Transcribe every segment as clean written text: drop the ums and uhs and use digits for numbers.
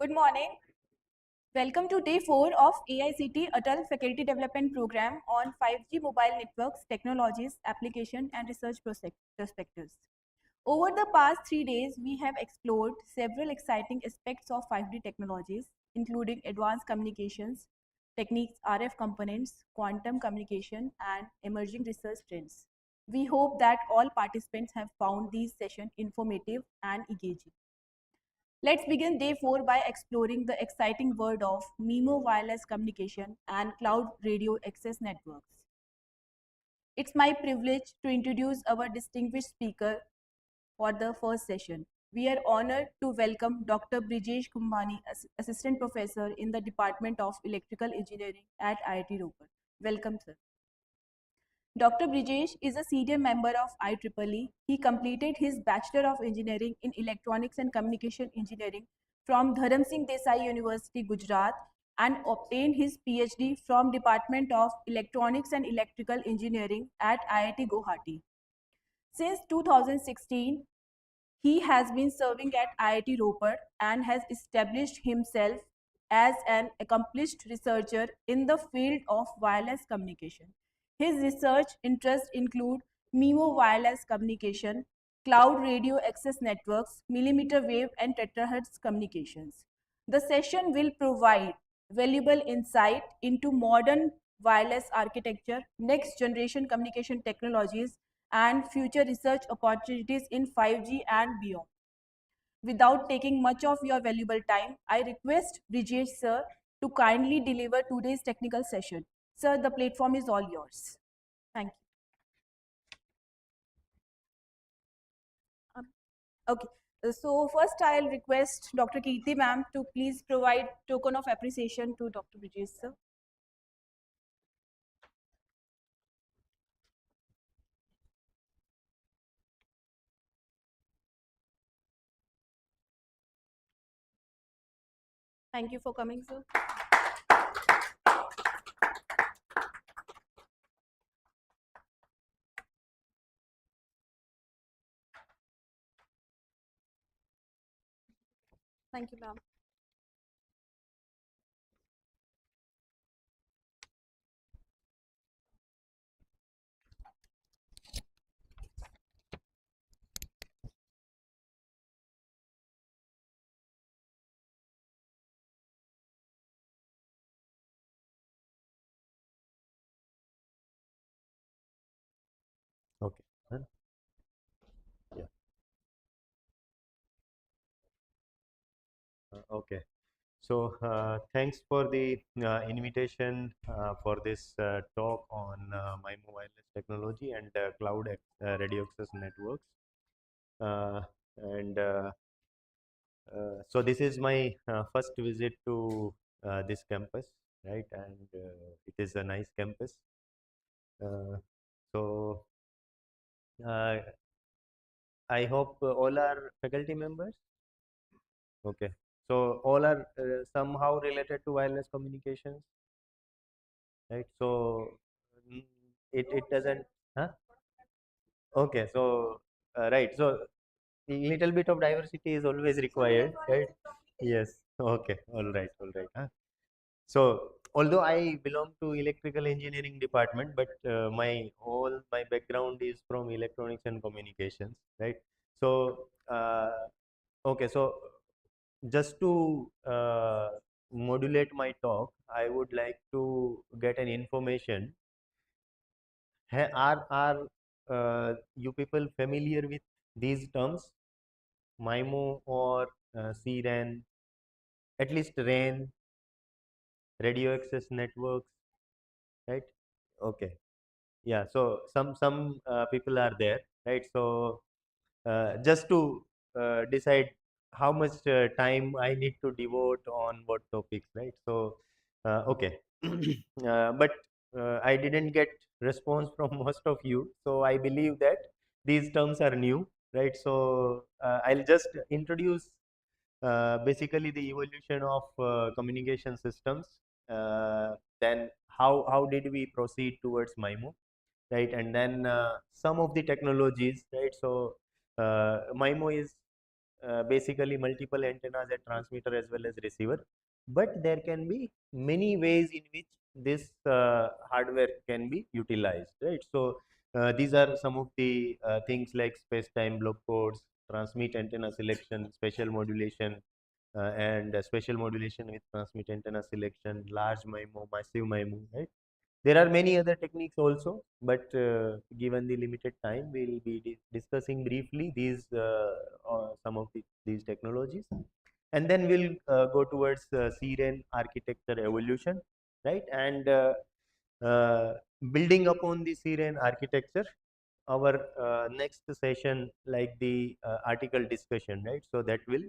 Good morning. Welcome to day 4 of AICT ATAL Faculty Development Program on 5G mobile networks, technologies, application and research perspectives. Over the past 3 days, we have explored several exciting aspects of 5G technologies, including advanced communications, techniques, RF components, quantum communication, and emerging research trends. We hope that all participants have found these sessions informative and engaging. Let's begin day 4 by exploring the exciting world of MIMO wireless communication and cloud radio access networks. It's my privilege to introduce our distinguished speaker for the first session. We are honored to welcome Dr. Brijesh Kumbhani, Assistant Professor in the Department of Electrical Engineering at IIT Ropar. Welcome, sir. Dr. Brijesh is a senior member of IEEE. He completed his Bachelor of Engineering in Electronics and Communication Engineering from Dharam Singh Desai University, Gujarat, and obtained his PhD from Department of Electronics and Electrical Engineering at IIT Guwahati. Since 2016, he has been serving at IIT Ropar and has established himself as an accomplished researcher in the field of wireless communication. His research interests include MIMO wireless communication, cloud radio access networks, millimeter wave and terahertz communications. The session will provide valuable insight into modern wireless architecture, next generation communication technologies, and future research opportunities in 5G and beyond. Without taking much of your valuable time, I request Brijesh sir to kindly deliver today's technical session. Sir, the platform is all yours. Thank you. Okay. So first I'll request Dr. Kirti ma'am to please provide token of appreciation to Dr. Brijesh sir. Thank you for coming, sir. Thank you, ma'am. Okay. Yeah. Okay. So thanks for the invitation for this talk on MIMO wireless technology and cloud radio access networks. And so this is my first visit to this campus, right? And it is a nice campus. So I hope all are faculty members. Okay. So all are somehow related to wireless communications, right? So mm, it doesn't, huh? Okay. So right. So little bit of diversity is always required, right? Yes. Okay. All right. All right. Huh? So although I belong to electrical engineering department, but my background is from electronics and communications, right? So okay. So just to modulate my talk, I would like to get an information. Are you people familiar with these terms, MIMO or CRAN, at least RAN, radio access networks, right? Okay. Yeah, so some people are there, right? So just to decide how much time I need to devote on what topics, right? So okay. But I didn't get response from most of you, so I believe that these terms are new, right? So I'll just introduce basically the evolution of communication systems. Then how did we proceed towards MIMO, right? And then some of the technologies, right? So MIMO is basically multiple antennas at transmitter as well as receiver, but there can be many ways in which this hardware can be utilized, right? So these are some of the things like space-time block codes, transmit antenna selection, special modulation, and special modulation with transmit antenna selection, large MIMO, massive MIMO, right? There are many other techniques also, but given the limited time, we will be discussing briefly these some of these technologies, and then we'll go towards CRAN architecture evolution, right? And uh, building upon the CRAN architecture, our next session, like the article discussion, right? So that will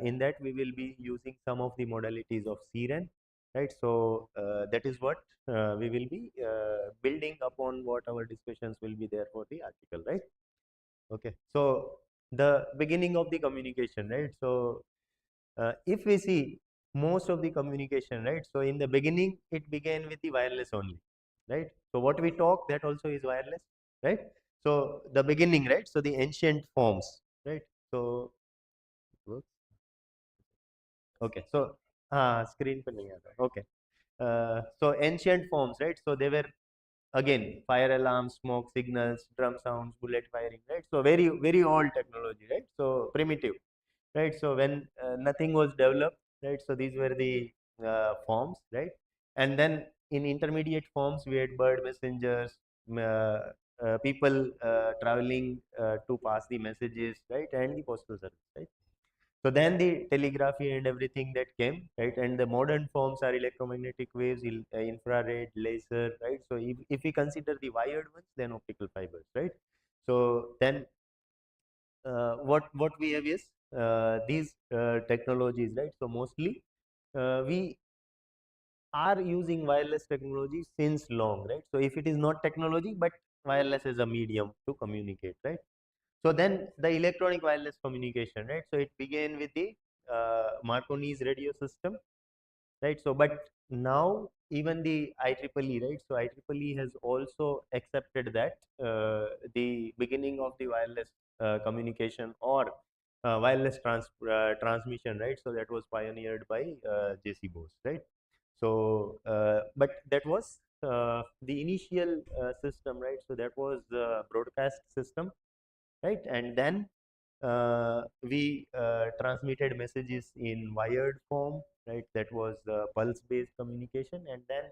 in that we will be using some of the modalities of CRAN, right? So that is what we will be building upon what our discussions will be there for the article, right? Okay, so the beginning of the communication, right? So if we see most of the communication, right? So in the beginning, it began with the wireless only, right? So what we talk, that also is wireless, right? So the beginning, right? So the ancient forms, right? So okay, so screen पर नहीं आता, okay. So ancient forms, right? So they were again fire alarms, smoke signals, drum sounds, bullet firing, right? So very old technology, right? So primitive, right? So when nothing was developed, right? So these were the forms, right? And then in intermediate forms we had bird messengers, people traveling to pass the messages, right? And the postal service, right? So then the telegraphy and everything that came, right? And the modern forms are electromagnetic waves, infrared, laser, right? So if we consider the wired ones, then optical fibers, right? So then what we have is these technologies, right? So mostly we are using wireless technology since long, right? So if it is not technology, but wireless is a medium to communicate, right? So then the electronic wireless communication, right? So it began with the Marconi's radio system, right? So but now even the IEEE, right? So IEEE has also accepted that the beginning of the wireless communication or wireless transmission, right? So that was pioneered by JC Bose, right? So but that was the initial system, right? So that was the broadcast system, right? And then we transmitted messages in wired form, right? That was pulse based communication, and then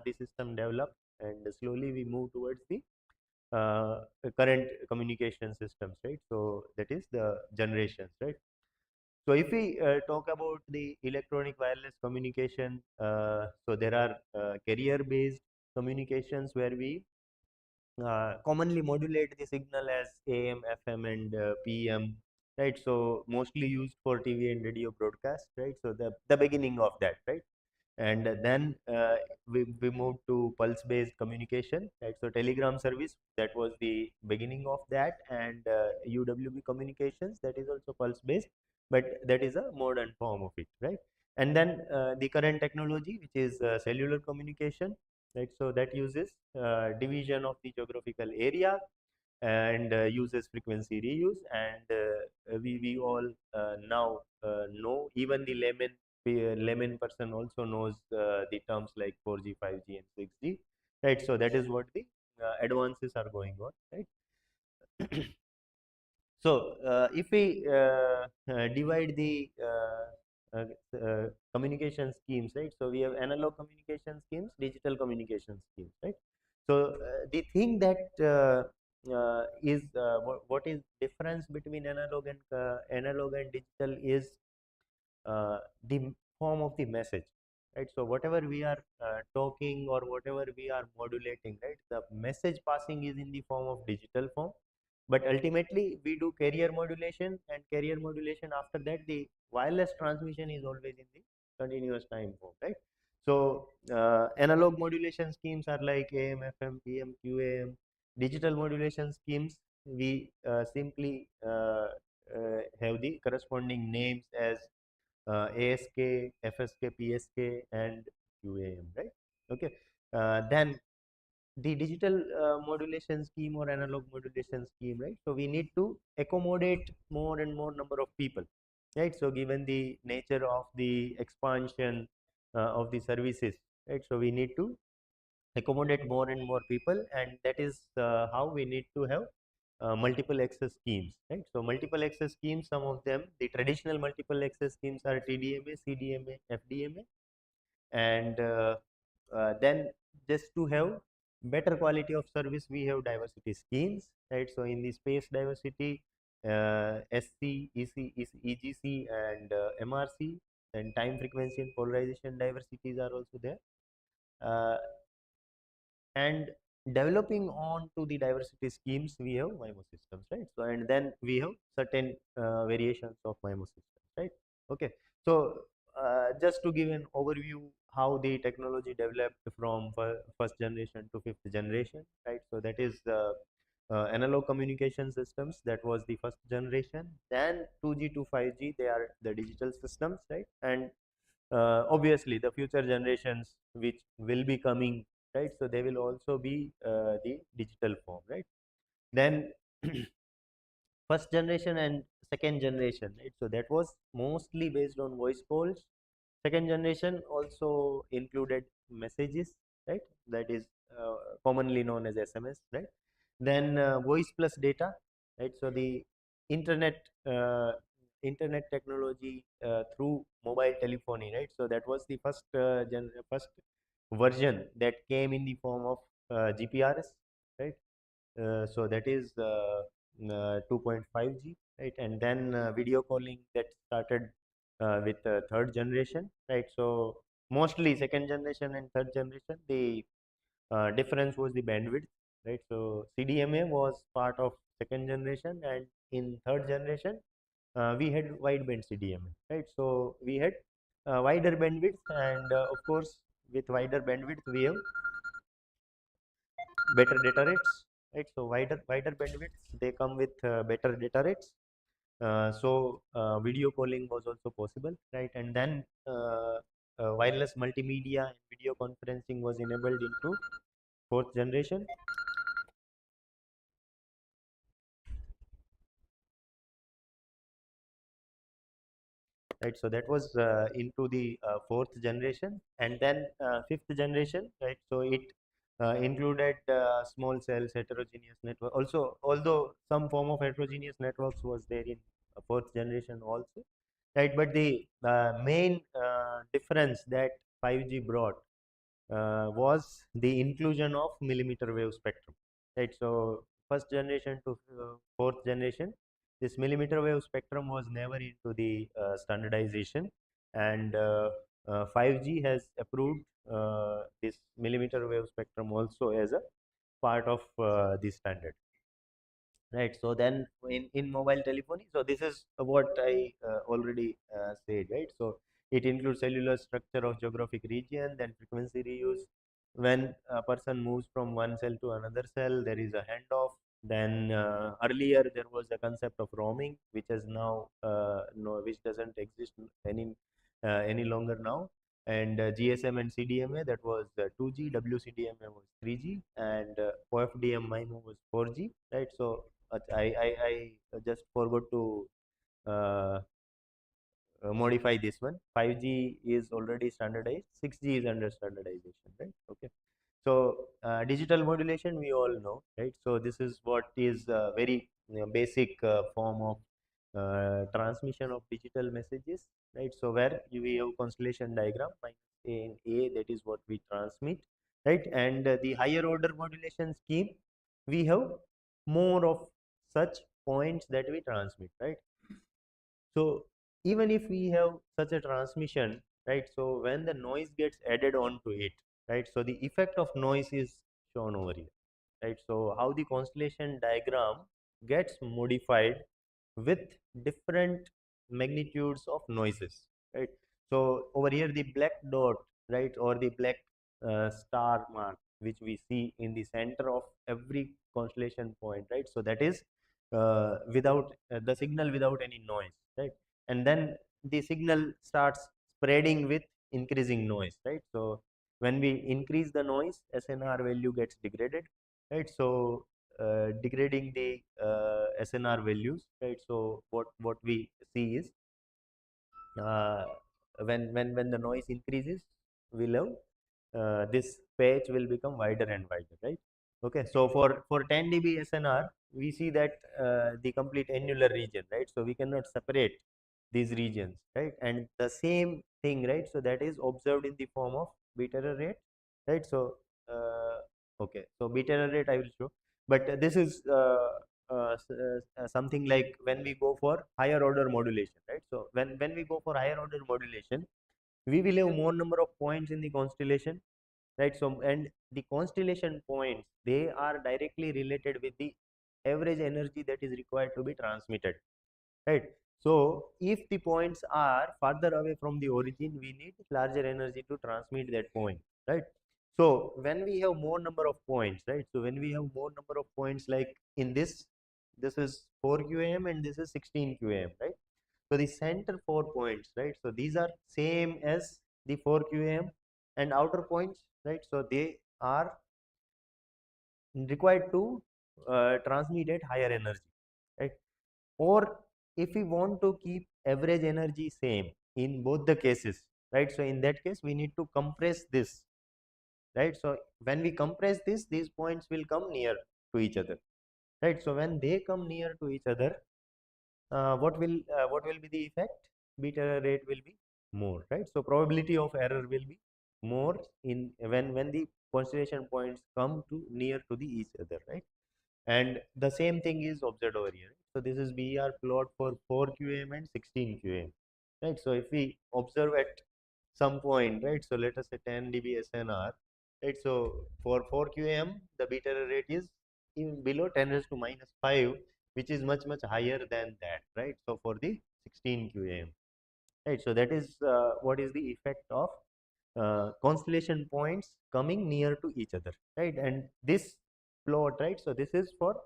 the system developed, and slowly we moved towards the current communication systems, right? So that is the generations, right? So if we talk about the electronic wireless communication, so there are carrier based communications where we commonly modulate the signal as AM, FM, and PM, right? So mostly used for TV and radio broadcast, right? So the beginning of that, right? And then we moved to pulse based communication, right? So telegram service, that was the beginning of that, and UWB communications, that is also pulse based, but that is a modern form of it, right? And then the current technology, which is cellular communication, right? So that uses division of the geographical area and uses frequency reuse, and we all now know, even the layman person also knows the terms like 4G, 5G, and 6G, right? So that is what the advances are going on, right? So if we divide the uh, communication schemes, right? So we have analog communication schemes, digital communication schemes, right? So the thing that is what is difference between analog and digital is the form of the message, right? So whatever we are talking or whatever we are modulating, right, the message passing is in the form of digital form, but ultimately we do carrier modulation, and carrier modulation, after that the wireless transmission is always in the continuous time form, right? So analog modulation schemes are like AM, FM, PM, QAM. Digital modulation schemes, we simply have the corresponding names as ASK, FSK, PSK, and QAM, right? Okay. Then the digital modulation scheme or analog modulation scheme, right? So we need to accommodate more and more number of people, right? So given the nature of the expansion of the services, right? So we need to accommodate more and more people, and that is how we need to have multiple access schemes, right? So multiple access schemes, some of them, the traditional multiple access schemes are TDMA, CDMA, FDMA, and then just to have better quality of service, we have diversity schemes, right? So in the space diversity, SC, EGC, and MRC, and time, frequency, and polarization diversities are also there. And developing on to the diversity schemes, we have MIMO systems, right? So and then we have certain variations of MIMO systems, right? Okay. So just to give an overview how the technology developed from first generation to fifth generation, right? So that is analog communication systems, that was the first generation. Then 2G to 5G, they are the digital systems, right? And obviously the future generations which will be coming, right? So they will also be the digital form, right? Then first generation and second generation, right? So that was mostly based on voice calls. Second generation also included messages, right? That is commonly known as SMS, right? Then voice plus data, right? So the internet internet technology through mobile telephony, right? So that was the first version that came in the form of GPRS, right? So that is 2.5G, right? And then video calling, that started with third generation, right? So mostly second generation and third generation, the difference was the bandwidth, right? So CDMA was part of second generation, and in third generation we had wideband CDMA, right? So we had wider bandwidth, and of course with wider bandwidth we have better data rates, right? So wider bandwidths, they come with better data rates. Video calling was also possible, right? And then wireless multimedia and video conferencing was enabled into fourth generation, right? So that was into the fourth generation, and then fifth generation, right? So it included small cells, heterogeneous network. Also, although some form of heterogeneous networks was there in fourth generation also, right? But the main difference that 5G brought was the inclusion of millimeter wave spectrum, right? So first generation to fourth generation, this millimeter wave spectrum was never into the standardization, and 5G has approved this millimeter wave spectrum also as a part of the standard, right? So then in mobile telephony, so this is what I already said, right? So it includes cellular structure of geographic region, then frequency reuse. When a person moves from one cell to another cell, there is a handoff. Then earlier there was a concept of roaming, which is now no, which doesn't exist any longer now. And GSM and CDMA, that was 2G, WCDMA was 3G, and OFDM MIMO was 4G, right? So I just forgot to uh, modify this one. 5G is already standardized. 6G is under standardization, right? Okay. So digital modulation, we all know, right? So this is what is very basic form of transmission of digital messages, right? So where we have constellation diagram minus a and a, that is what we transmit, right? And the higher order modulation scheme, we have more of such points that we transmit, right? So even if we have such a transmission, right? So when the noise gets added onto it, right? So the effect of noise is shown over here, right? So how the constellation diagram gets modified with different magnitudes of noises, right? So over here the black dot, right, or the black star mark which we see in the center of every constellation point, right? So that is without the signal without any noise, right? And then the signal starts spreading with increasing noise, right? So when we increase the noise, SNR value gets degraded, right? So degrading the SNR values, right? So what we see is uh, when the noise increases, we'll have this patch will become wider and wider, right? Okay, so for 10 dB SNR, we see that the complete annular region, right? So we cannot separate these regions, right? And the same thing, right? So that is observed in the form of beta error rate, right? So okay, so beta error rate I will show, but this is something like when we go for higher order modulation, right? So when we go for higher order modulation, we will have more number of points in the constellation, right? So and the constellation points, they are directly related with the average energy that is required to be transmitted, right? So if the points are farther away from the origin, we need larger energy to transmit that point, right? So when we have more number of points, right? So when we have more number of points, like in this is 4 QAM and this is 16 QAM, right? So the center 4 points, right? So these are same as the 4 QAM and outer points, right? So they are required to transmit at higher energy, right? Or if we want to keep average energy same in both the cases, right? So in that case, we need to compress this, right? So when we compress this, these points will come near to each other, right? So when they come near to each other, what will be the effect? Beta rate will be more, right? So probability of error will be more in when the constellation points come to near to the each other, right? And the same thing is observed over here. So this is BER plot for 4 QAM and 16 QAM, right? So if we observe at some point, right? So let us say 10 dB SNR, right? So for 4 QAM, the beta rate is in below 10 raised to minus 5, which is much higher than that, right? So for the 16 QAM, right? So that is what is the effect of constellation points coming near to each other, right? And this plot, right? So this is for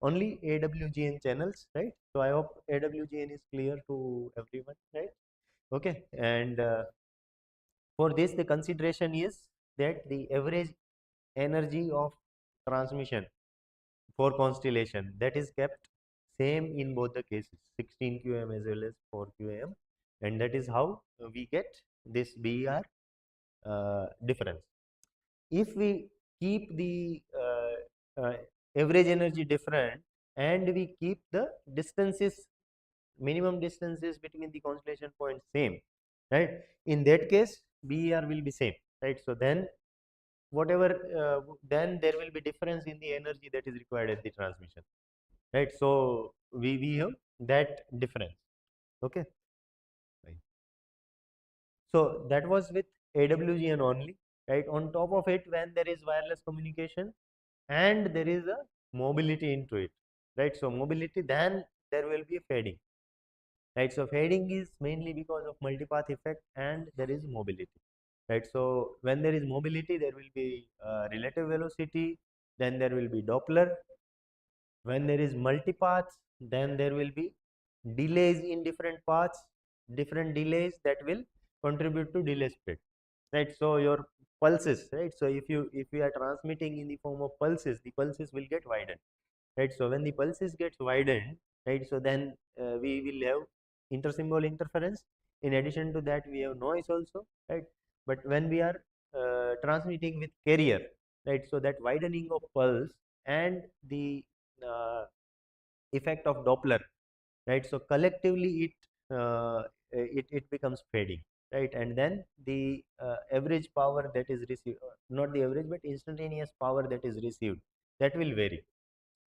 only AWGN channels, right? So I hope AWGN is clear to everyone, right? Okay, and for this the consideration is that the average energy of transmission for constellation, that is kept same in both the cases, 16 QM as well as 4 QM, and that is how we get this BER difference. If we keep the average energy different and we keep the distances, minimum distances between the constellation points same, right? In that case, BER will be same, right? So then whatever then there will be difference in the energy that is required at the transmission, right? So we have that difference, okay, right. So that was with AWGN only, right? On top of it, when there is wireless communication and there is a mobility into it, right? So mobility, then there will be a fading, right? So fading is mainly because of multipath effect and there is mobility, right? So when there is mobility, there will be relative velocity, then there will be Doppler. When there is multipaths, then there will be delays in different paths, different delays that will contribute to delay spread, right? So your pulses, right? So if you are transmitting in the form of pulses, the pulses will get widened, right? So when the pulses gets widened, right? So then we will have intersymbol interference. In addition to that, we have noise also, right? But when we are transmitting with carrier, right? So that widening of pulse and the uh, effect of Doppler, right? So collectively it becomes fading, right? And then the average power that is received, not the average but instantaneous power that is received, that will vary,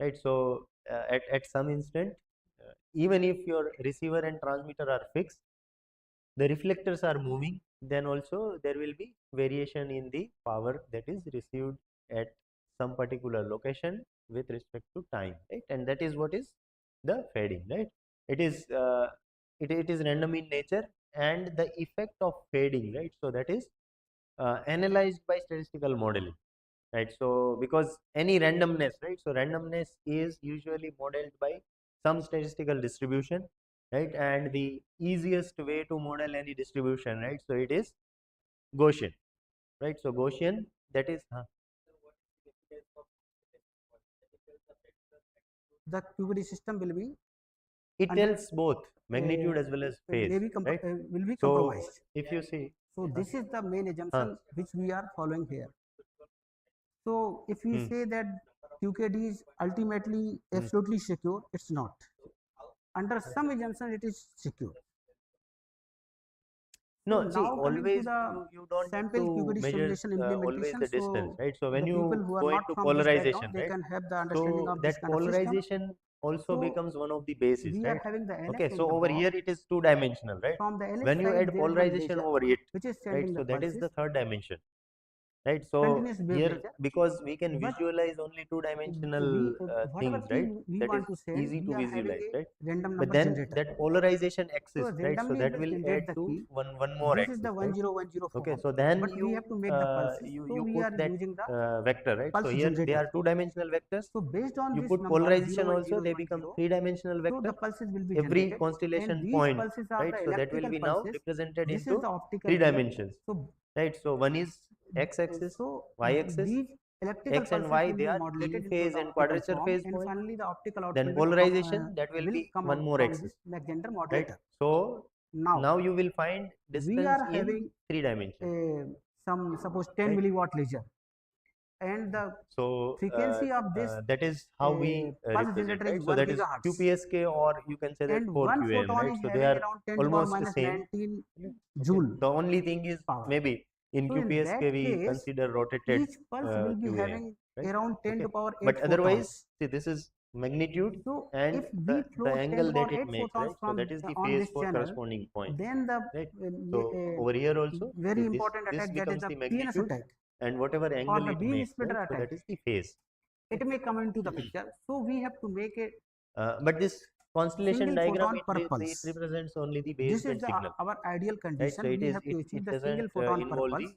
right? So at some instant, even if your receiver and transmitter are fixed, the reflectors are moving, then also there will be variation in the power that is received at some particular location with respect to time, right? And that is what is the fading, right? It is it is random in nature, and the effect of fading, right? So that is analyzed by statistical modeling, right? So because any randomness, right? So randomness is usually modeled by some statistical distribution, right? And the easiest way to model any distribution, right? So it is Gaussian, right? So Gaussian, that is The QBD system will be it under tells both magnitude as well as phase, right? will be So compromised. if you see, So this is the main assumption which we are following here. So if we say that QKD is ultimately absolutely secure, it's not. Under some assumption, it is secure. So no, see, now coming to always the you don't need sample to QKD measure simulation always implementation. the distance, So right? So when the people you who are go not into from this polarization, background, they right? can have the understanding So of this that kind of system. polarization also So becomes one of the bases, we right? are having the Okay, LS so at the over box. here it is two-dimensional, right? From the LS When you side, add there is one polarization laser over it, which is right? sending So the that is pulses, the third dimension, right? So continuous wave here, laser. because we can But visualize only two-dimensional whatever things, key right? we That is want to send, easy we to are having visualize, a right? random But number then generator. that polarization So axis, right? So randomly that will will generate add the to key. one more This is axis, the right? 10104 Okay, form. so then But we have to make the pulses. So you we put are that using the vector, right? So pulse here they generator. are two-dimensional vectors. So based on You this put number polarization also, they 01010, become three-dimensional so the vector. pulses will be Every generated, and constellation these point, pulses are right? the So that will electrical be now pulses. represented This is into the optical three wave. dimensions, So right? So one is x-axis, so y-axis, these electrical x and pulses y, will they be are modulated in into phase the and optical quadrature form, phase and point. finally the optical output Then polarization, that will will be come one out more from axis, this Mach Zehnder right? modulator. So Now now you will find we distance are in having three dimensions, some suppose 10 right? milliwatt laser, and the So frequency of this that is how we pulse represent, generator is right? So 1 that is gigahertz, QPSK, or you can say that and 4 one QAM, photon right? is So they having are around 10 to the power almost the minus same. 19 Okay. joule The only thing is power. maybe in So in that QPSK we case, consider rotated each pulse will be QAM, having right? around 10 Okay. to power 8 But otherwise, photons. see, this is magnitude So and if we the flow 10 angle to power that it 8 makes, photons right? So from that is the on phase this for channel, corresponding point, then the right? So over here also, very see, important this attack, that is becomes the the PNS magnitude, attack and whatever or angle the it beam makes, splitter right? So attack, that is the phase. it may come into the picture. So we have to make a But this constellation single diagram, photon per it pulse. represents only the This is baseband signal, our ideal right? So condition. We have to achieve it the doesn't single photon per involve the pulse,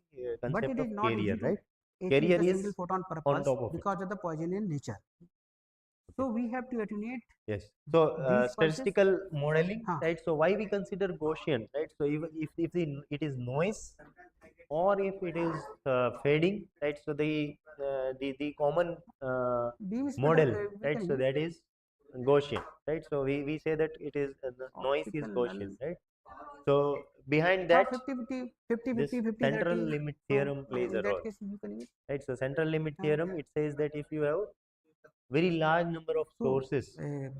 but concept it of is not carrier, easy to right? achieve Carrier the single is photon per on pulse top of it. because of the Poissonian nature. Okay. So we have to attenuate Yes. So these pulses. statistical modeling, Huh. right? So why we consider Gaussian, right? So even if it is noise, or if it is fading, right? So the common Beam splitter model, we right? can So use that is Gaussian, right? So we say that it is the noise is optical Gaussian, null. right? So behind Huh, that, 50 50 this 50 50 central 30. limit So theorem plays in a that role, case you can use. right? So central limit Huh. theorem, it says that if you have very large number of So sources beam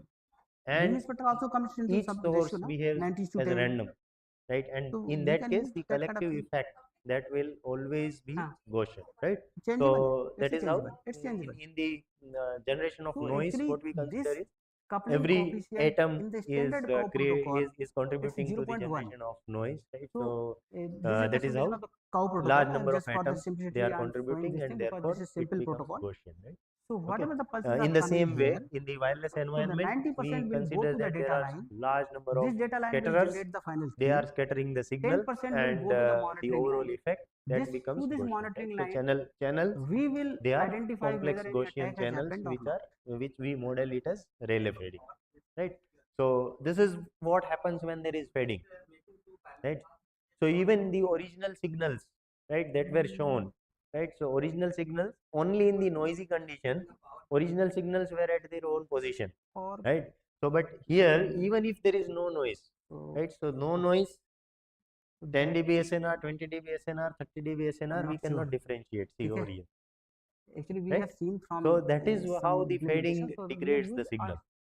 and splitter also comes into each some source ratio, no? behaves 90 to as a 10. random, right? And So in we that can case, use the that kind of collective thing. effect, that will always be Huh. Gaussian, right? Changeable. So It's that a is how changeable. It's changeable. in the generation of So noise, actually what we this consider is coupling every coefficient atom in the is standard cow protocol, is it's contributing to the 0.1. generation of noise, right? So So this is the that is simulation how of the cow protocol. large number of Just for the atoms they simplicity, are I'm showing contributing, this and thing because this therefore is it simple becomes protocol. Gaussian, right? So Okay. whatever the pulses are In the coming same here, way, in the wireless so the environment, 90% we will go consider to the that there data are line. large number of This data line will scatterers. generate the final They key. are scattering the signal, 10% will and go to the the monitoring overall line. effect that This becomes through this Gaussian, right? monitoring So line, channels, we will they are identify complex whether any Gaussian attack has channels, happened or not. which we model it as Rayleigh fading, right? So this is what happens when there is fading, right? So even the original signals, right, that were shown, right? So original signals, only in the noisy condition, original signals were at their own position, Or right? So but here, even if there is no noise, right? So no noise, 10 that dB SNR, 20 dB SNR, 30 dB I'm SNR, we not sure. cannot differentiate, see over Okay. here, Actually, we right? have seen So from that is how some the implementation. fading So we have degrades the used signal.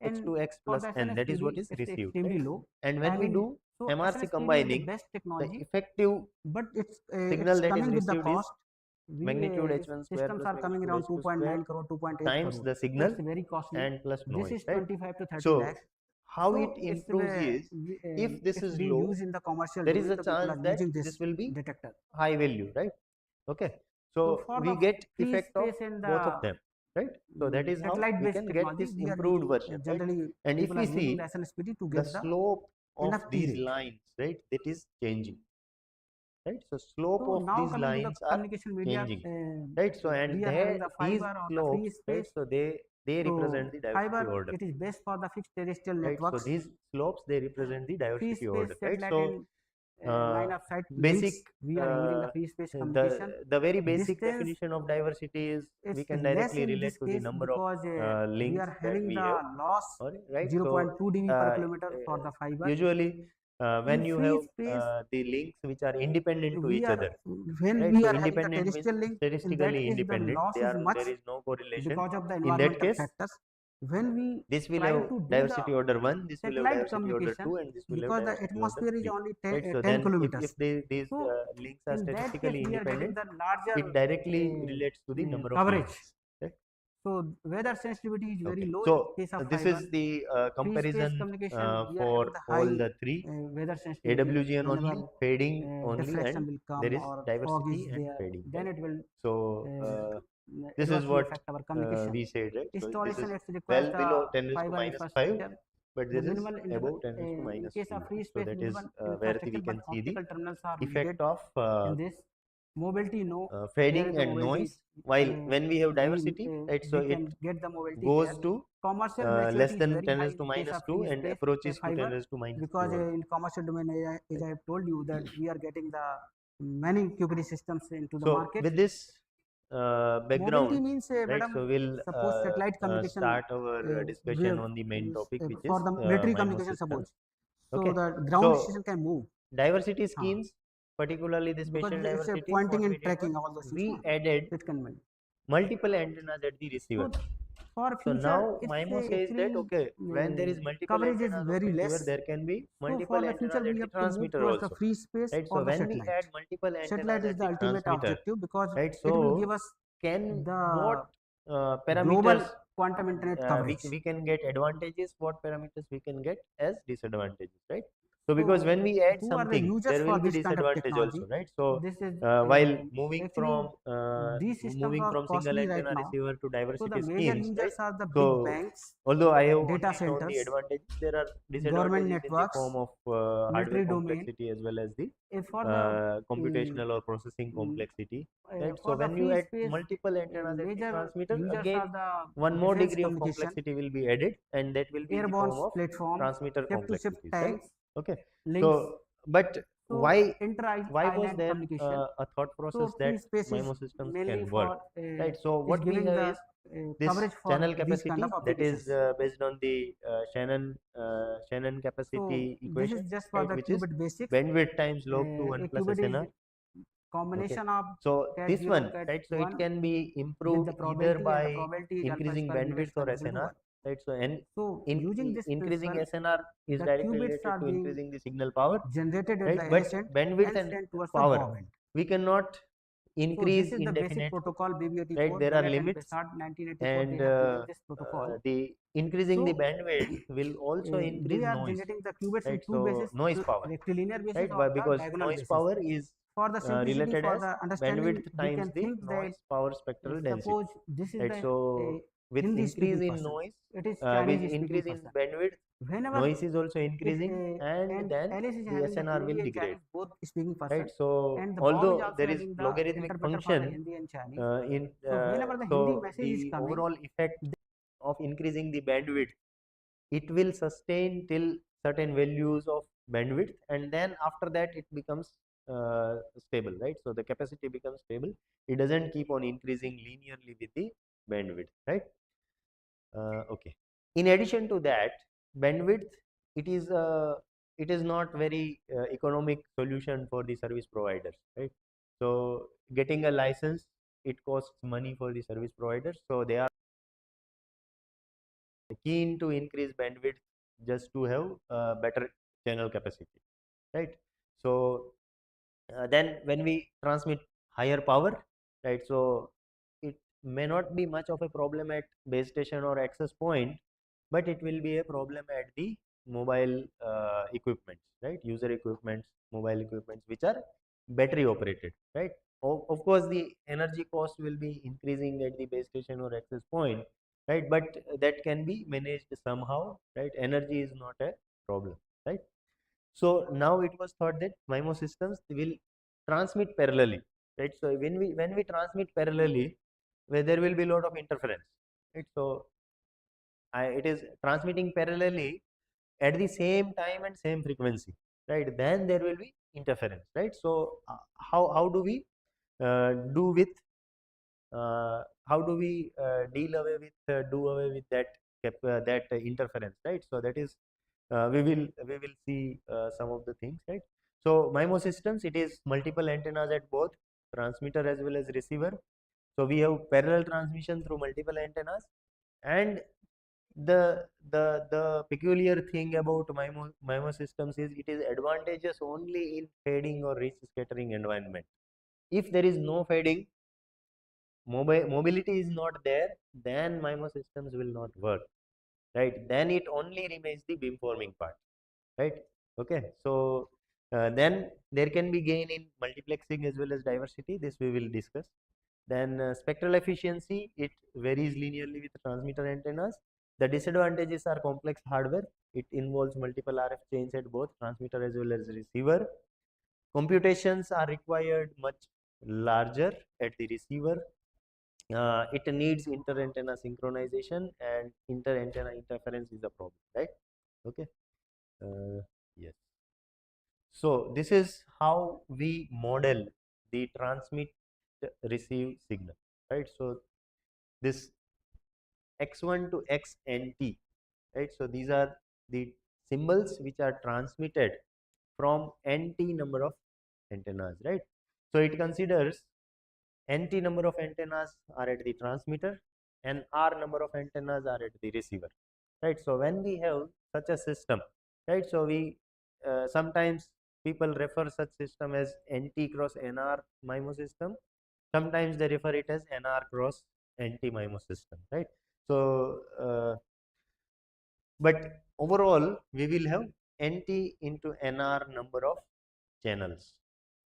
and h2x for plus the n, that is what SNSPD, is it's received, extremely right? low. And when I we mean, do so MRC SNSPD is the combining, best the technology, effective but signal it's that is coming with the received is cost. magnitude h1 square Systems plus are coming magnitude around h2 square 2.9 crore, 2.8 times crore. the So signal it's very costly. and plus This noise, is right? 25 to 30 So lakh. how So it improves is, if this it's is being low, used in the commercial there is domain, a the people chance are that using this will be detector. high value, right? Okay, So so for we the get free effect of space and both the of them, right? So that is how satellite we based can get technology, this we are improved using version, right? generally And if people we are using see the SNSPT to the get the slope of enough T these rate. lines, right, that is changing, right? So slope So of now these coming to the lines are communication media, changing, right? So and we are having there the these fiber or the free slopes, right, space. so they represent So the diversity fiber, order, it is best for the fixed terrestrial right? So networks. these slopes, they represent the Free diversity space order, right? satellite So and line of sight basic links, we are using the free space communication. the very basic Distance, definition of diversity is we it's can less directly in relate this to the case number of because we links are that having we the have, loss right? So 0.2 dB per kilometer for the fiber. usually when In you free have space, the links which are independent to we each are other, when right? we So are having the independent means terrestrial link, in that statistically case the independent, loss is much there is no correlation. because of the In that environmental case, factors. When we this will try have to do the diversity order 1, this will have satellite diversity order communication, 2, and this will have because the diversity order atmosphere is 3, only right? So 10 then kilometers, if these so links are in that case statistically we are getting independent, the larger it directly relates to the number of coverage. links, right? So weather sensitivity is very Okay, low in so case of this fiber. is the Free space comparison communication, we are for having the all high the three: weather sensitivity. AWGN Whenever only, fading only, diffraction and will there come is or fog is diversity and there, fading, then right? it will So this is adversely what affect our communication. we said, right? So this is Installation, it requires well the below 10 raised to fiber minus 5, infrastructure. but The this is minimal above 10 raised to in minus case 2, of free right? So space, that is minimal where we infrastructure, but can see the optical terminals are needed effect of in this. Mobility, no, there is fading the and mobility is noise. While when we have diversity, right, so we it can get the mobility goes there. to Commercial less maturity is than very 10 high raised to in case minus of 2 free and space approaches to 10 fiber, raised to minus 3 because also, in commercial domain, as right? I have told you that we are getting the many QPD systems into the So market. with this Mobility background, means, right, madam, so we'll suppose satellite communication start our discussion on the main topic, which for is the military MIMO communication, systems. suppose. So Okay, the ground so station can move, diversity schemes, particularly the because spatial it's a diversity, what pointing we and did was tracking, all those things. we added It can move. multiple antennas at the receiver. So for So future, now it's MIMO says that actually okay, when there is multiple coverage is antennas of very receiver, less. there can be So for multiple the future, antennas we at the have to move transmitter towards the also, free space right? or So the when we add satellite. multiple Satellite antennas is at the the ultimate transmitter, objective, because right? it will give So us can the what global parameters quantum internet coverage. we can get advantages, what parameters we can get as disadvantages, right? So because So when we add who are the something, users there for will be this kind of disadvantage technology? also, right? So This is while moving actually these systems moving are from single costly right antenna now. receiver to So the diversity major schemes, users right? are the big So banks, although I have data only shown the centers, advantages, there are government disadvantages in the form networks, of hardware military domain. complexity as well as the For the computational or processing complexity, right? So for the when you free add space, multiple antennas at the major transmitter, users are again one the more defense degree of communication, complexity will be added, and that will be in the airborne form of platforms, transmitter ship-to-ship complexities, right? tanks, Okay, links. so but So why was inter-island there communication. a thought process So that free space is MIMO systems mainly can work, for right? So is what we giving have the is this coverage for channel these kind of capacity that is applications. based on the Shannon So capacity this is equation, just for right, the which is qubit basics. bandwidth times log 2 1 A plus qubit is SNR. Okay, combination of so cat this 0, one, cat right, so it 1 can be with improved the either probability, and the by probability is alpha increasing square beta bandwidth or square equal to SNR, 1. right? So and So using this increasing principle, SNR is the directly qubits related are to being increasing the signal power, generated at the right? But LS end bandwidth and and sent towards the power bob end. we cannot So increase this is the basic indefinitely, protocol right? BB84, There are Bennett and limits, Bessard 1984, they and have given this protocol. the increasing the So bandwidth will also they increase are noise, generating the qubits in right? two So bases, noise power, rectilinear basis right? or Why? the Because diagonal noise basis. power is For the simplicity, related for as the understanding, bandwidth we times can the think that noise power spectral density, suppose this is right? the So with Hindi increase speaking in person, noise, it is with Chinese speaking increase in person. bandwidth, Whenever noise is also it increasing, and and then Alice is the having the SNR will Hindi and degrade, Chinese both speaking right? person, So and the Bob is although also there is having the logarithmic interpreter for the function Hindi and Chinese. in So whenever the Hindi so message is the coming, overall effect of increasing the bandwidth, it will sustain till certain values of bandwidth, and then after that it becomes stable, right? So the capacity becomes stable, it doesn't keep on increasing linearly with the bandwidth, right? Okay, in addition to that, bandwidth, it is not very economic solution for the service providers, right? So getting a license, it costs money for the service providers, so they are keen to increase bandwidth just to have better channel capacity, right? So then when we transmit higher power, right, so it may not be much of a problem at base station or access point, but it will be a problem at the mobile equipments, right? User equipments, mobile equipments which are battery operated, right? Of course, the energy cost will be increasing at the base station or access point, right? But that can be managed somehow, right? Energy is not a problem, right? So now it was thought that MIMO systems will transmit parallelly, right? So when we transmit parallelly, where there will be a lot of interference, right? So it is transmitting parallelly at the same time and same frequency, right? Then there will be interference, right? So how do we do with how do we deal away with do away with that interference, right? So that is we will see some of the things, right? So MIMO systems, it is multiple antennas at both transmitter as well as receiver. So we have parallel transmission through multiple antennas, and the peculiar thing about MIMO systems is it is advantageous only in fading or rich scattering environment. If there is no fading, mobility is not there, then MIMO systems will not work, right? Then it only remains the beamforming part, right? Okay, so then there can be gain in multiplexing as well as diversity. This we will discuss. Then spectral efficiency, it varies linearly with transmitter antennas. The disadvantages are complex hardware. It involves multiple RF chains at both transmitter as well as receiver. Computations are required much larger at the receiver. It needs inter-antenna synchronization, and inter-antenna interference is a problem, right? Okay. Yes. So this is how we model the transmit receive signal, right? So this x1 to xnt, right? So these are the symbols which are transmitted from nt number of antennas, right? So it considers nt number of antennas are at the transmitter and r number of antennas are at the receiver, right? So when we have such a system, right? So we sometimes people refer such system as nt cross nr MIMO system. Sometimes they refer it as nr cross nt MIMO system, right? So but overall we will have nt into nr number of channels,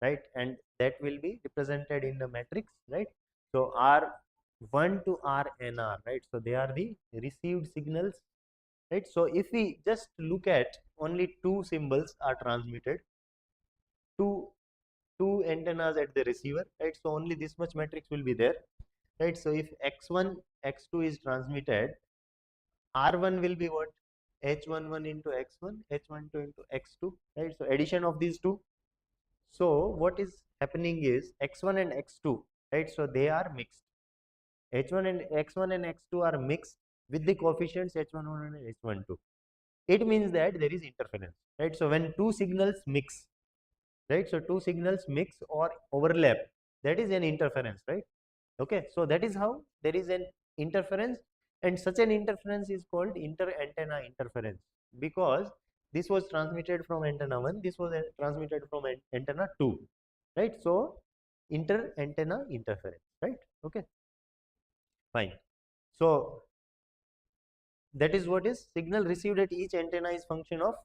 right? And that will be represented in the matrix, right? So r1 to rnr, right? So they are the received signals, right? So if we just look at only two symbols are transmitted, two antennas at the receiver, right? So only this much matrix will be there, right? So if x1 x2 is transmitted, r1 will be what? H11 into x1, h12 into x2, right? So addition of these two. So what is happening is x1 and x2, right? So they are mixed. x1 and x2 are mixed with the coefficients h11 and h12. It means that there is interference, right? So when two signals mix, right? So two signals mix or overlap, that is an interference, right? Okay, so that is how there is an interference, and such an interference is called inter-antenna interference, because this was transmitted from antenna 1, this was transmitted from antenna 2, right? So inter-antenna interference, right? Okay, fine. So that is what is signal received at each antenna is function of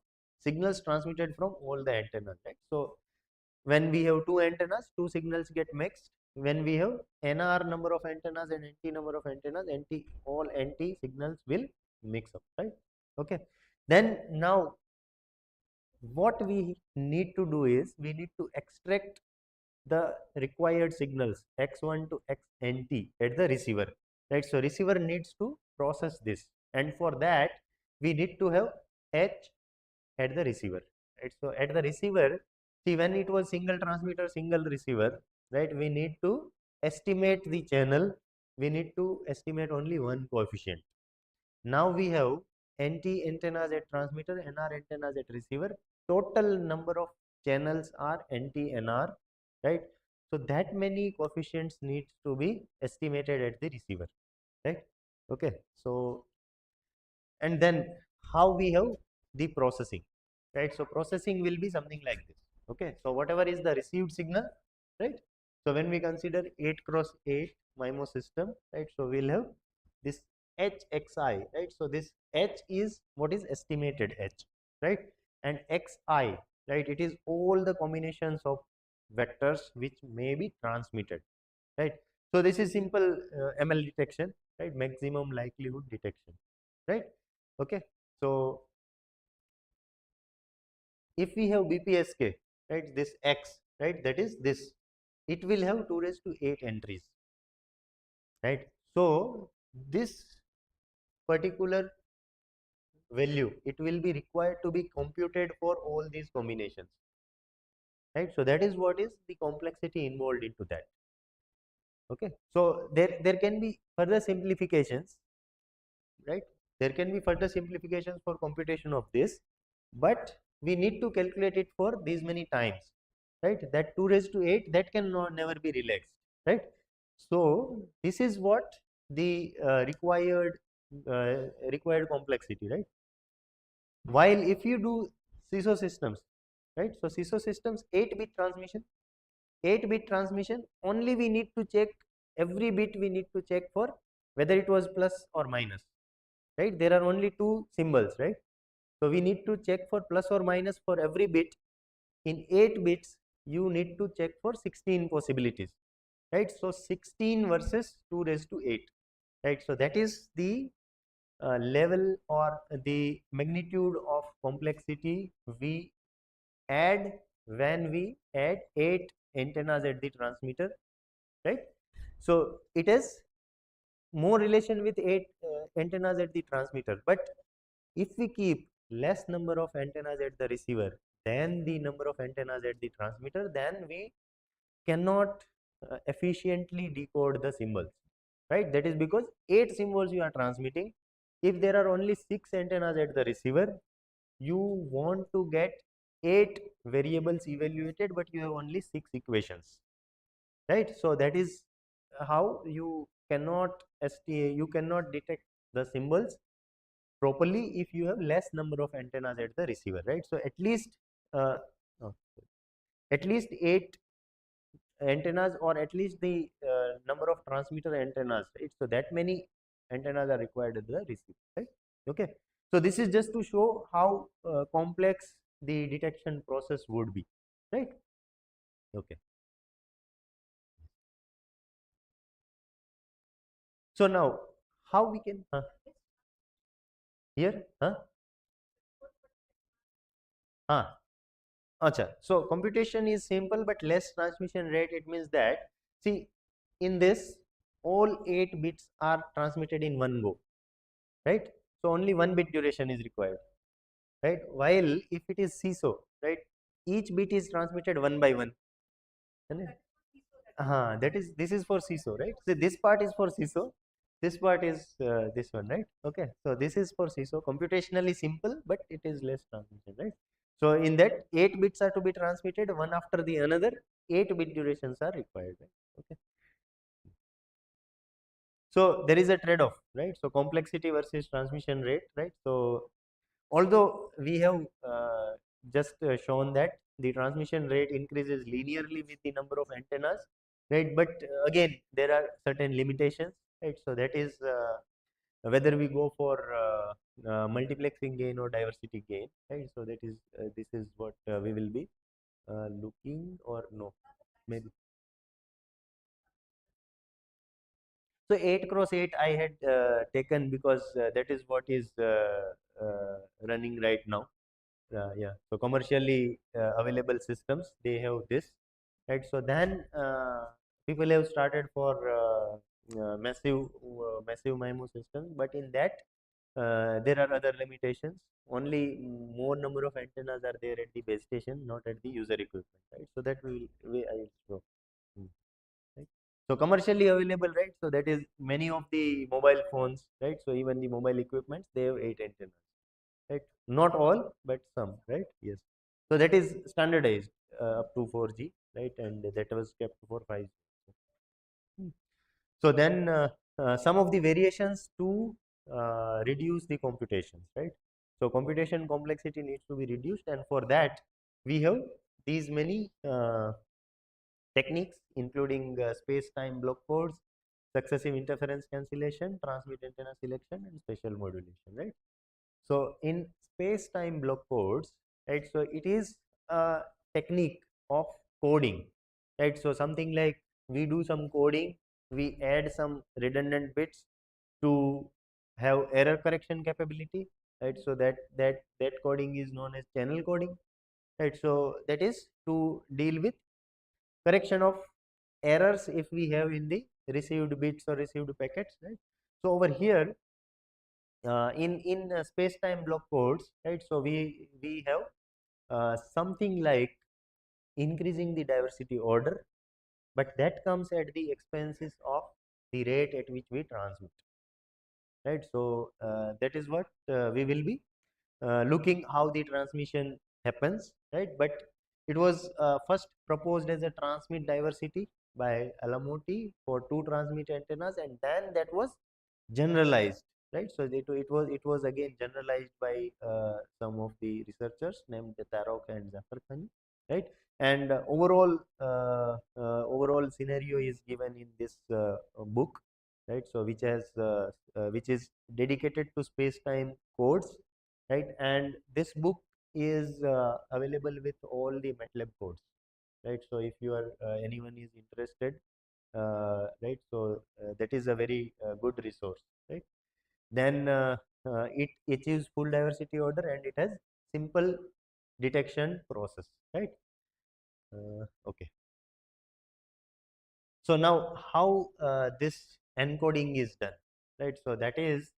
signals transmitted from all the antennas, right? So when we have two antennas, two signals get mixed. When we have nr number of antennas and nt number of antennas, all nt signals will mix up, right? Okay, then now what we need to do is we need to extract the required signals x1 to xnt at the receiver, right? So receiver needs to process this, and for that we need to have h at the receiver, right? So at the receiver, see, when it was single transmitter, single receiver, right, we need to estimate the channel, we need to estimate only one coefficient. Now we have nt antennas at transmitter, nr antennas at receiver. Total number of channels are nt nr, right? So that many coefficients needs to be estimated at the receiver, right? Okay, so and then how we have the processing, right? So processing will be something like this. Okay, so whatever is the received signal, right? So when we consider 8 cross 8 MIMO system, right? So we'll have this hxi, right? So this h is what is estimated h, right? And xi, right, it is all the combinations of vectors which may be transmitted, right? So this is simple ML detection, right? Maximum likelihood detection, right? Okay, so if we have BPSK, right, this x, right, that is this, it will have 2 raised to 8 entries, right? So this particular value, it will be required to be computed for all these combinations, right? So that is what is the complexity involved into that. Okay, so there can be further simplifications, right? There can be further simplifications for computation of this, but we need to calculate it for these many times, right? That 2 raised to 8, that can never be relaxed, right? So this is what the required complexity, right? While if you do CISO systems, right? So CISO systems 8-bit transmission, 8-bit transmission, only we need to check every bit, we need to check for whether it was plus or minus, right? There are only 2 symbols, right? So we need to check for plus or minus for every bit. In 8 bits, you need to check for 16 possibilities, right? So 16 versus 2 raised to 8, right? So that is the level or the magnitude of complexity we add when we add 8 antennas at the transmitter, right? So it is more relation with 8 antennas at the transmitter, but if we keep less number of antennas at the receiver than the number of antennas at the transmitter, then we cannot efficiently decode the symbols, right? That is because 8 symbols you are transmitting. If there are only 6 antennas at the receiver, you want to get 8 variables evaluated, but you have only 6 equations, right? So that is how you cannot detect the symbols properly if you have less number of antennas at the receiver, right? So uh, oh, at least 8 antennas, or at least the number of transmitter antennas, right? So that many antennas are required at the receiver, right? Okay, so this is just to show how complex the detection process would be, right? Okay, so now how we can here Acha. So computation is simple but less transmission rate. It means that, see, in this all 8 bits are transmitted in one go, right? So only 1 bit duration is required, right? While if it is CISO, right, each bit is transmitted one by one. That is, this is for CISO, right? So this part is for CISO, this part is this one, right? Okay, so this is for CISO, computationally simple, but it is less transmission, right? So in that 8 bits are to be transmitted one after the another, 8 bit durations are required, right? Okay. So there is a trade-off, right? So complexity versus transmission rate, right? So although we have just shown that the transmission rate increases linearly with the number of antennas, right? But again, there are certain limitations, right? So that is whether we go for multiplexing gain or diversity gain, right? So that is this is what we will be looking, or no, maybe. So 8 cross 8 I had taken because that is what is running right now. Yeah, so commercially available systems, they have this, right? So then people have started for massive MIMO systems, but in that there are other limitations. Only more number of antennas are there at the base station, not at the user equipment, right? So that I will show. Right? So commercially available, right? So that is many of the mobile phones, right? So even the mobile equipments, they have 8 antennas, right? Not all, but some, right? Yes. So that is standardized up to 4G, right? And that was kept for 5G. Hmm. So then some of the variations to reduce the computations, right? So computation complexity needs to be reduced, and for that we have these many techniques, including space-time block codes, successive interference cancellation, transmit antenna selection, and spatial modulation, right? So in space-time block codes, right? So it is a technique of coding, right? So something like we do some coding, we add some redundant bits to have error correction capability, right? So that coding is known as channel coding, right? So that is to deal with correction of errors if we have in the received bits or received packets, right? So over here in space-time block codes, right? So we have something like increasing the diversity order, but that comes at the expenses of the rate at which we transmit, right? So that is what we will be looking how the transmission happens, right? But it was first proposed as a transmit diversity by Alamotti for 2 transmit antennas, and then that was generalized, right? So it was again generalized by some of the researchers named Tarok and Zafar Khani, right? And overall scenario is given in this book, right? So which is dedicated to space-time codes, right? And this book is available with all the MATLAB codes, right? So if you are anyone is interested, right? So that is a very good resource, right? Then it achieves full diversity order and it has simple detection process, right? Okay. So now how this encoding is done, right? So that is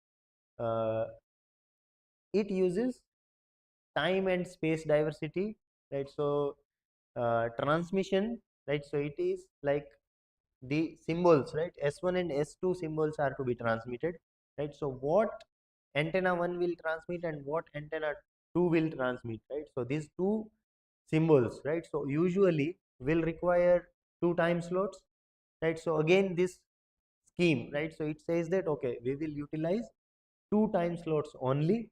uh, it uses time and space diversity, right? So transmission, right? So it is like the symbols, right? S1 and S2 symbols are to be transmitted, right? So what antenna 1 will transmit and what antenna 2 will transmit, right? So these two symbols, right? So usually will require 2 time slots, right? So again this scheme, right? So it says that okay, we will utilize 2 time slots only,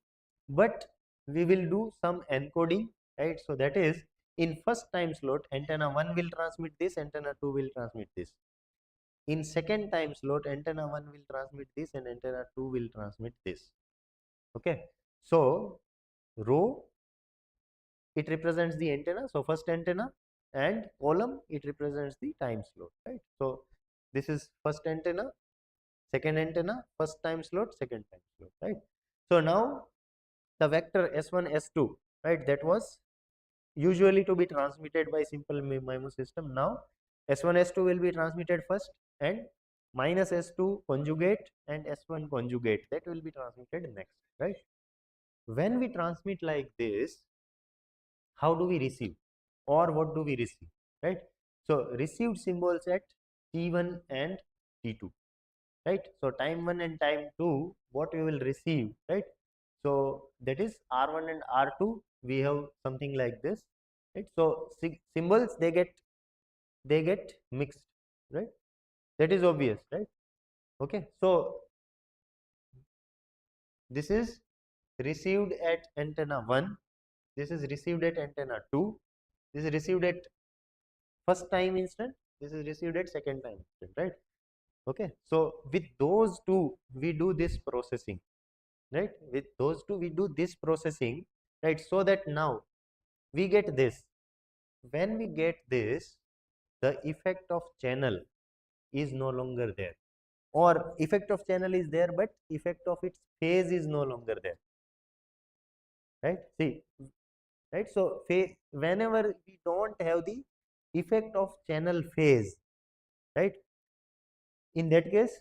but we will do some encoding, right? So that is in first time slot antenna 1 will transmit this, antenna 2 will transmit this. In second time slot antenna 1 will transmit this and antenna 2 will transmit this. Okay, so row it represents the antenna, so first antenna, and column it represents the time slot, right? So this is first antenna, second antenna, first time slot, second time slot, right? So now the vector S1 S2, right, that was usually to be transmitted by simple MIMO system. Now S1 S2 will be transmitted first and minus S2 conjugate and S1 conjugate that will be transmitted next, right? When we transmit like this, how do we receive or what do we receive, right? So received symbols at T1 and T2, right? So time 1 and time 2 what we will receive, right? So that is R1 and R2 we have something like this, right? So symbols they get mixed, right? That is obvious, right? Okay, so this is received at antenna 1, this is received at antenna 2, this is received at first time instant, this is received at second time instant, right? Okay, so with those two we do this processing, right? With those two we do this processing, right? So that now we get this. When we get this, the effect of channel is no longer there, or effect of channel is there but effect of its phase is no longer there, right? See, right? So phase, whenever we don't have the effect of channel phase, right, in that case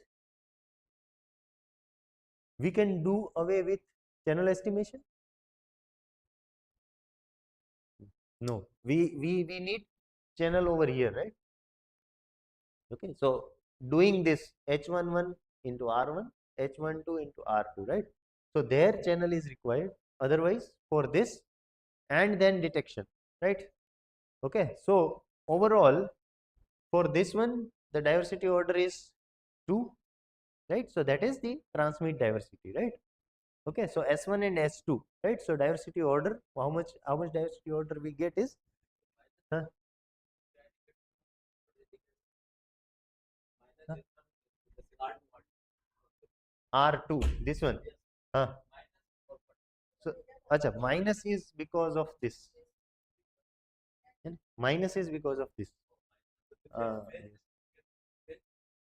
we can do away with channel estimation. No, we need channel over here, right? Okay, so doing this H11 into R1, H12 into R2, right? So their channel is required, otherwise for this and then detection, right? Okay, so overall for this one the diversity order is 2, right? So that is the transmit diversity, right? Okay, so S1 and S2, right? So diversity order, how much diversity order we get is huh? Huh? R2, this one, huh? acha, minus is because of this. Minus is because of this.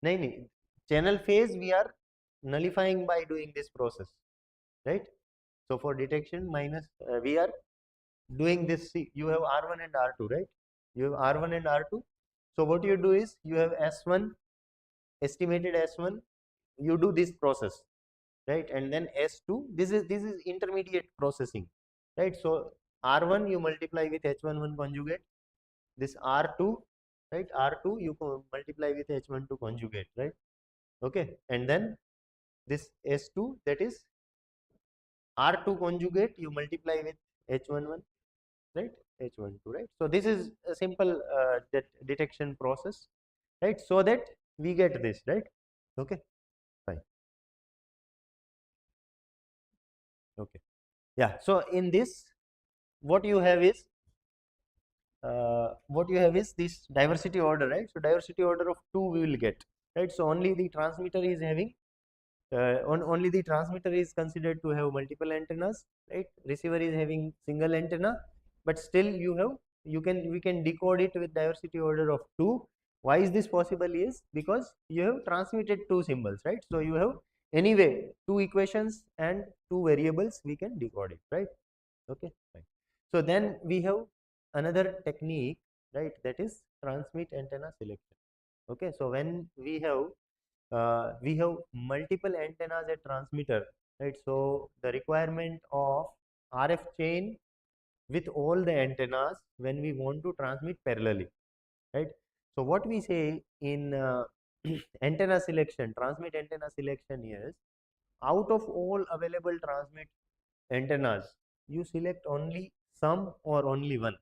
नहीं नहीं, channel phase we are nullifying by doing this process, right? So for detection minus, we are doing this. See, you have R1 and R2, right? You have R1 and R2. So what you do is you have S1, estimated S1, you do this process, right? And then S2, this is intermediate processing, right? So R1 you multiply with H11 conjugate, this R2, right? R2 you multiply with H12 conjugate, right? Okay, and then this S2, that is R2 conjugate, you multiply with H11, right? H12, right? So this is a simple detection process, right? So that we get this, right? Okay, fine. Okay, yeah. So in this, what you have is this diversity order, right? So diversity order of 2 we will get, right? So only the transmitter is having only the transmitter is considered to have multiple antennas, right? Receiver is having single antenna, but still we can decode it with diversity order of 2. Why is this possible? Is because you have transmitted 2 symbols, right? So you have anyway 2 equations and 2 variables, we can decode it, right? Okay, fine. So then we have another technique, right? That is transmit antenna selection. Okay, so when we have multiple antennas at transmitter, right? So the requirement of RF chain with all the antennas when we want to transmit parallelly, right? So what we say in antenna selection, transmit antenna selection is, out of all available transmit antennas, you select only some or only one,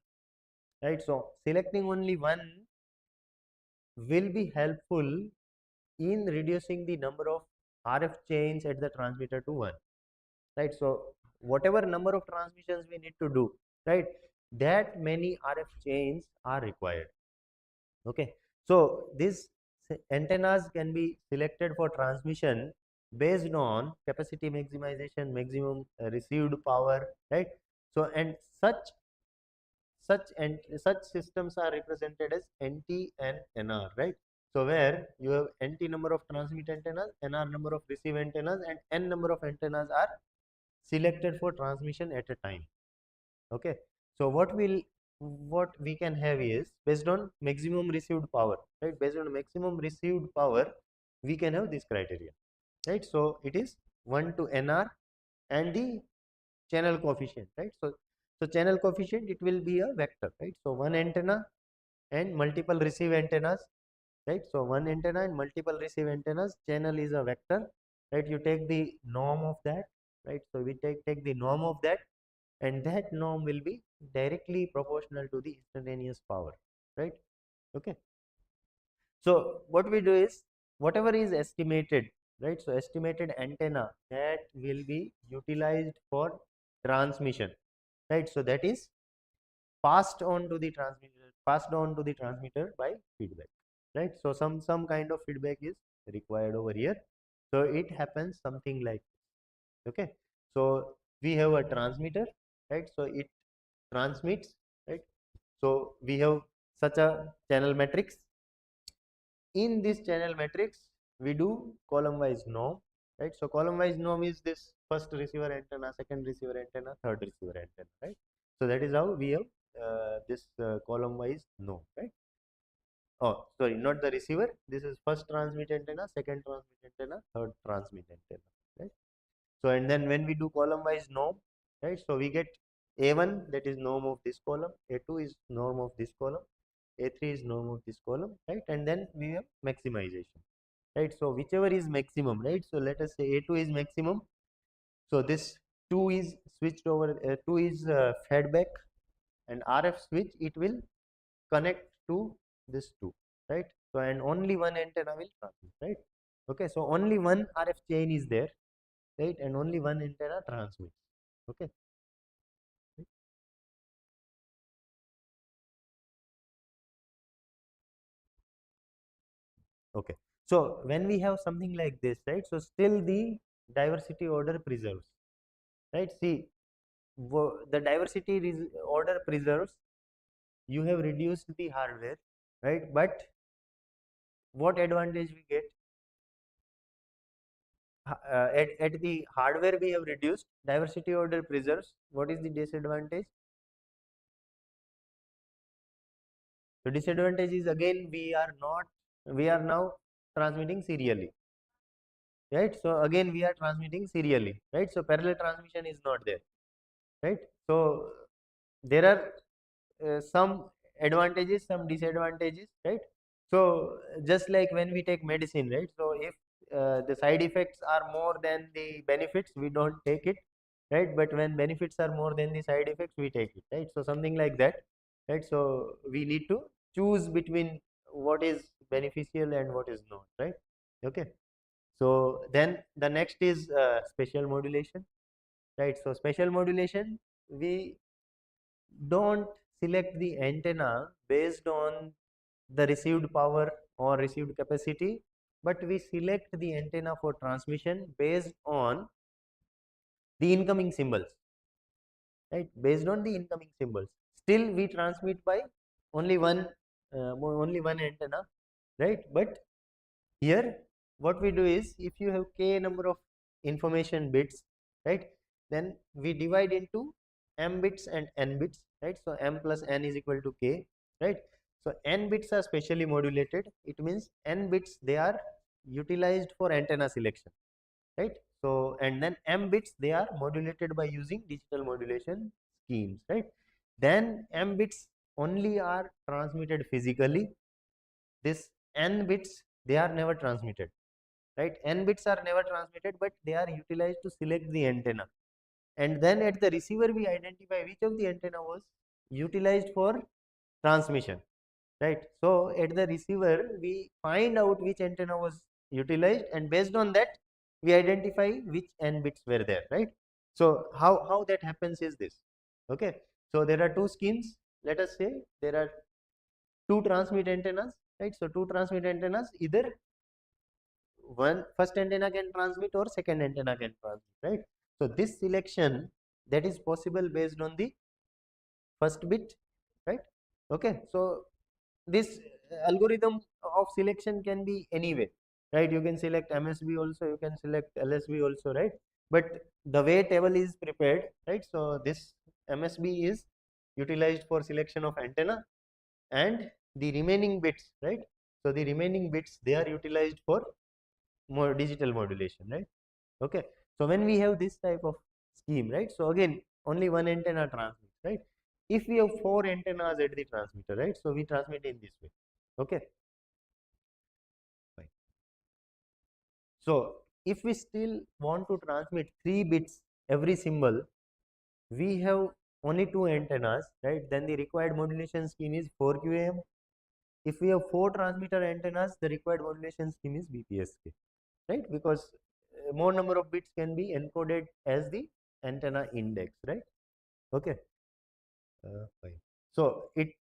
right? So selecting only one will be helpful in reducing the number of RF chains at the transmitter to 1, right? So whatever number of transmissions we need to do, right, that many RF chains are required. Okay, so these antennas can be selected for transmission based on capacity maximization, maximum received power, right? So and such systems are represented as NT and NR, right? So where you have NT number of transmit antennas, NR number of receive antennas, and N number of antennas are selected for transmission at a time. Okay, so what we can have is based on maximum received power, right? Based on maximum received power, we can have this criteria, right? So it is 1 to NR and the channel coefficient, right? So channel coefficient, it will be a vector, right? So one antenna and multiple receive antennas, right? So one antenna and multiple receive antennas, channel is a vector, right? You take the norm of that, right? So we take the norm of that, and that norm will be directly proportional to the instantaneous power, right? Okay, so what we do is whatever is estimated, right? So estimated antenna that will be utilized for transmission, right? So that is passed on to the transmitter by feedback, right? So some kind of feedback is required over here. So it happens something like this. Okay, so we have a transmitter, right? So it transmits, right? So we have such a channel matrix. In this channel matrix, we do column wise norm, right? So column wise norm is this first receiver antenna, second receiver antenna, third receiver antenna, right? So that is how we have this column wise norm, right? Oh, sorry, not the receiver, this is first transmit antenna, second transmit antenna, third transmit antenna, right? So and then when we do column wise norm, right, so we get A1, that is norm of this column, A2 is norm of this column, A3 is norm of this column, right? And then we have maximization, right? So whichever is maximum, right? So let us say A2 is maximum, so this 2 is switched over, 2 is fed back, and RF switch, it will connect to this 2, right? So and only one antenna will transmit, right? Okay, so only one RF chain is there, right? And only one antenna transmits. Okay, okay. So when we have something like this, right? So still the diversity order preserves, right? See, the diversity order preserves, you have reduced the hardware, right? But what advantage we get? At the hardware we have reduced, diversity order preserves. What is the disadvantage? The disadvantage is, again, we are now transmitting serially, right? So again we are transmitting serially, right? So parallel transmission is not there, right? So there are some advantages, some disadvantages, right? So just like when we take medicine, right? So if the side effects are more than the benefits, we don't take it, right? But when benefits are more than the side effects, we take it, right? So something like that, right? So we need to choose between what is beneficial and what is not, right? Okay. So then the next is spatial modulation, right? So spatial modulation, we don't select the antenna based on the received power or received capacity, but we select the antenna for transmission based on the incoming symbols, right? Based on the incoming symbols. Still we transmit by only one antenna, right? But here what we do is, if you have k number of information bits, right, then we divide into m bits and n bits, right? So m plus n is equal to k, right? So n bits are specially modulated. It means n bits, they are utilized for antenna selection, right? So and then m bits, they are modulated by using digital modulation schemes, right? Then m bits only are transmitted physically. This n bits, they are never transmitted, right? N bits are never transmitted, but they are utilized to select the antenna. And then at the receiver, we identify which of the antenna was utilized for transmission, right? So at the receiver, we find out which antenna was utilized, and based on that, we identify which n bits were there, right? So how that happens is this. Okay. So there are two schemes. Let us say there are two transmit antennas, right? So two transmit antennas, either one first antenna can transmit or second antenna can transmit, right? So this selection, that is possible based on the first bit, right? Okay. So this algorithm of selection can be anyway, right? You can select MSB also, you can select LSB also, right? But the way table is prepared, right? So this MSB is utilized for selection of antenna, and the remaining bits, right? So the remaining bits, they are utilized for more digital modulation, right? Okay. So when we have this type of scheme, right? So again, only one antenna transmits, right? If we have four antennas at the transmitter, right? So we transmit in this way. Okay. Fine. So if we still want to transmit 3 bits every symbol, we have only two antennas, right? Then the required modulation scheme is 4QAM. If we have four transmitter antennas, the required modulation scheme is BPSK, right? Because more number of bits can be encoded as the antenna index, right? Okay. Fine. So it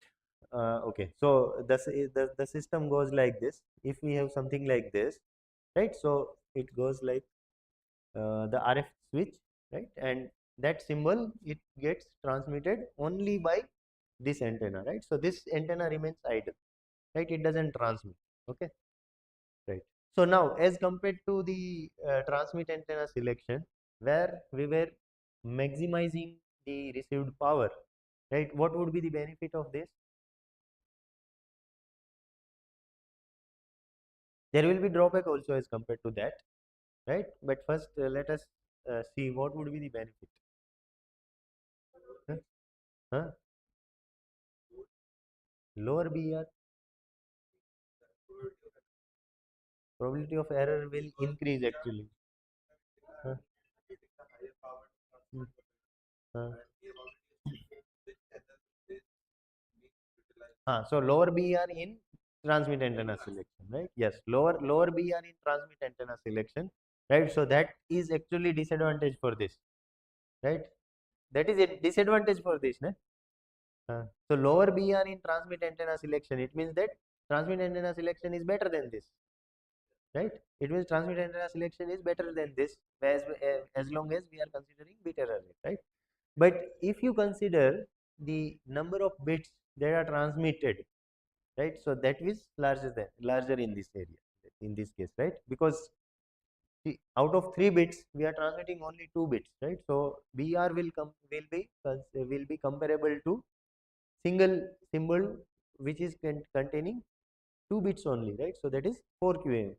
okay. So the system goes like this. If we have something like this, right? So it goes like the RF switch, right? And that symbol, it gets transmitted only by this antenna, right? So this antenna remains idle, right? It doesn't transmit. Okay. Right. So now, as compared to the transmit antenna selection, where we were maximizing the received power, right? What would be the benefit of this? There will be drawback also as compared to that, right? But first, let us see what would be the benefit. Huh? Huh? Lower BR, probability of error will increase actually. Huh? Hmm. Huh. So lower BR in transmit antenna selection, right? Yes, lower BR in transmit antenna selection, right? So that is actually disadvantage for this, right? That is a disadvantage for this, ne? So lower BR in transmit antenna selection, it means that transmit antenna selection is better than this, right? It means transmit antenna selection is better than this, as long as we are considering bit error rate, right? But if you consider the number of bits that are transmitted, right, so that is larger in this area, in this case, right, because see, out of 3 bits we are transmitting only 2 bits, right, so BR will be comparable to single symbol which is containing 2 bits only, right, so that is 4 QAM.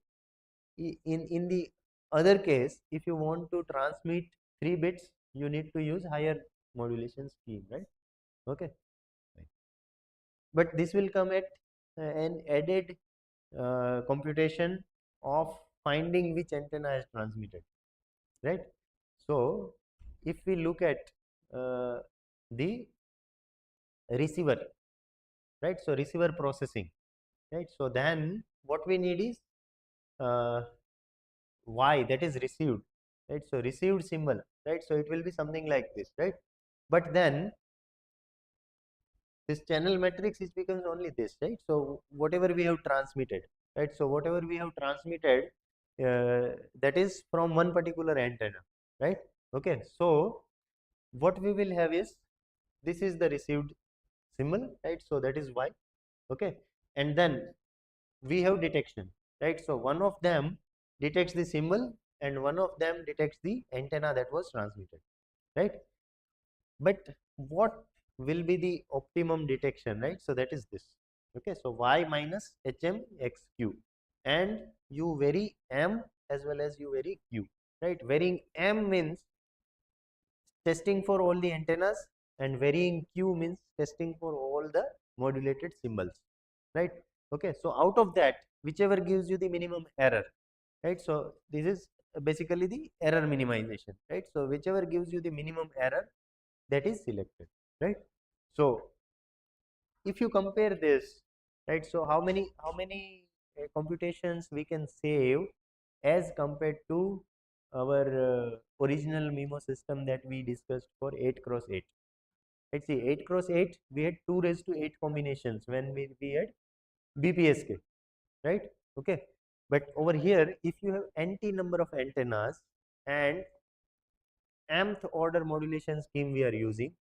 In the other case, if you want to transmit 3 bits, you need to use higher modulation scheme, right, okay. But this will come at an added computation of finding which antenna is transmitted, right. So if we look at the receiver, right, so receiver processing, right, so then what we need is uh, y, that is received, right, so received symbol, right, so it will be something like this, right, but then this channel matrix is becomes only this, right, so whatever we have transmitted, right, so whatever we have transmitted, that is from one particular antenna, right, okay. So what we will have is, this is the received symbol, right, so that is y, okay, and then we have detection, right, so one of them detects the symbol and one of them detects the antenna that was transmitted, right. But what will be the optimum detection, right, so that is this, okay, so y minus hm x q, and you vary m as well as you vary q, right. Varying m means testing for all the antennas, and varying q means testing for all the modulated symbols, right, okay. So out of that, whichever gives you the minimum error, right, so this is basically the error minimization, right, so whichever gives you the minimum error, that is selected, right. So if you compare this, right, so how many computations we can save as compared to our original MIMO system that we discussed for 8 cross 8. Let's see, 8 cross 8 we had 2 raised to 8 combinations when we had BPSK, right, okay. But over here, if you have NT number of antennas and mth order modulation scheme we are using,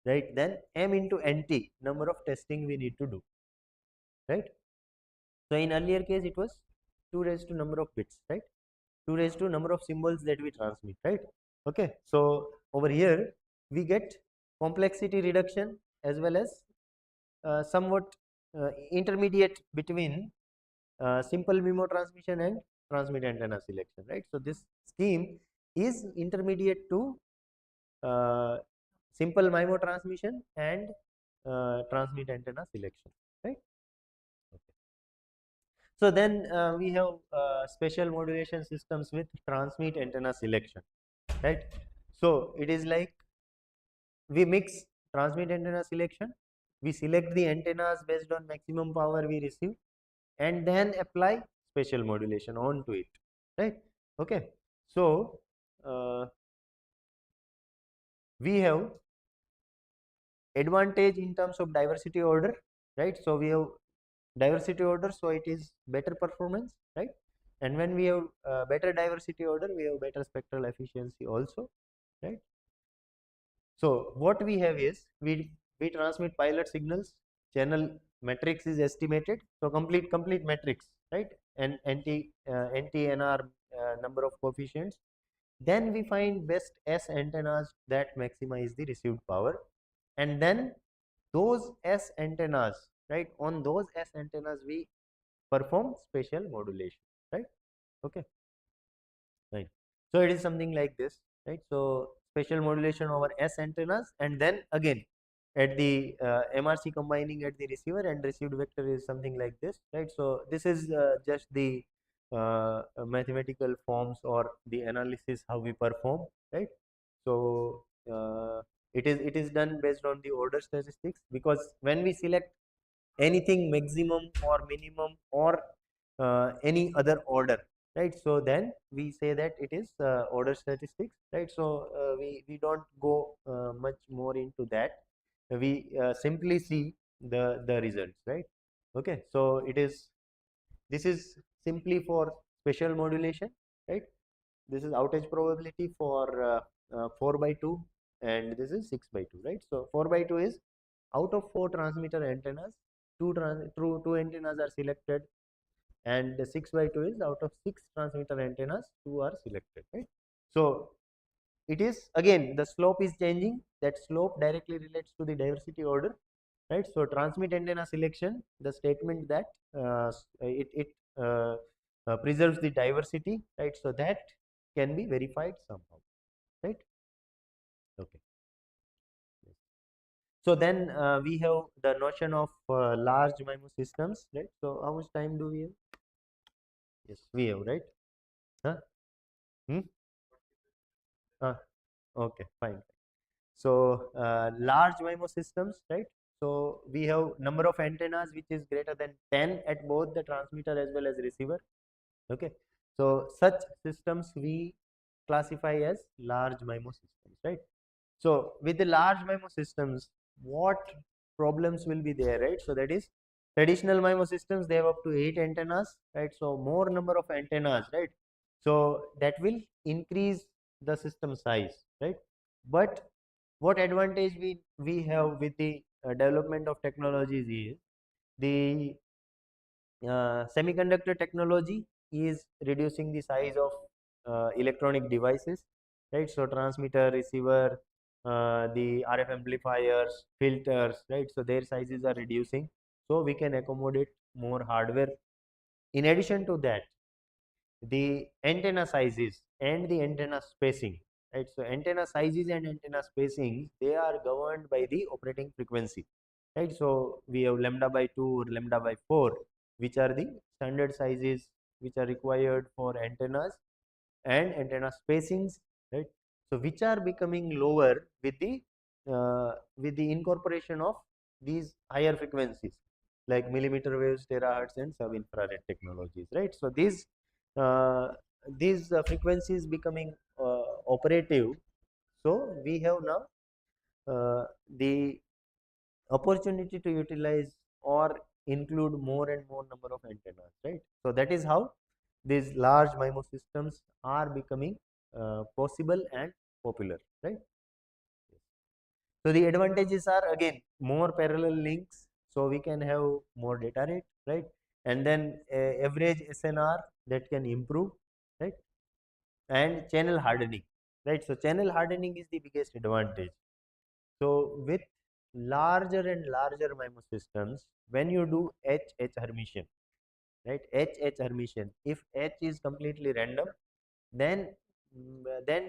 right, then m into NT number of testing we need to do, right. So in earlier case it was 2 raised to number of bits, right, 2 raised to number of symbols that we transmit, right, okay. So over here we get complexity reduction as well as somewhat intermediate between simple MIMO transmission and transmit antenna selection, right. So this scheme is intermediate to simple MIMO transmission and transmit antenna selection, right. Okay. So then we have special modulation systems with transmit antenna selection, right. So it is like we mix transmit antenna selection, we select the antennas based on maximum power we receive, and then apply spatial modulation onto it, right, okay. So we have advantage in terms of diversity order, right, so we have diversity order, so it is better performance, right, and when we have better diversity order, we have better spectral efficiency also, right. So what we have is, we transmit pilot signals, channel matrix is estimated, so complete matrix, right, and NT NR number of coefficients, then we find best S antennas that maximize the received power, and then those S antennas, right, on those S antennas we perform spatial modulation, right, okay, right. So it is something like this, right, so spatial modulation over S antennas, and then again at the MRC combining at the receiver, and received vector is something like this, right. So this is just the mathematical forms or the analysis how we perform, right. So it is done based on the order statistics, because when we select anything maximum or minimum or any other order, right, so then we say that it is order statistics, right. So we don't go much more into that, we simply see the results, right, okay. So it is, this is simply for spatial modulation, right. This is outage probability for 4 by 2 and this is 6 by 2, right? So 4 by 2 is out of 4 transmitter antennas, two antennas are selected, and the 6 by 2 is out of 6 transmitter antennas, 2 are selected, right? So it is again the slope is changing. That slope directly relates to the diversity order, right? So transmit antenna selection, the statement that it preserves the diversity, right? So that can be verified somehow, right? Okay. So then we have the notion of large MIMO systems, right? So how much time do we have? Yes, we have, right? Huh? Hmm? Okay, fine. So large MIMO systems, right? So we have number of antennas which is greater than 10 at both the transmitter as well as receiver. Okay. So such systems we classify as large MIMO systems, right? So with the large MIMO systems, what problems will be there, right? So that is traditional MIMO systems, they have up to 8 antennas, right? So more number of antennas, right? So that will increase the system size, right? But what advantage we have with the development of technologies is the semiconductor technology is reducing the size of electronic devices, right? So transmitter, receiver, the RF amplifiers, filters, right? So their sizes are reducing, so we can accommodate more hardware. In addition to that, the antenna sizes and the antenna spacing, right? So antenna sizes and antenna spacing, they are governed by the operating frequency, right? So we have lambda by 2 or lambda by 4, which are the standard sizes which are required for antennas and antenna spacings, right? So which are becoming lower with the incorporation of these higher frequencies like millimeter waves, terahertz, and sub-infrared technologies, right? So uh, these frequencies becoming operative. So we have now the opportunity to utilize or include more and more number of antennas, right? So that is how these large MIMO systems are becoming possible and popular, right? So the advantages are again more parallel links, so we can have more data rate, right? And then average SNR that can improve, right? And channel hardening, right? So channel hardening is the biggest advantage. So with larger and larger MIMO systems, when you do H hermission, right? H hermission, if H is completely random, then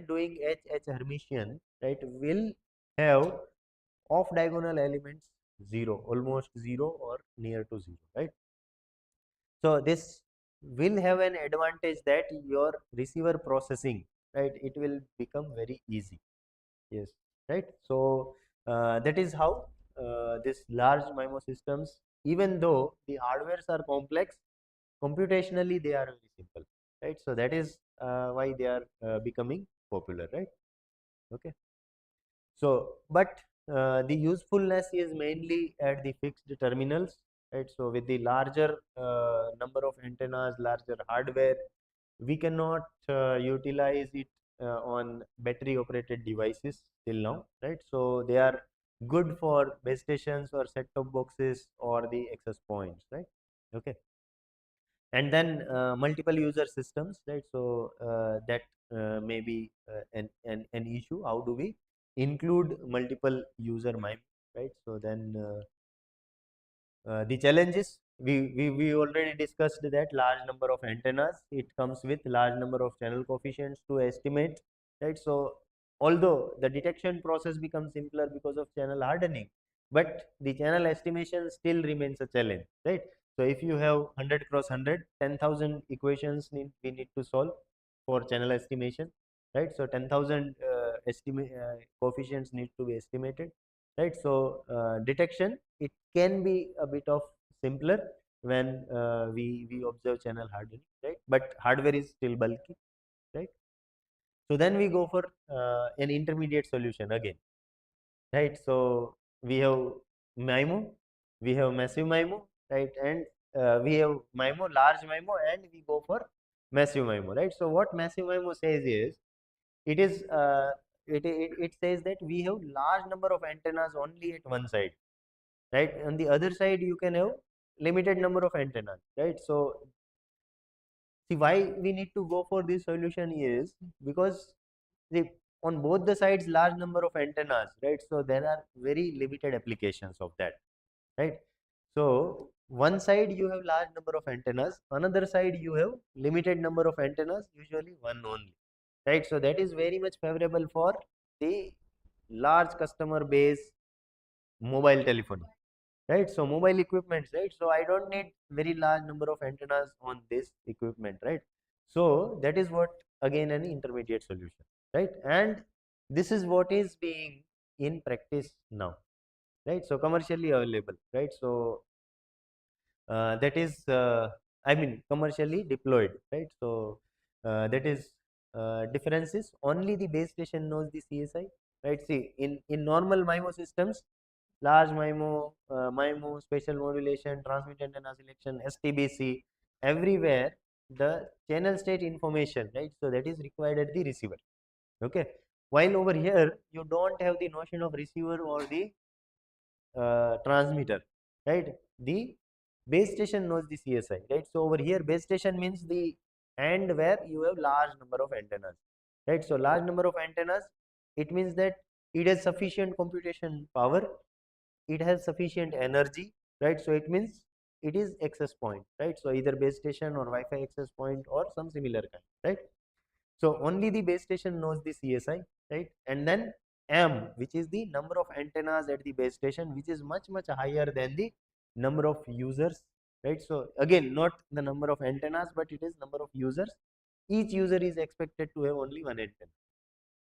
doing H hermission, right, will have off diagonal elements 0, almost 0 or near to 0, right? So this will have an advantage that your receiver processing, right, it will become very easy. Yes, right. So that is how this large MIMO systems, even though the hardwares are complex, computationally they are very simple, right? So that is why they are becoming popular, right? Okay. So, but the usefulness is mainly at the fixed terminals, right? So with the larger number of antennas, larger hardware, we cannot utilize it on battery operated devices till now, right? So they are good for base stations or set top boxes or the access points, right? Okay. And then multiple user systems, right? So that may be an issue. How do we include multiple user MIME, right? So then the challenges, we already discussed that large number of antennas, it comes with large number of channel coefficients to estimate, right? So although the detection process becomes simpler because of channel hardening, but the channel estimation still remains a challenge, right? So if you have 100 cross 100, 10,000 equations we need to solve for channel estimation, right? So 10,000 coefficients need to be estimated, right? So detection, it can be a bit of simpler when we observe channel hardening, right? But hardware is still bulky, right? So then we go for an intermediate solution again, right? So we have MIMO, we have massive MIMO, right? And we have MIMO, large MIMO, and we go for massive MIMO, right? So what massive MIMO says is, it is it says that we have large number of antennas only at one side, right? On the other side you can have limited number of antennas, right? So see, why we need to go for this solution is because the on both the sides large number of antennas, right? So there are very limited applications of that, right? So one side you have large number of antennas, another side you have limited number of antennas, usually one only, right? So that is very much favorable for the large customer base mobile telephony, right? So mobile equipments, right? So I don't need very large number of antennas on this equipment, right? So that is what again an intermediate solution, right? And this is what is being in practice now, right? So commercially available, right? So that is I mean commercially deployed, right? So that is difference is only the base station knows the CSI, right? See, in normal MIMO systems, large MIMO, spatial modulation, transmit antenna selection, STBC, everywhere the channel state information, right? So that is required at the receiver. Okay. While over here you don't have the notion of receiver or the transmitter, right? The base station knows the CSI, right? So over here base station means the end where you have large number of antennas, right? So large number of antennas, it means that it has sufficient computation power, it has sufficient energy, right? So it means it is access point, right? So either base station or Wi-Fi access point or some similar kind, right? So only the base station knows the CSI, right? And then M, which is the number of antennas at the base station, which is much higher than the number of users, right? So again, not the number of antennas, but it is number of users. Each user is expected to have only one antenna,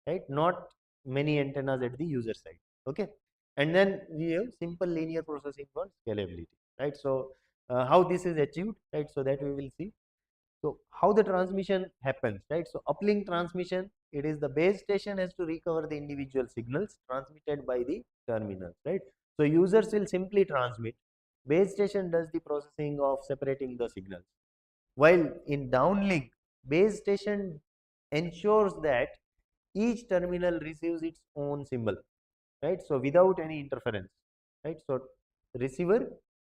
right? Not many antennas at the user side. Okay. And then we have simple linear processing for scalability, right? So how this is achieved, right? So that we will see. So how the transmission happens, right? So uplink transmission, it is the base station has to recover the individual signals transmitted by the terminals, right? So users will simply transmit, base station does the processing of separating the signals. While in downlink, base station ensures that each terminal receives its own symbol, right? So without any interference, right? So receiver,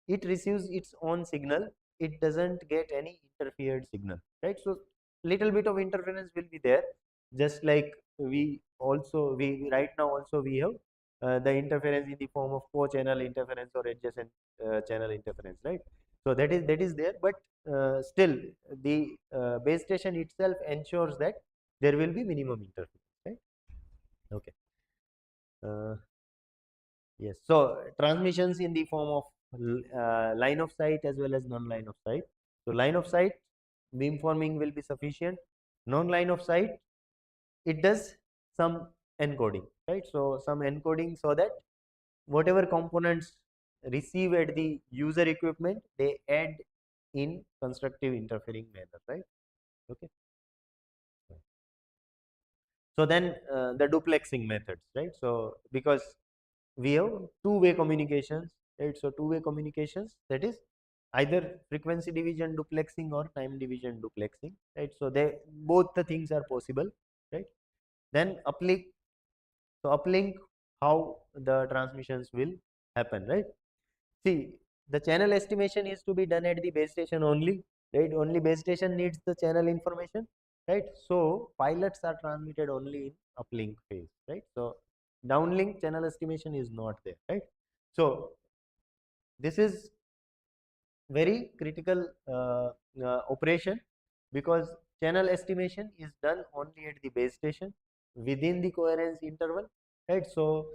it receives its own signal, it doesn't get any interfered signal, right? So little bit of interference will be there, just like we right now also we have the interference in the form of co-channel interference or adjacent channel interference, right? So that is there, but still the base station itself ensures that there will be minimum interference, right? Okay. uh, Yes. So transmissions in the form of line of sight as well as non-line of sight. So line of sight, beamforming will be sufficient. Non-line of sight, it does some encoding, right? So some encoding so that whatever components receive at the user equipment, they add in constructive interfering manner, right? Okay. So then the duplexing methods, right? So because we have two-way communications, right? So two-way communications, that is either frequency division duplexing or time division duplexing, right? So they both the things are possible, right? Then uplink. So uplink, how the transmissions will happen, right? See, the channel estimation is to be done at the base station only, right? Only base station needs the channel information, right? So pilots are transmitted only in uplink phase, right? So downlink channel estimation is not there, right? So this is very critical operation, because channel estimation is done only at the base station within the coherence interval, right? So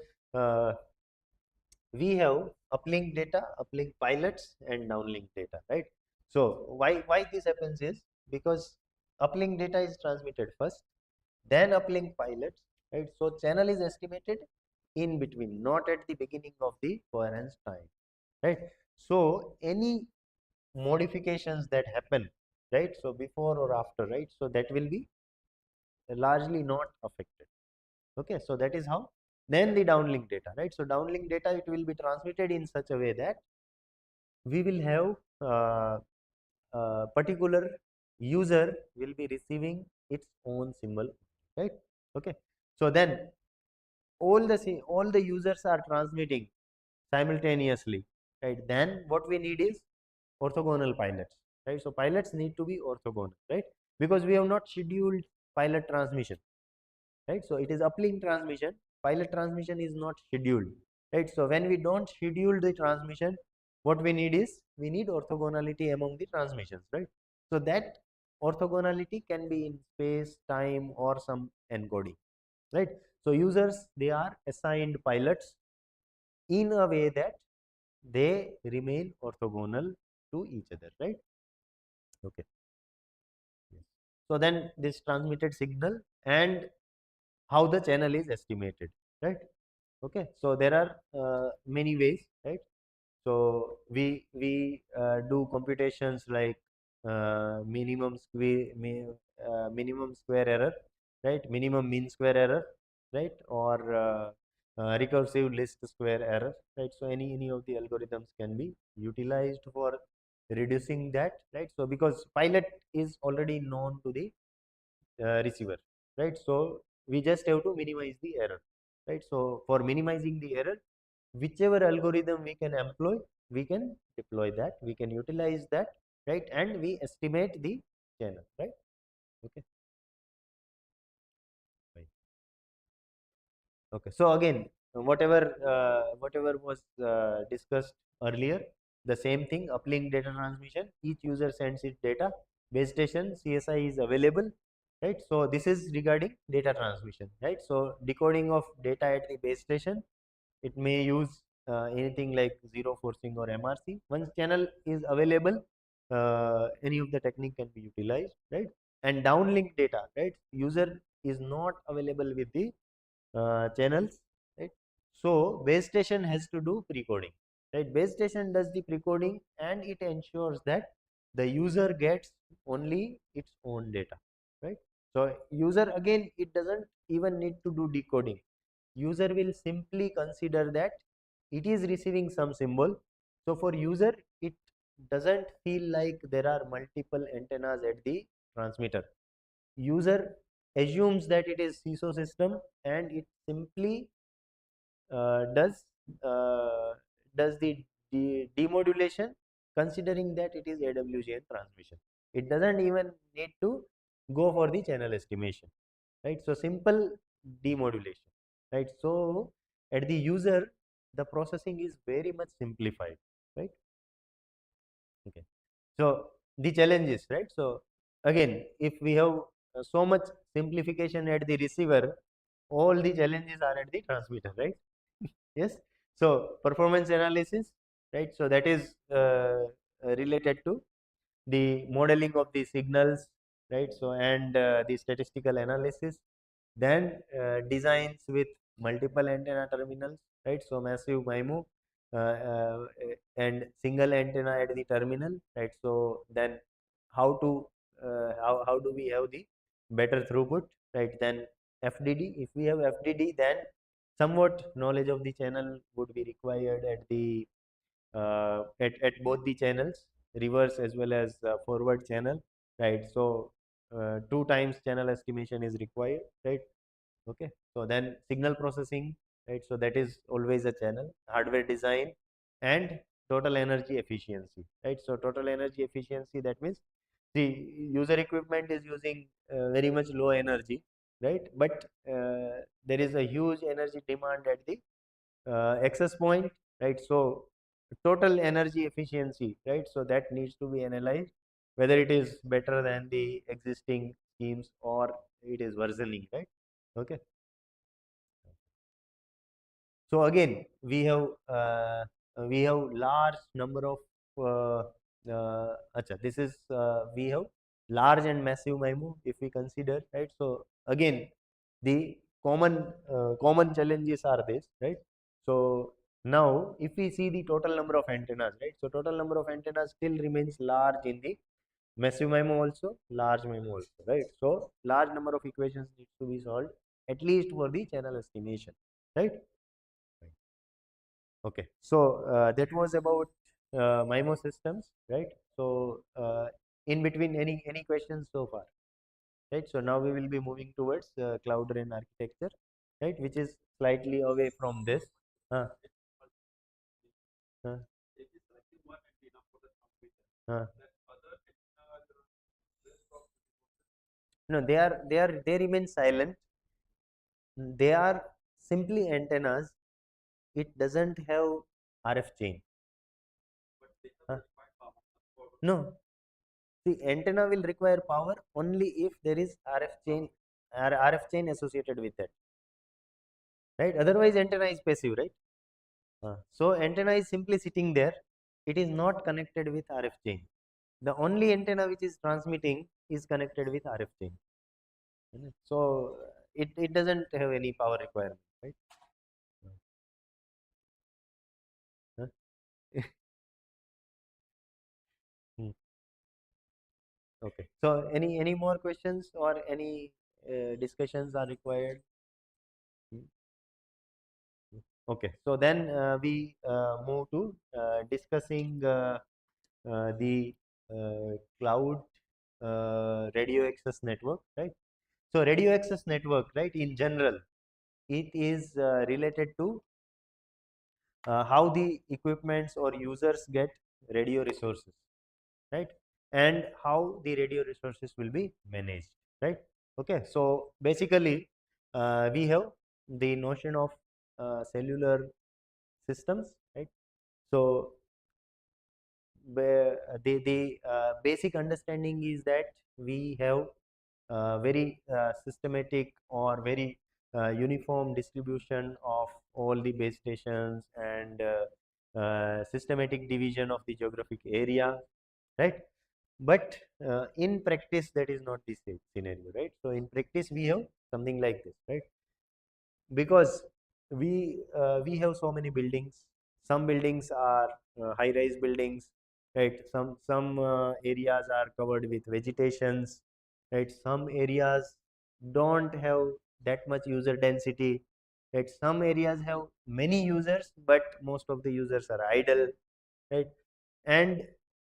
we have uplink data, uplink pilots and downlink data, right? So why this happens is because uplink data is transmitted first, then uplink pilots, right? So channel is estimated in between, not at the beginning of the coherence time, right? So any modifications that happen, right, so before or after, right, so that will be largely not affected. Okay, so that is how. Then the downlink data, right? So downlink data, it will be transmitted in such a way that we will have particular user will be receiving its own symbol, right? Okay. So then all the users are transmitting simultaneously, right? Then what we need is orthogonal pilots, right? So pilots need to be orthogonal, right? Because we have not scheduled pilot transmission, right? So it is uplink transmission. Pilot transmission is not scheduled, right? So when we don't schedule the transmission, what we need is we need orthogonality among the transmissions, right? So that orthogonality can be in space, time, or some encoding, right? So users, they are assigned pilots in a way that they remain orthogonal to each other, right? Okay. Yes. So then this transmitted signal and how the channel is estimated, right? Okay. So there are many ways, right? So we do computations like minimum square error, right? Minimum mean square error, right? Or recursive least square error, right? So any of the algorithms can be utilized for reducing that, right? So because pilot is already known to the receiver, right? So we just have to minimize the error, right? So for minimizing the error, whichever algorithm we can employ, we can deploy that, we can utilize that, right? And we estimate the channel, right? Okay. Right. Okay. So again, whatever was discussed earlier, the same thing, uplink data transmission, each user sends its data, base station CSI is available, right? So this is regarding data transmission, right? So decoding of data at the base station, it may use anything like zero forcing or MRC. Once channel is available, any of the technique can be utilized, right? And downlink data, right? User is not available with the channels, right? So base station has to do pre-coding, right? Base station does the pre-coding and it ensures that the user gets only its own data, right? So user, again, it doesn't even need to do decoding. User will simply consider that it is receiving some symbol. So for user, it doesn't feel like there are multiple antennas at the transmitter. User assumes that it is CISO system and it simply uh, does uh, does the demodulation, considering that it is AWGN transmission. It doesn't even need to go for the channel estimation, right? So simple demodulation, right? So at the user, the processing is very much simplified, right? Okay. So the challenges, right? So again, if we have so much simplification at the receiver, all the challenges are at the transmitter, right? Yes. So performance analysis, right? So that is related to the modeling of the signals, right? So and the statistical analysis, then designs with multiple antenna terminals, right? So massive MIMO and single antenna at the terminal, right? So then how to how do we have the better throughput, right? Then FDD, if we have FDD, then somewhat knowledge of the channel would be required at the at both the channels, reverse as well as forward channel, right? So two times channel estimation is required, right? Okay. So then signal processing, right? So that is always a channel, hardware design, and total energy efficiency, right? So total energy efficiency, that means the user equipment is using very much low energy, right? But there is a huge energy demand at the access point, right? So total energy efficiency, right? So that needs to be analyzed whether it is better than the existing schemes or it is worsening, right? Okay. So again, we have large number of this is we have large and massive MIMO if we consider, right? So again, the common challenges are this, right? So now if we see the total number of antennas, right? So total number of antennas still remains large in the massive MIMO also, large MIMO also, right? So large number of equations needs to be solved at least for the channel estimation, right? Okay, so that was about MIMO systems, right? So in between, any questions so far, right? So now we will be moving towards cloud RAN architecture. right, which is slightly away from this. Uh, uh, uh. No, they remain silent. They are simply antennas. It doesn't have RF chain. Uh, no, the antenna will require power only if there is RF chain associated with that, right? Otherwise, antenna is passive, right? So antenna is simply sitting there. It is not connected with RF chain. The only antenna which is transmitting is connected with RF chain. So it doesn't have any power requirement, right? Huh? Hmm. Okay. So any more questions or any discussions are required? Hmm. Okay. So then we move to discussing the cloud radio access network, right? So radio access network, right, in general, it is related to how the equipments or users get radio resources, right, and how the radio resources will be managed, right? Okay, so basically we have the notion of cellular systems, right? So the basic understanding is that we have very systematic or very uniform distribution of all the base stations and systematic division of the geographic area, right? But in practice, that is not the scenario, right? So in practice, we have something like this, right? Because we have so many buildings. Some buildings are high rise buildings, right? Some areas are covered with vegetations, right? Some areas don't have that much user density, right? Some areas have many users, but most of the users are idle, right? And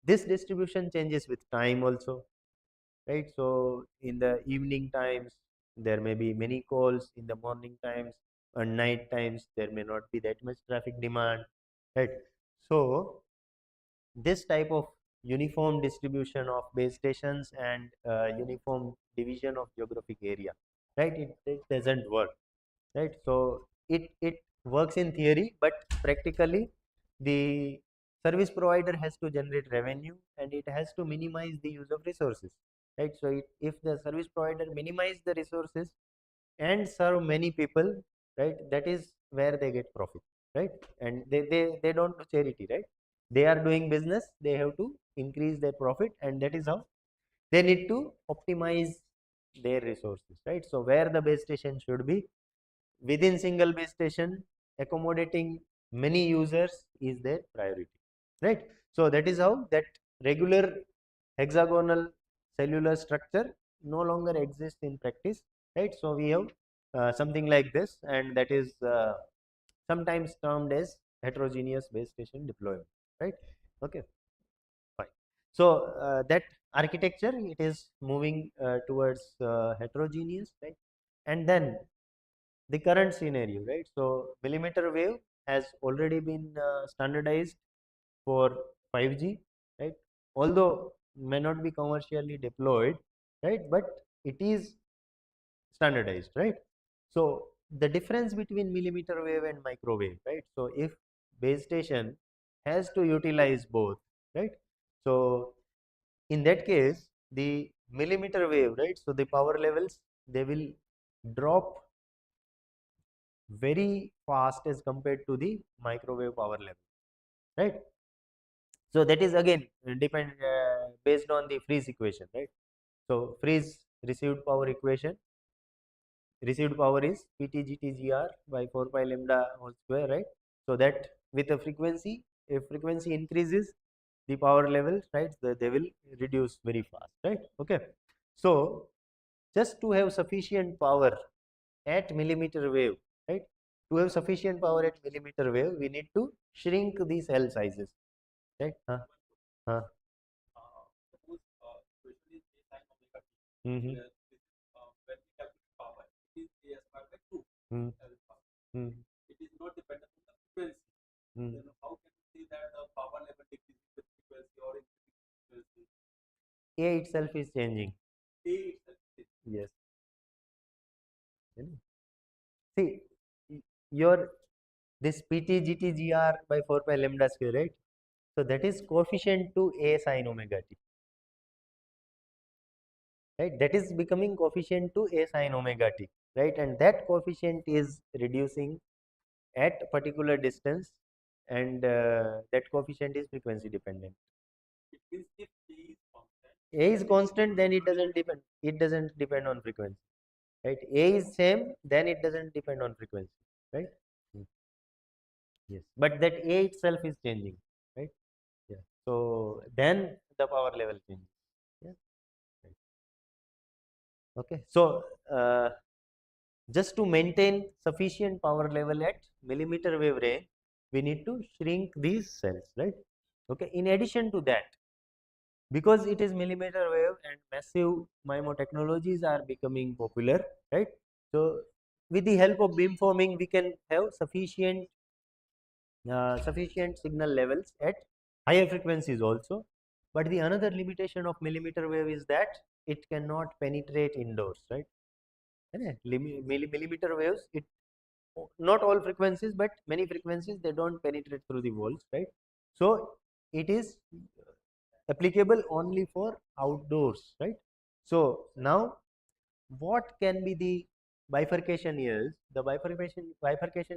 this distribution changes with time also, right? So in the evening times there may be many calls, in the morning times and night times there may not be that much traffic demand, right? So this type of uniform distribution of base stations and uniform division of geographic area, right, it doesn't work, right? So it works in theory, but practically the service provider has to generate revenue and it has to minimize the use of resources, right? So if the service provider minimize the resources and serve many people, right, that is where they get profit, right? And they don't do charity, right? They are doing business, they have to increase their profit, and that is how they need to optimize their resources, right? So where the base station should be within single base station accommodating many users is their priority, right? So that is how that regular hexagonal cellular structure no longer exists in practice, right? So we have something like this, and that is sometimes termed as heterogeneous base station deployment, right? Okay, fine. So that architecture, it is moving towards heterogeneous, right? And then the current scenario, right? So millimeter wave has already been standardized for 5G, right? Although may not be commercially deployed, right? But it is standardized, right? So the difference between millimeter wave and microwave, right? So if base station has to utilize both, right? So in that case, the millimeter wave, right? So the power levels, they will drop very fast as compared to the microwave power level, right? So that is again depend based on the freeze equation, right? So freeze received power equation, received power is PTGTGR by 4 pi lambda whole square, right? So that with a frequency, if frequency increases, the power levels, right, they will reduce very fast, right? Okay, so just to have sufficient power at millimeter wave, right? To have sufficient power at millimeter wave, we need to shrink the cell sizes, right? Huh. Mm-hmm. Hmm. Hmm. It is not dependent on the frequency. Hmm. Then how can you see that the power level decreases with frequency or increases with frequency? A itself is changing. A itself is. Yes. You know. See, your this PT GT GR by 4 pi lambda square, right? So that is coefficient to A sin omega t, right? That is becoming coefficient to A sin omega t, right? And that coefficient is reducing at particular distance, and that coefficient is frequency dependent. It means if A is constant. A is constant, then it doesn't depend. It doesn't depend on frequency, right? A is same, then it doesn't depend on frequency, right? Hmm. Yes, but that A itself is changing, right? Yeah. So then the power level changes. Yeah. Right. Okay. So just to maintain sufficient power level at millimeter wave range, we need to shrink these cells, right? Okay. In addition to that, because it is millimeter wave and massive MIMO technologies are becoming popular, right? So with the help of beamforming, we can have sufficient signal levels at higher frequencies also. But the another limitation of millimeter wave is that it cannot penetrate indoors, right? Millimeter waves, it not all frequencies, but many frequencies they don't penetrate through the walls, right? So it is applicable only for outdoors, right? So now what can be the bifurcation is, the bifurcation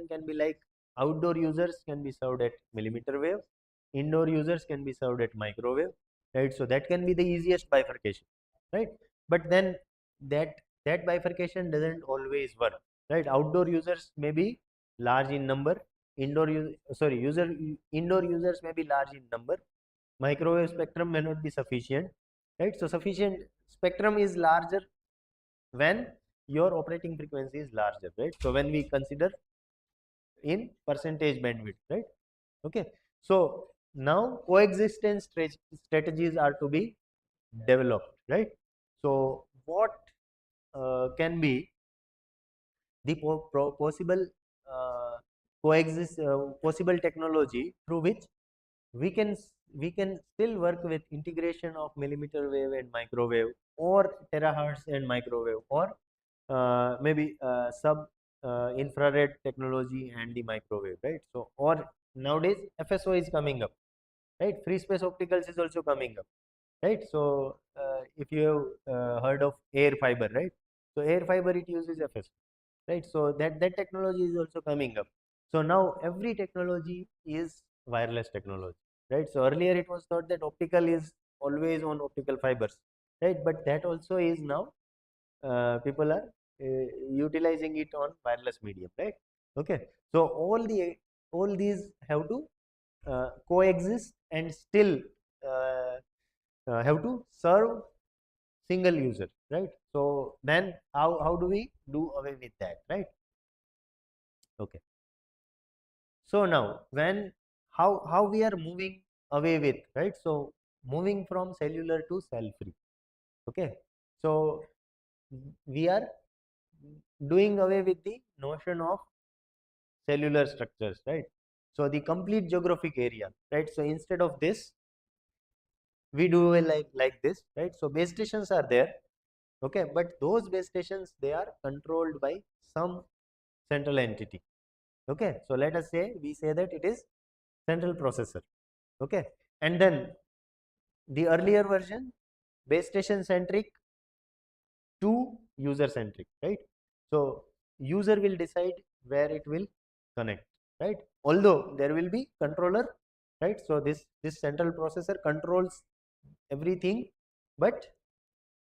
can be like outdoor users can be served at millimeter wave, indoor users can be served at microwave, right? So that can be the easiest bifurcation, right? But then that that bifurcation doesn't always work, right? Outdoor users may be large in number, indoor users may be large in number, microwave spectrum may not be sufficient, right? So sufficient spectrum is larger when your operating frequency is larger, right? So when we consider in percentage bandwidth, right? Okay. So now coexistence strategies are to be developed, right? So what can be the uh, possible technology through which we can we can still work with integration of millimeter wave and microwave, or terahertz and microwave, or maybe sub infrared technology and the microwave, right? So or nowadays FSO is coming up, right? Free space opticals is also coming up, right? So if you have heard of air fiber, right? So air fiber, it uses FSO, right? So that technology is also coming up. So now every technology is wireless technology, right? So earlier it was thought that optical is always on optical fibers, right? But that also is now people are utilizing it on wireless medium, right? Okay. So all these have to coexist and still uh, have to serve single user, right? So then how do we do away with that, right? Okay. So now when how we are moving away with, right? So moving from cellular to cell free. Okay. So we are doing away with the notion of cellular structures, right? So the complete geographic area, right? So instead of this, we do like this, right? So base stations are there, okay, but those base stations, they are controlled by some central entity, okay. So let us say we say that it is central processor, okay. And then the earlier version, base station centric to user centric, right? So user will decide where it will connect, right? Although there will be controller, right? So this central processor controls everything, but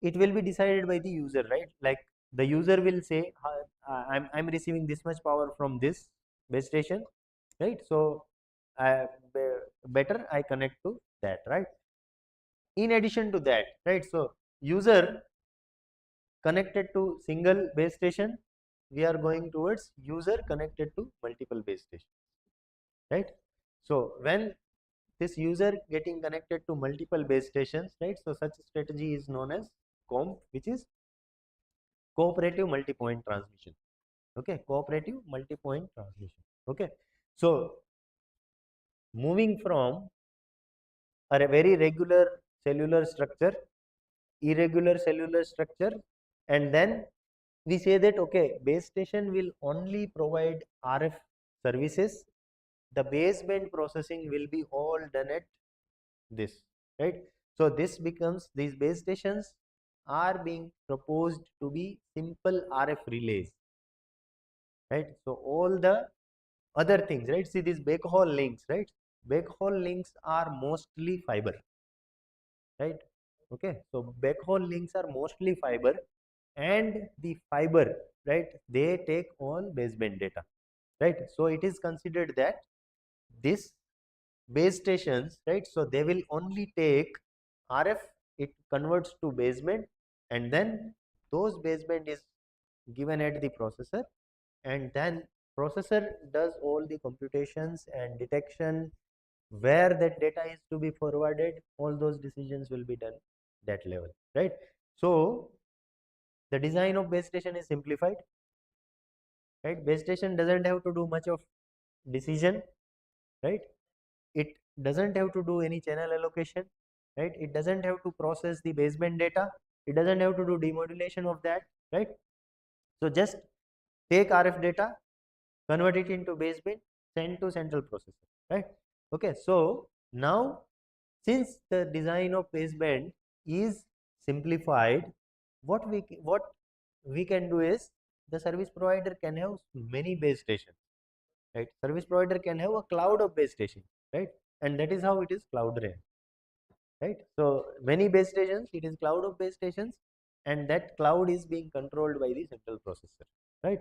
it will be decided by the user, right? Like the user will say, I'm receiving this much power from this base station, right? So better I connect to that, right? In addition to that, right? So user connected to single base station, we are going towards user connected to multiple base stations, right? So when this user getting connected to multiple base stations, right? So such strategy is known as COMT, which is cooperative multi-point transmission, Okay, cooperative multi-point transmission. Okay, so moving from a very regular cellular structure, irregular cellular structure, and then we say that okay, base station will only provide RF services. The baseband processing will be all done at this, right? So this becomes, these base stations are being proposed to be simple RF relays, right? So all the other things, right? See these backhaul links, right? Backhaul links are mostly fiber, right? Okay, so backhaul links are mostly fiber, and the fiber, right, they take all baseband data, right? So it is considered that this base stations, right, so they will only take RF, it converts to baseband, and then those baseband is given at the processor, and then processor does all the computations and detection where that data is to be forwarded. All those decisions will be done that level, right? So the design of base station is simplified, right? Base station doesn't have to do much of decision, right? It doesn't have to do any channel allocation, right? It doesn't have to process the baseband data, it doesn't have to do demodulation of that, right? So just take RF data, convert it into baseband, send to central processor, right? Okay, so now since the design of baseband is simplified, what we can do is the service provider can have many base stations, right? Service provider can have a cloud of base station, right? And that is how it is cloud ran, right? So many base stations, it is cloud of base stations, and that cloud is being controlled by the central processor, right?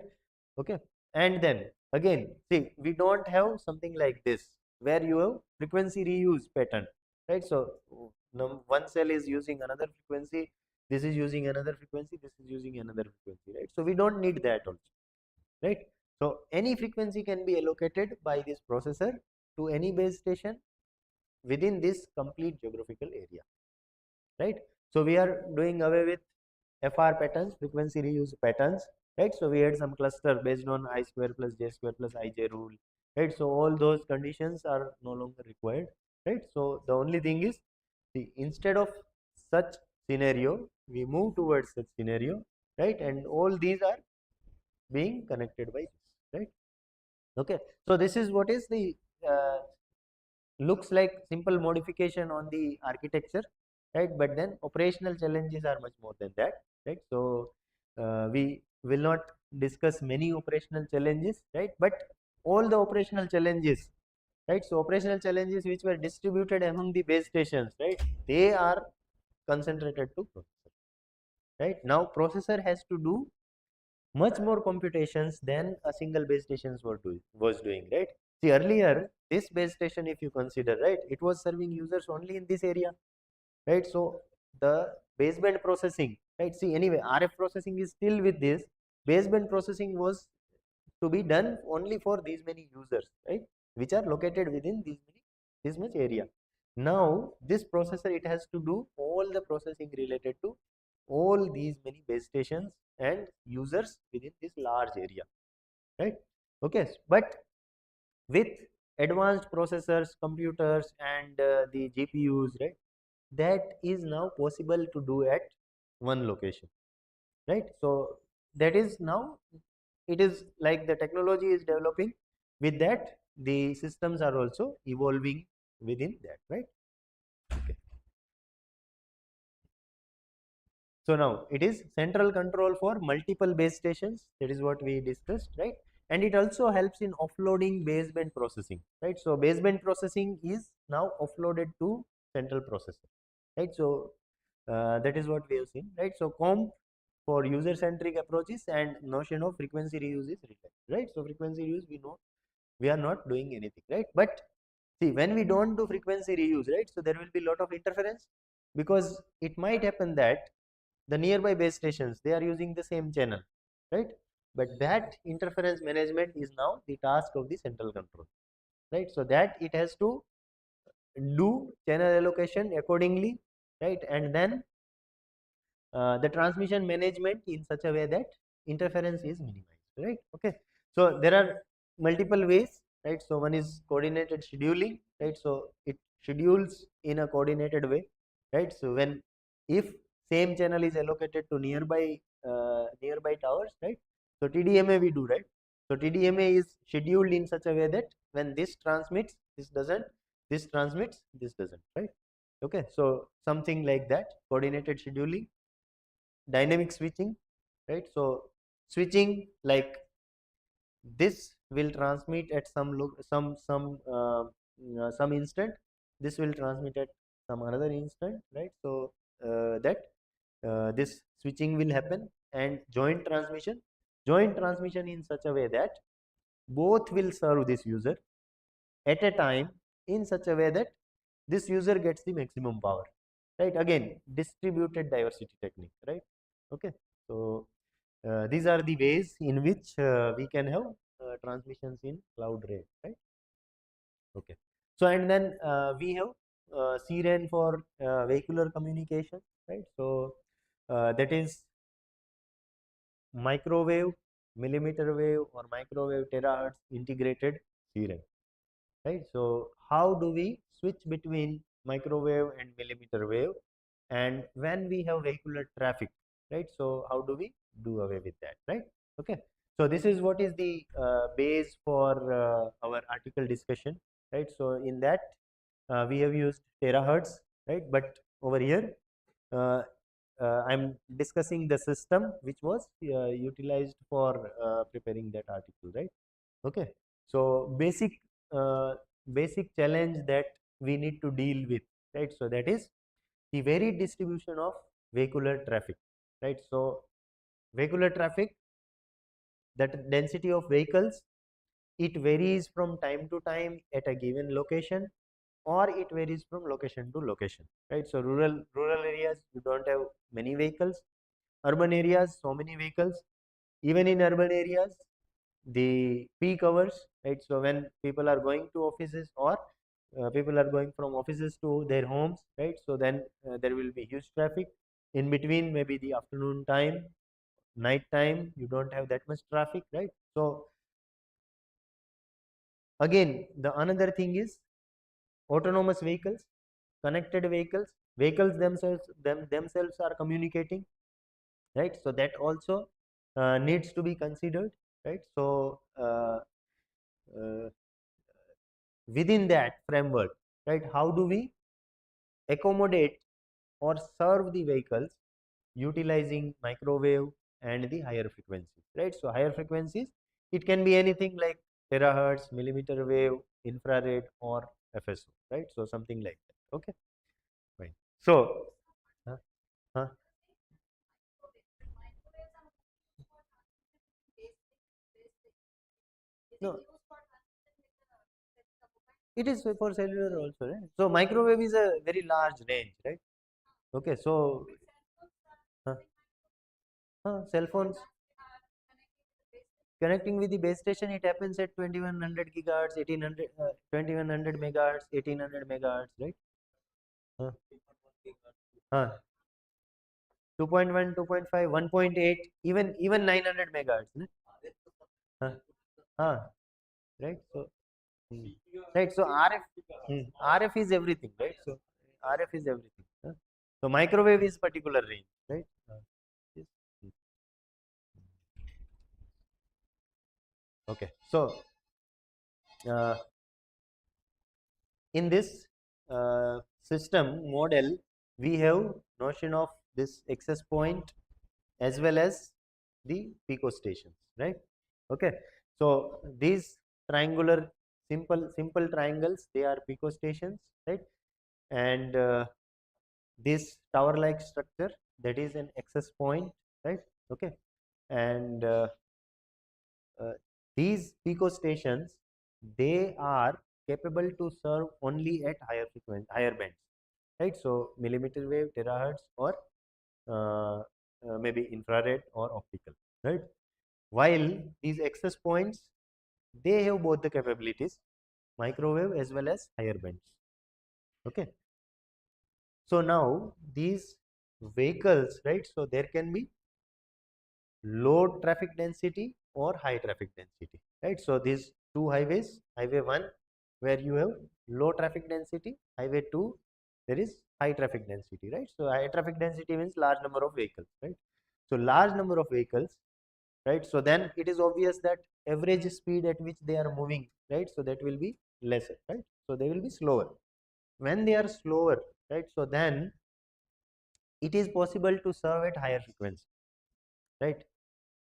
Okay, and then again, see, we don't have something like this where you have frequency reuse pattern, right? So one cell is using another frequency, this is using another frequency, this is using another frequency, right? So we don't need that also, right? So any frequency can be allocated by this processor to any base station within this complete geographical area, right? So we are doing away with FR patterns, frequency reuse patterns, right? So we had some cluster based on I square plus j square plus ij rule, right? So all those conditions are no longer required, right? So the only thing is, see, instead of such scenario, we move towards such scenario, right? And all these are being connected by this, right? Okay, so this is what is the looks like simple modification on the architecture, right? But then operational challenges are much more than that, right? So we will not discuss many operational challenges, right? But all the operational challenges, right? So operational challenges which were distributed among the base stations, right, they are concentrated to processor, right? Now processor has to do much more computations than a single base stations was doing, right? See, earlier this base station, if you consider, right, it was serving users only in this area, right? So the baseband processing, right, see, anyway RF processing is still with this, baseband processing was to be done only for these many users, right, which are located within this much area. Now this processor, it has to do all the processing related to all these many base stations and users within this large area, right? Okay, but with advanced processors, computers, and the GPUs, right, that is now possible to do at one location, right? So that is now, it is like the technology is developing, with that the systems are also evolving within that, right? Okay. So now it is central control for multiple base stations, that is what we discussed, right? And it also helps in offloading baseband processing, right? So baseband processing is now offloaded to central processor, right? So that is what we have seen, right? So comp for user centric approaches and notion of frequency reuse is written, right? So frequency reuse, we know we are not doing anything, right? But see, when we don't do frequency reuse, right, so there will be a lot of interference, because it might happen that the nearby base stations, they are using the same channel, right? But that interference management is now the task of the central control, right? So that it has to do channel allocation accordingly, right? And then the transmission management in such a way that interference is minimized, right? Okay, so there are multiple ways, right? So one is coordinated scheduling, right? So it schedules in a coordinated way, right? So when if same channel is allocated to nearby towers, right? So TDMA we do, right? So TDMA is scheduled in such a way that when this transmits, this doesn't, this transmits, this doesn't, right? Okay, so something like that, coordinated scheduling. Dynamic switching, right? So switching, like this will transmit at some instant, this will transmit at some another instant, right? So that this switching will happen. And joint transmission in such a way that both will serve this user at a time in such a way that this user gets the maximum power, right? Again, distributed diversity technique, right? Okay, so these are the ways in which we can have transmissions in cloud range, right? Okay, so and then we have CRAN for vehicular communication, right? So that is microwave, millimeter wave, or microwave terahertz integrated CRAN, right? So how do we switch between microwave and millimeter wave, and when we have vehicular traffic, right? So how do we do away with that, right? Okay, so this is what is the base for our article discussion, right? So in that we have used terahertz, right? But over here uh, I'm discussing the system which was utilized for preparing that article, right? Okay, so uh, basic challenge that we need to deal with, right? So that is the varied distribution of vehicular traffic, right? So vehicular traffic, that density of vehicles, it varies from time to time at a given location, or it varies from location to location, right? So rural areas you don't have many vehicles, urban areas so many vehicles. Even in urban areas, the peak hours, right? So when people are going to offices, or people are going from offices to their homes, right? So then there will be huge traffic. In between, maybe the afternoon time, night time, you don't have that much traffic, right? So again, the another thing is autonomous vehicles, connected vehicles, vehicles themselves are communicating, right? So that also needs to be considered, right? So uh, within that framework, right, how do we accommodate or serve the vehicles utilizing microwave and the higher frequencies, right? So higher frequencies, it can be anything like terahertz, millimeter wave, infrared, or FSO, right? So something like that. Okay, fine. So huh, huh, no, it is for cellular also, right? So microwave is a very large range, right? Okay, so cell phones connecting with the base station, it happens at 2100 gigahertz, 1800, 2100 megahertz, 1800 megahertz, right? Uh, uh, 2.1, 2.5, 1.8, even 900 megahertz, ne? Uh, uh, right? So, hmm. Right. So RF is everything, right? So RF is everything. So microwave is particular range, right? Yes. Hmm. Okay. So uh, in this system model, we have notion of this access point as well as the pico stations, right? Okay, so these triangular, simple triangles, they are pico stations, right? And this tower like structure, that is an access point, right? Okay, and uh, these pico stations, they are capable to serve only at higher frequency, higher bands, right? So millimeter wave, terahertz, or maybe infrared or optical, right? While these access points, they have both the capabilities, microwave as well as higher bands. Okay, so now these vehicles, right? So there can be low traffic density or high traffic density, right? So these two highways, highway 1 where you have low traffic density, highway 2 there is high traffic density, right? So high traffic density means large number of vehicles, right? So large number of vehicles, right? So then it is obvious that average speed at which they are moving, right? So that will be lesser, right? So they will be slower. When they are slower, right? So then it is possible to serve at higher frequency, right?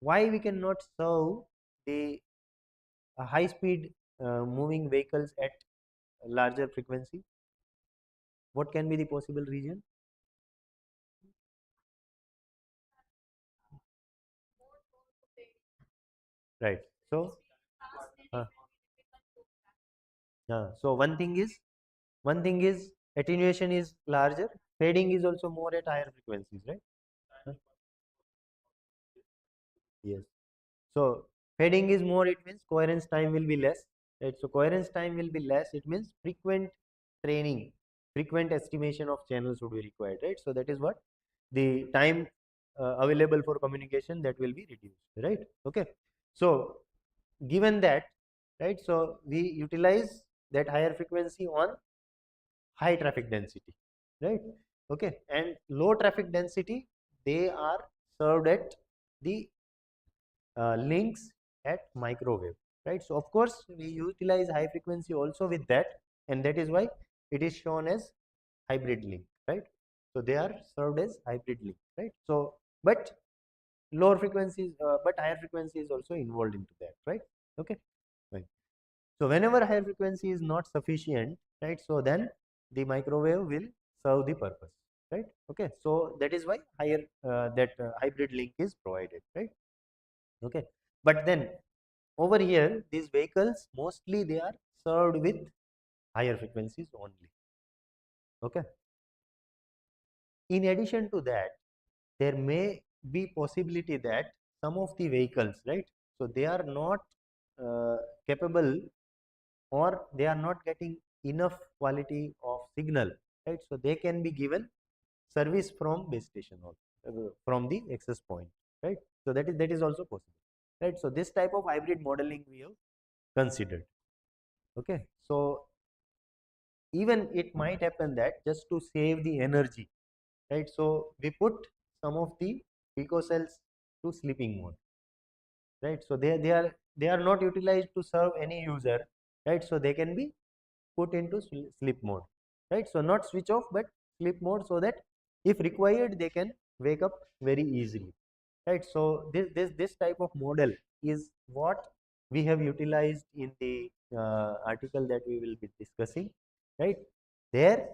Why we cannot serve the high speed moving vehicles at larger frequency? What can be the possible reason? Right. So, uh, so one thing is attenuation is larger, fading is also more at higher frequencies, right? Huh? Yes. So fading is more, it means coherence time will be less, right? So coherence time will be less, it means frequent training, frequent estimation of channels would be required, right? So that is what the time available for communication that will be reduced, right? Okay. So given that, right? So we utilize that higher frequency on high traffic density, right? Okay. And low traffic density, they are served at the links at microwave, right? So of course we utilize high frequency also with that, and that is why it is shown as hybrid link, right? So they are served as hybrid link, right? So but lower frequencies, but higher frequency is also involved into that, right? Okay, right. So whenever higher frequency is not sufficient, right? So then the microwave will serve the purpose, right? Okay, so that is why higher that hybrid link is provided, right? Okay, but then over here these vehicles mostly they are served with higher frequencies only. Okay, in addition to that, there may be possibility that some of the vehicles, right, so they are not capable, or they are not getting enough quality of signal, right? So they can be given service from base station or from the access point, right? So that is also possible, right? So this type of hybrid modeling we have considered. Okay, so even it might happen that just to save the energy, right? So we put some of the pico cells to sleeping mode, right? So they are not utilized to serve any user, right? So they can be put into sleep mode, right? So not switch off but sleep mode, so that if required they can wake up very easily, right? So this type of model is what we have utilized in the article that we will be discussing, right? There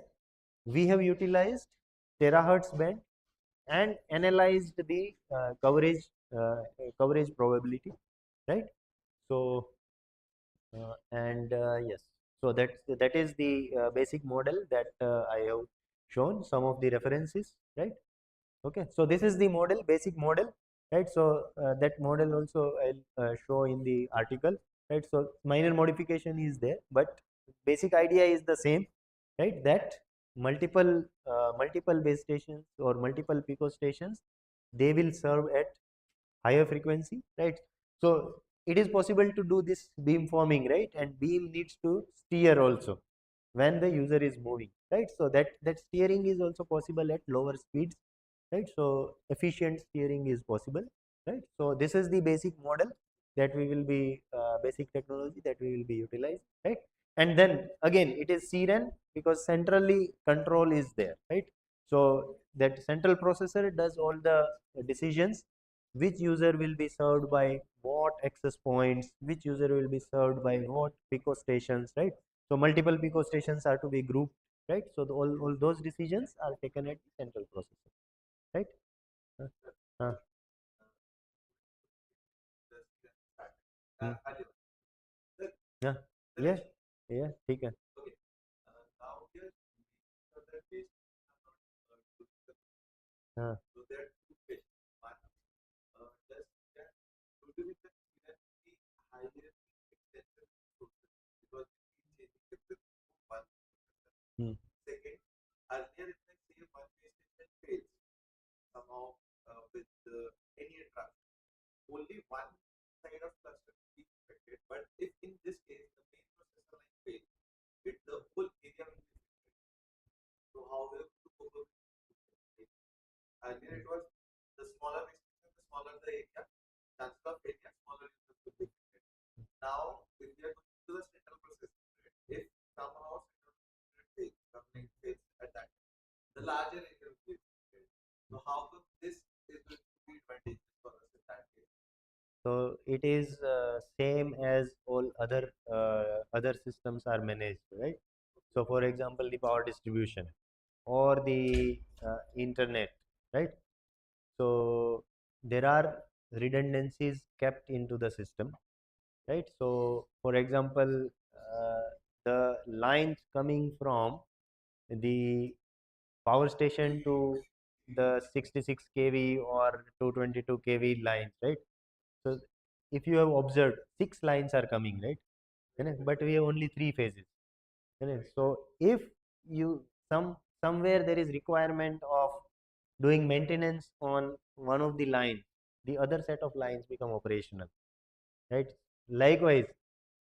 we have utilized terahertz band and analyzed the coverage probability, right? So and yes, so that is the basic model that I have shown some of the references, right? Okay, so this is the model, basic model, right? So that model also I'll show in the article, right? So minor modification is there, but basic idea is the same, right? That multiple base stations or multiple pico stations, they will serve at higher frequency, right? So it is possible to do this beam forming, right? And beam needs to steer also when the user is moving, right? So that steering is also possible at lower speeds, right? So efficient steering is possible, right? So this is the basic model that we will be basic technology that we will be utilized, right? And then again it is CRAN because centrally control is there, right? So that central processor does all the decisions, which user will be served by what access points, which user will be served by what pico stations, right? So multiple pico stations are to be grouped, right? So all those decisions are taken at the central processor, right? Uh, uh, hmm. Yeah, yeah, yeah, ठीक है. Now here, that is हाँ, so there are two questions. One, just that do you think that the highest extension process because it is changing the one. hmm, Second, earlier if let's say one way station fails somehow with any attraction, only one side of cluster will be affected. But if in this case the main processor line fails, the whole area will be affected. So how will you cope up with it? Earlier it was the smaller restriction, the smaller the area, chances of failure, smaller is the could be affected. Now if we are going to the central processor, if somehow central processor fails, something fails at that time, the larger area will be affected. So how come this is going to be advantageous for us in that case? So it is same as all other systems are managed, right? So for example, the power distribution or the internet, right? So there are redundancies kept into the system, right? So for example, the lines coming from the power station to the 66 kV or 222 kV lines, right? So if you have observed, 6 lines are coming, right? But we have only 3 phases. So if you somewhere there is requirement of doing maintenance on one of the lines, the other set of lines become operational, right? Likewise,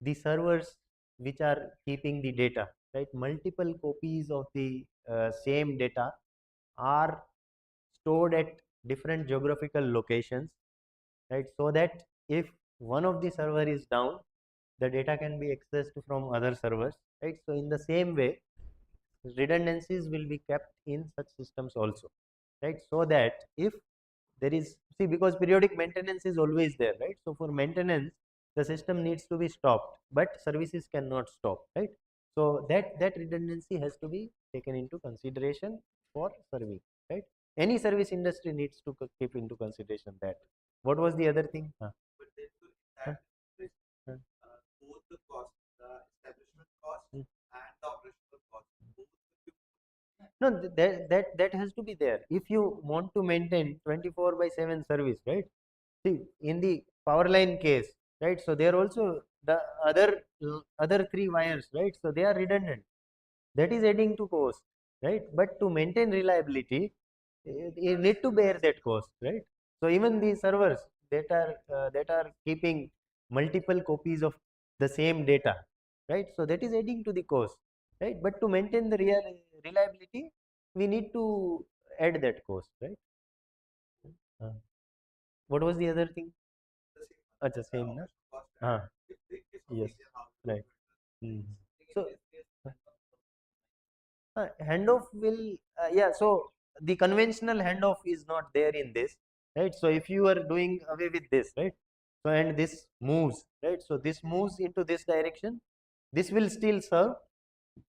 the servers which are keeping the data, right? Multiple copies of the same data are stored at different geographical locations, right? So that if one of the server is down, the data can be accessed from other servers, right? So in the same way, redundancies will be kept in such systems also, right? So that if there is, see, because periodic maintenance is always there, right? So for maintenance, the system needs to be stopped, but services cannot stop, right? So that redundancy has to be taken into consideration for serving, right? Any service industry needs to keep into consideration that. What was the other thing? But then to in that both the cost, the establishment cost Hmm. and the operational cost, both will be No, that has to be there. If you want to maintain 24/7 service, right? See, in the power line case, right? So there also the other 3 wires, right? So they are redundant. That is adding to cost, right? But to maintain reliability, you need to bear that cost, right? So even the servers that are keeping multiple copies of the same data, right? So that is adding to the cost, right? But to maintain the reliability, we need to add that cost, right? Uh, what was the other thing? the same. Acha, same, na? Operational cost Ah, and if in case of yes, India, how right. Hmm. in So this case, handoff will, yeah, so the conventional handoff is not there in this, right? So if you are doing away with this, right? So and this moves, right? So this moves into this direction, this will still serve,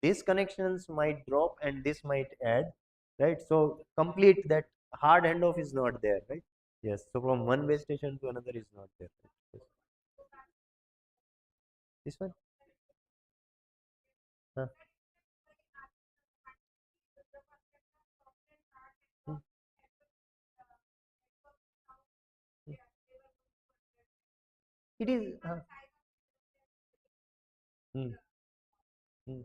these connections might drop and this might add, right? So complete that hard handoff is not there, right? Yes, so from one base station to another is not there, right? Yes. This one. Huh. Hmm. Hmm. It is. Hmm. Hmm.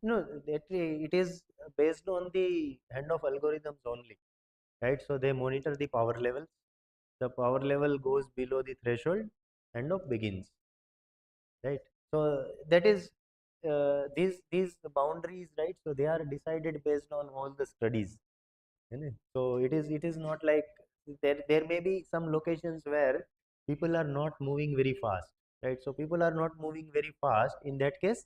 No, that it is based on the handoff algorithms only, right? So they monitor the power levels. The power level goes below the threshold, handoff begins, right? So that is these boundaries, right? So they are decided based on all the studies. So it is not like there may be some locations where people are not moving very fast, right? So people are not moving very fast. In that case,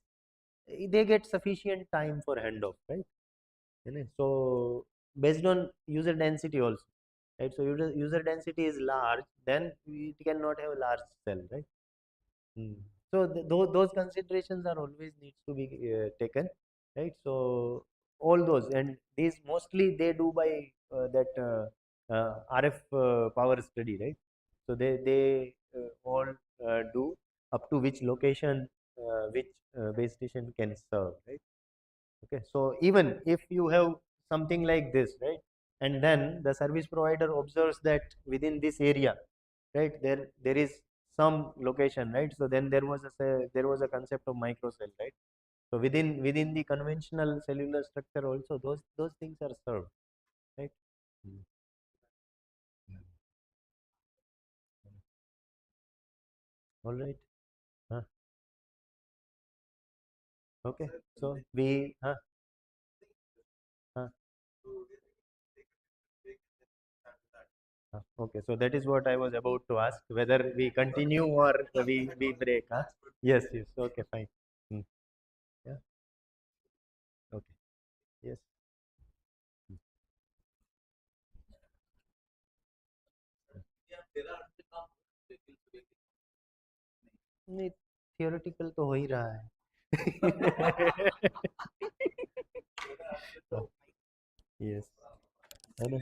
they get sufficient time for handoff, right? So based on user density also, right? So user density is large, then it cannot have large cell, right? Hmm. So those considerations are always needs to be taken, right? So all those, and these mostly they do by that RF power study, right? So they all do up to which location which base station can serve, right? Okay, so even if you have something like this, right, and then the service provider observes that within this area, right, there is some location, right? So then there was a concept of microcell, right? So within the conventional cellular structure also those things are served, right? Mm. All right. Huh. Okay. So we. Huh. Okay. So that is what I was about to ask, whether we continue or we break. Huh? Yes. Yes. Okay. Fine. Hmm. Yeah. Okay. Yes. नहीं theoretical तो हो ही रहा है yes है ना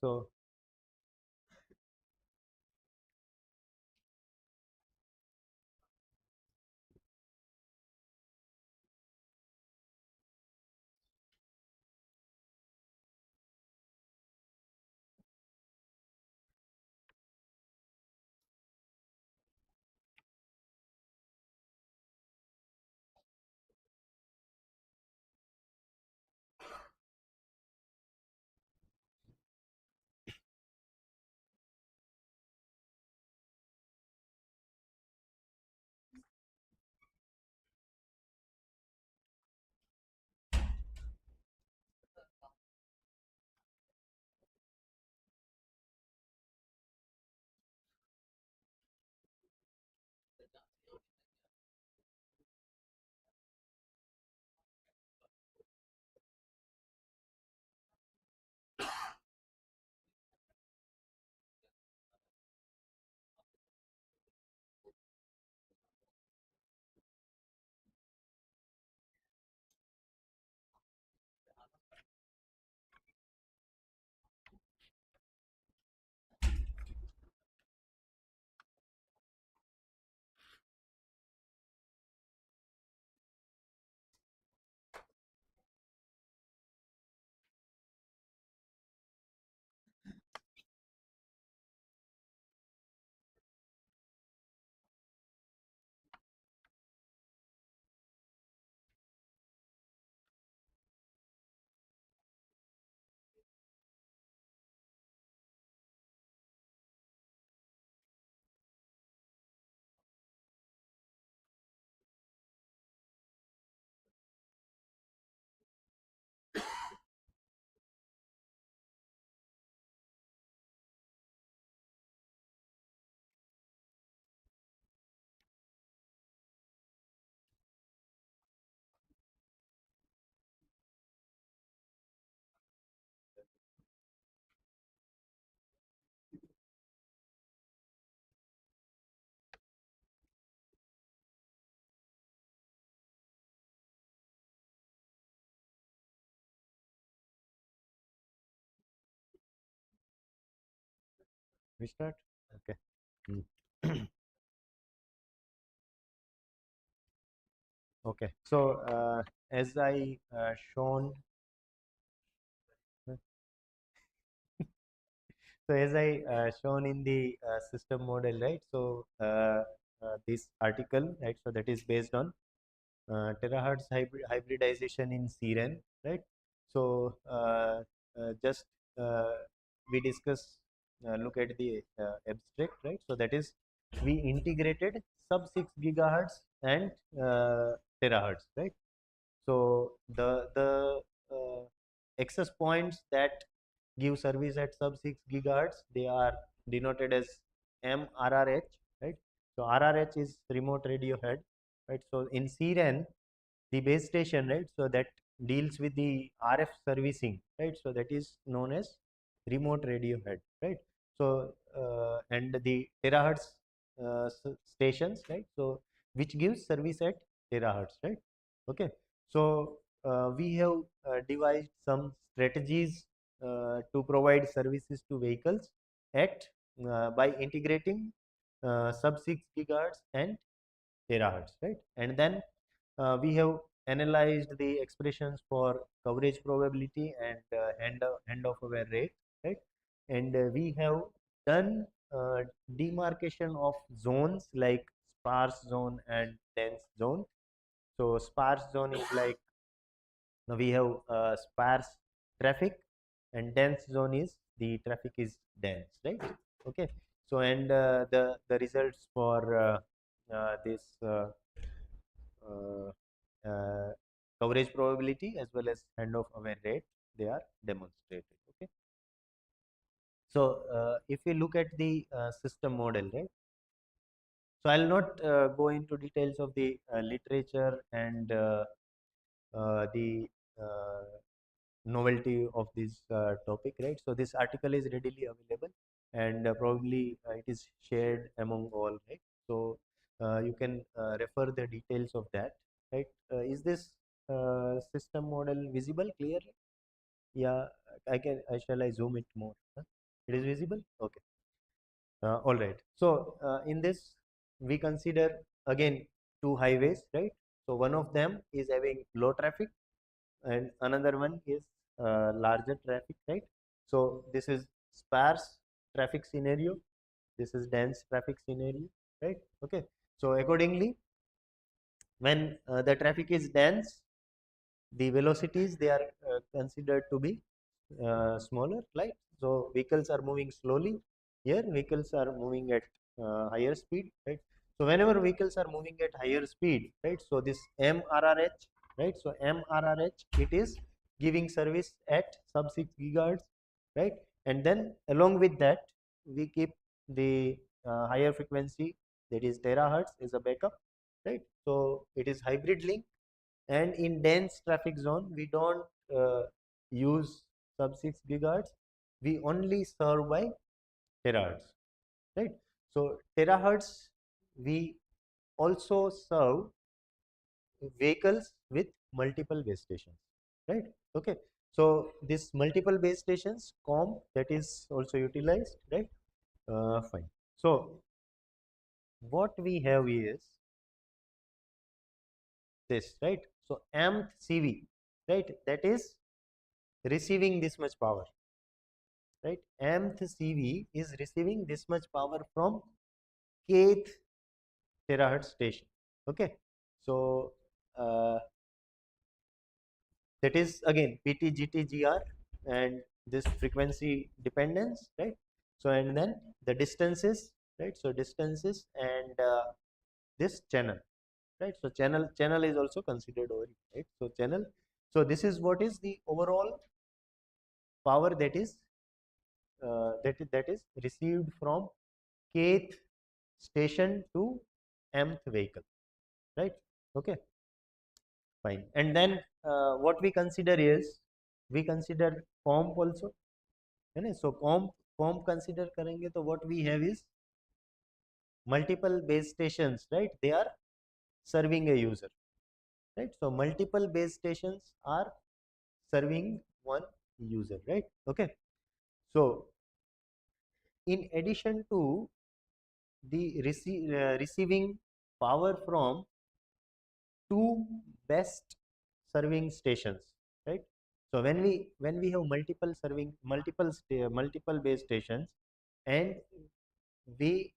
So we start. Okay. Mm. Okay. So as I shown, so as I shown in the system model, right? So this article, right? So that is based on terahertz hybridization in CRAN, right? So just uh, we discuss, look at the abstract, right? So that is we integrated sub 6 gigahertz and terahertz, right? So the access points that give service at sub 6 gigahertz, they are denoted as MRRH, right? So RRH is remote radio head, right? So in CRAN, the base station, right? So that deals with the RF servicing, right? So that is known as remote radio head, right? So and the terahertz stations, right? So which gives service at terahertz, right? Okay. So we have devised some strategies to provide services to vehicles at by integrating sub 6 gigahertz and terahertz, right? And then we have analyzed the expressions for coverage probability and handoff aware rate, right? And we have done demarcation of zones like sparse zone and dense zone. So sparse zone is like we have sparse traffic, and dense zone is the traffic is dense, right? Okay. So and the results for this uh, uh, coverage probability as well as handoff aware rate, they are demonstrated. Okay. So if we look at the system model, right? So I'll not go into details of the literature and the novelty of this topic, right? So this article is readily available, and probably it is shared among all, right? So you can refer the details of that, right? Is this system model visible clearly? Yeah, shall I zoom it more? Huh? It is visible? Okay. All right. So in this we consider again two highways, right? So one of them is having low traffic and another one is larger traffic, right? So this is sparse traffic scenario, this is dense traffic scenario, right? Okay. So accordingly, when the traffic is dense, the velocities they are considered to be smaller, right? So vehicles are moving slowly. Here vehicles are moving at higher speed, right? So whenever vehicles are moving at higher speed, right? So this MRRH, right? So MRRH, it is giving service at sub 6 gigahertz, right? And then along with that, we keep the higher frequency, that is terahertz, as a backup, right? So it is hybrid link, and in dense traffic zone we don't use sub 6 gigahertz, we only serve by terahertz, right? So terahertz we also serve vehicles with multiple base stations, right? Okay. So this multiple base stations COM, that is also utilized, right? Fine. So what we have is this, right? So mth CV, right, that is receiving this much power, right? Mth CV is receiving this much power from kth terahertz station. Okay. So that is again PT, GT, GR, and this frequency dependence, right? So and then the distances, right? So distances and this channel, right? So channel is also considered over here, right? So channel. So this is what is the overall power that is that is received from kth station to mth vehicle, right? Okay, fine. And then what we consider is we consider comp also, है ना? So comp consider करेंगे तो what we have is multiple base stations, right? They are serving a user, right? So multiple base stations are serving one user, right? Okay. So in addition to the receiving power from two best serving stations, right? So when we have multiple serving multiple base stations and we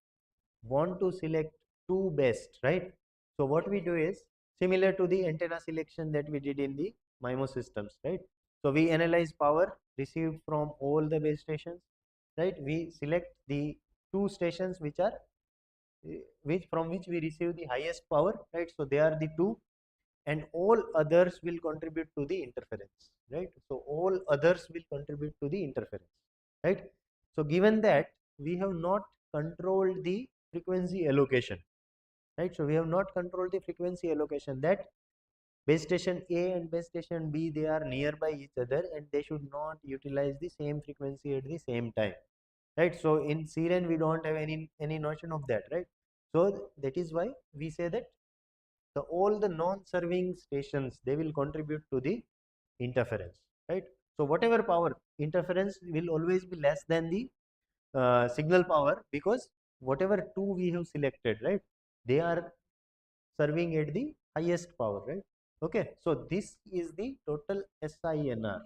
want to select two best, right? So what we do is similar to the antenna selection that we did in the MIMO systems, right? So we analyze power received from all the base stations, right? We select the two stations which are which from which we receive the highest power, right? So they are the two, and all others will contribute to the interference, right? So all others will contribute to the interference, right? So given that we have not controlled the frequency allocation, right? So we have not controlled the frequency allocation, that base station A and base station B, they are nearby each other and they should not utilize the same frequency at the same time, right? So in CRAN we don't have any notion of that, right? So that is why we say that all the non-serving stations, they will contribute to the interference, right? So whatever power, interference will always be less than the signal power, because whatever two we have selected, right, they are serving at the highest power, right? Okay. So this is the total SINR.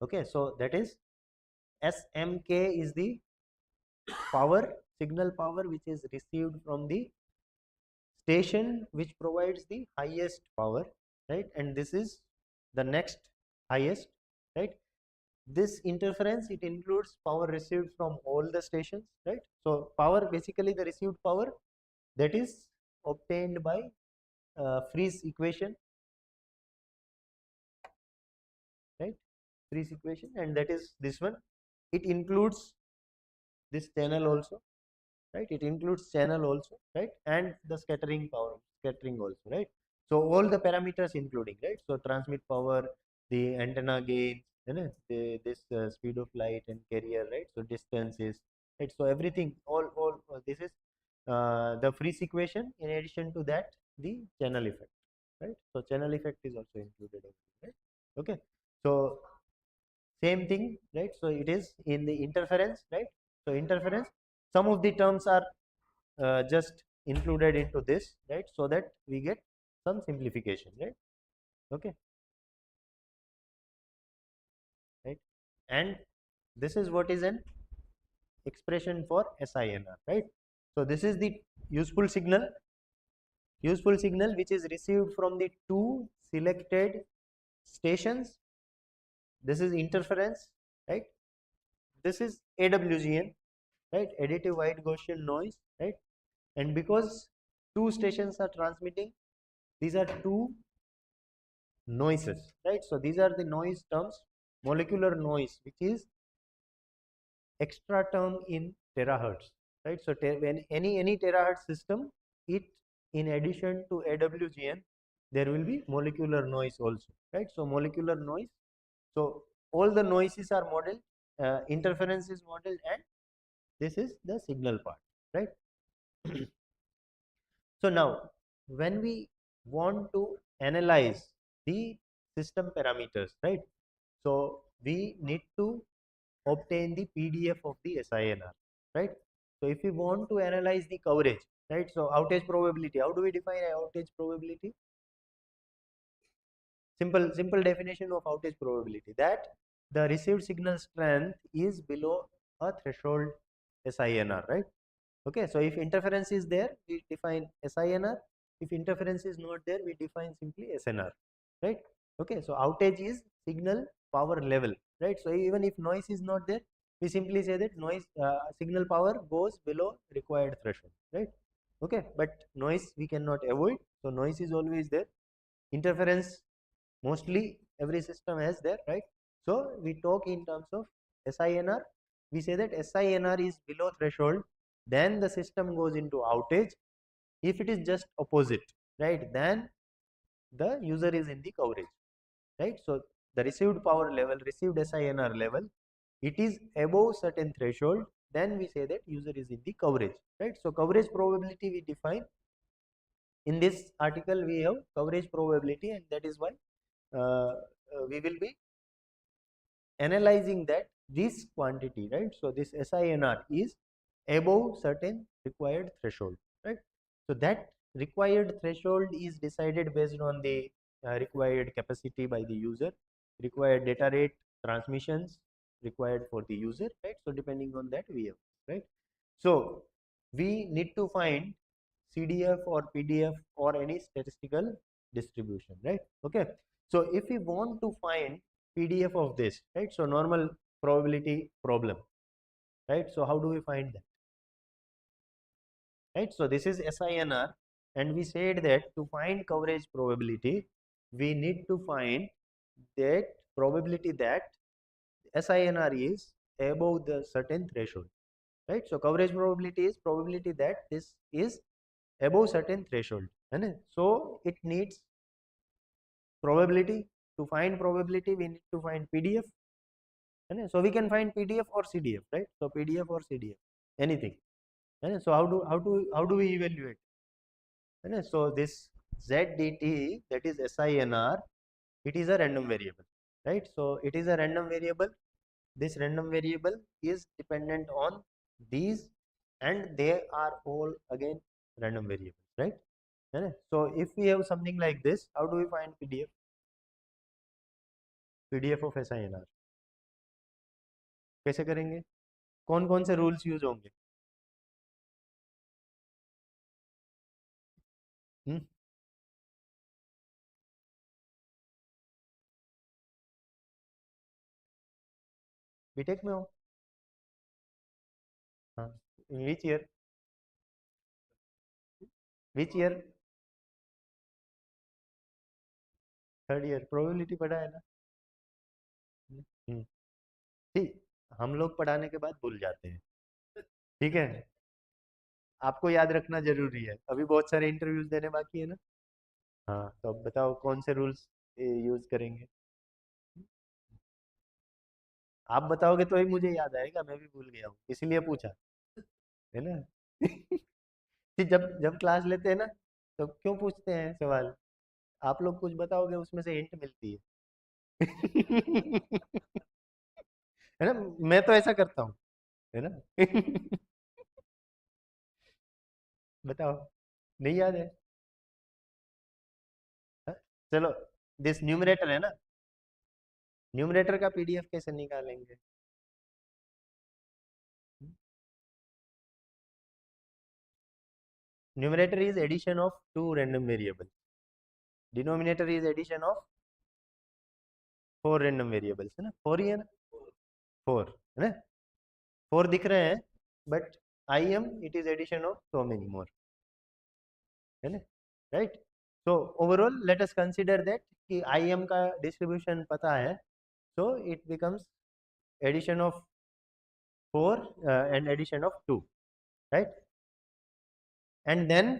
Okay. So that is SMK is the power, signal power, which is received from the station which provides the highest power, right? And this is the next highest, right? This interference, it includes power received from all the stations, right? So power, basically the received power, that is obtained by Freeze equation, right? Freeze equation, and that is this one. It includes this channel also, right? It includes channel also, right? And the scattering power, scattering also, right? So all the parameters including, right? So transmit power, the antenna gain, you know, this speed of light and carrier, right? So distances, right? So everything, all this is the Freeze equation. In addition to that, the channel effect, right? So channel effect is also included over here, right? Okay. So same thing, right? So it is in the interference, right? So interference, some of the terms are just included into this, right? So that we get some simplification, right? Okay, right? And this is what is an expression for SINR, right? So this is the useful signal which is received from the two selected stations. This is interference, right? This is AWGN, right? Additive white Gaussian noise, right? And because two stations are transmitting, these are two noises, right? So these are the noise terms. Molecular noise, which is extra term in terahertz, right? So when any terahertz system, it in addition to AWGN, there will be molecular noise also, right? So molecular noise, so all the noises are modeled, interference is modeled, and this is the signal part, right? So now when we want to analyze the system parameters, right? So we need to obtain the PDF of the SINR, right? So if we want to analyze the coverage, right? So outage probability, how do we define outage probability? Simple definition of outage probability, that the received signal strength is below a threshold SINR, right? Okay, so if interference is there, we define SINR. If interference is not there, we define simply SNR, right? Okay, so outage is signal power level, right? So even if noise is not there, we simply say that noise signal power goes below required threshold, right? Okay, but noise we cannot avoid, so noise is always there. Interference, mostly every system has there, right? So we talk in terms of SINR. We say that SINR is below threshold, then the system goes into outage. If it is just opposite, right, then the user is in the coverage, right? So the received power level, received SINR level, it is above certain threshold, then we say that user is in the coverage, right? So coverage probability we define in this article, we have coverage probability, and that is why we will be analyzing that this quantity, right? So this SINR is above certain required threshold, right? So that required threshold is decided based on the required capacity by the user, required data rate transmissions required for the user, right? So depending on that we have, right? So we need to find CDF or PDF or any statistical distribution, right? Okay, so if we want to find PDF of this, right? So normal probability problem, right? So how do we find that, right? So this is SINR, and we said that to find coverage probability, we need to find that probability that SINR is above the certain threshold, right? So coverage probability is probability that this is above certain threshold, and so it needs probability. To find probability, we need to find PDF. So we can find PDF or CDF, right? So PDF or CDF, anything. So how do we evaluate? So this ZDT, that is SINR, it is a random variable, right? So it is a random variable. This random variable is dependent on these, and they are all again random variables, right? So if we have something like this, how do we find PDF? PDF of SINR कैसे करेंगे? कौन कौन से rules use होंगे? BTech में हो? हाँ, which year? Which year? Third year. Probability पढ़ा है ना? हम्म, ठीक। हम लोग पढ़ाने के बाद भूल जाते हैं, ठीक है? आपको याद रखना जरूरी है, अभी बहुत सारे इंटरव्यूज देने बाकी है ना। हाँ, तो अब बताओ कौन से रूल्स यूज करेंगे? आप बताओगे तो ही मुझे याद आएगा, मैं भी भूल गया हूँ, इसीलिए पूछा, है ना? कि जब जब क्लास लेते हैं ना, तो क्यों पूछते हैं सवाल? आप लोग कुछ बताओगे, उसमें से हिंट मिलती है। है ना, मैं तो ऐसा करता हूँ, है ना। बताओ, नहीं याद है? हाँ? चलो, दिस न्यूमरेटर है ना, न्यूमरेटर का पीडीएफ कैसे निकालेंगे? Numerator is addition of two random variable, denominator is addition of four random variables, है ना, फोर ही है ना, फोर, है ना, फोर दिख रहे हैं, but I am it is addition of so many more, है ना, right. So overall let us consider that कि आई एम का डिस्ट्रीब्यूशन पता है, so it becomes addition of 4 and addition of 2, right, and then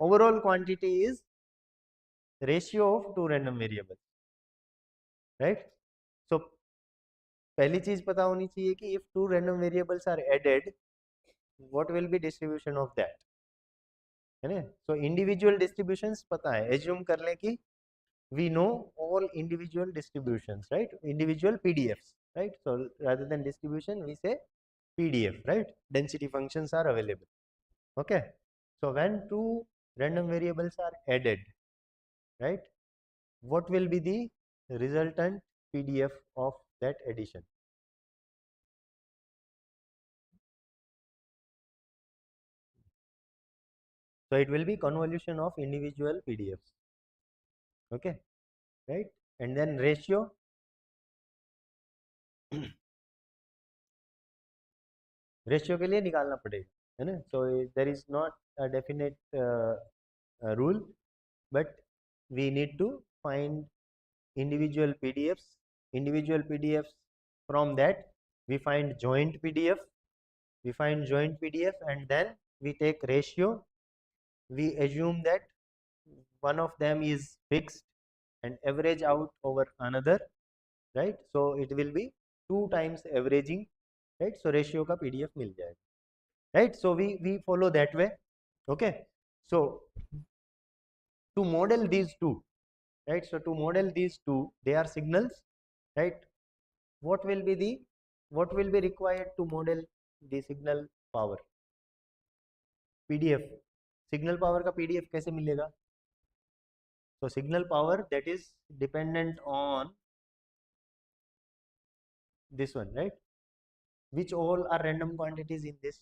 overall quantity is ratio of two random variables, right. So पहली चीज पता होनी चाहिए कि if two random variables are added what will be distribution of that, है ना। so individual distributions पता है, assume कर लें कि we know all individual distributions, right, individual PDFs, right, so rather than distribution we say PDF, right, density functions are available, okay. So when two random variables are added, right, what will be the resultant PDF of that addition? So it will be convolution of individual PDFs, okay, right, and then ratio, ratio के लिए निकालना पड़ेगा, है ना, so there is not a definite rule, but we need to find individual PDFs, from that we find joint PDF, and then we take ratio, we assume that one of them is fixed and average out over another, right, so it will be 2 times averaging, right, so ratio का PDF मिल जाएगा, right, so we follow that way, okay. So to model these two, right, so to model these two, they are signals, right, what will be the, what will be required to model the signal power, PDF, signal power का PDF कैसे मिलेगा? So signal power that is dependent on this one, right, which all are random quantities in this,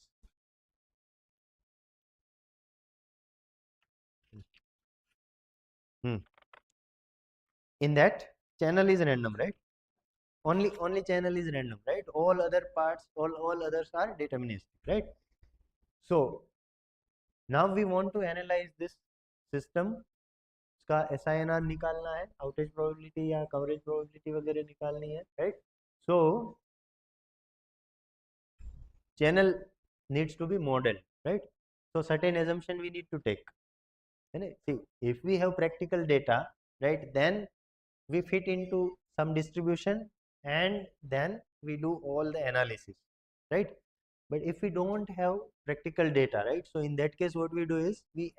hmm. in that channel is random, right, only channel is random, right, all other parts, all others are deterministic, right. So now we want to analyze this system, इसका SINR निकालना है, outage probability या coverage probability वगैरह निकालनी है, right. So channel needs to be modeled, right, so certain assumption we need to take, see, if we have practical data, right, then we fit into some distribution and then we do all the analysis, right, but if we don't have practical data, right, so in that case what we do is we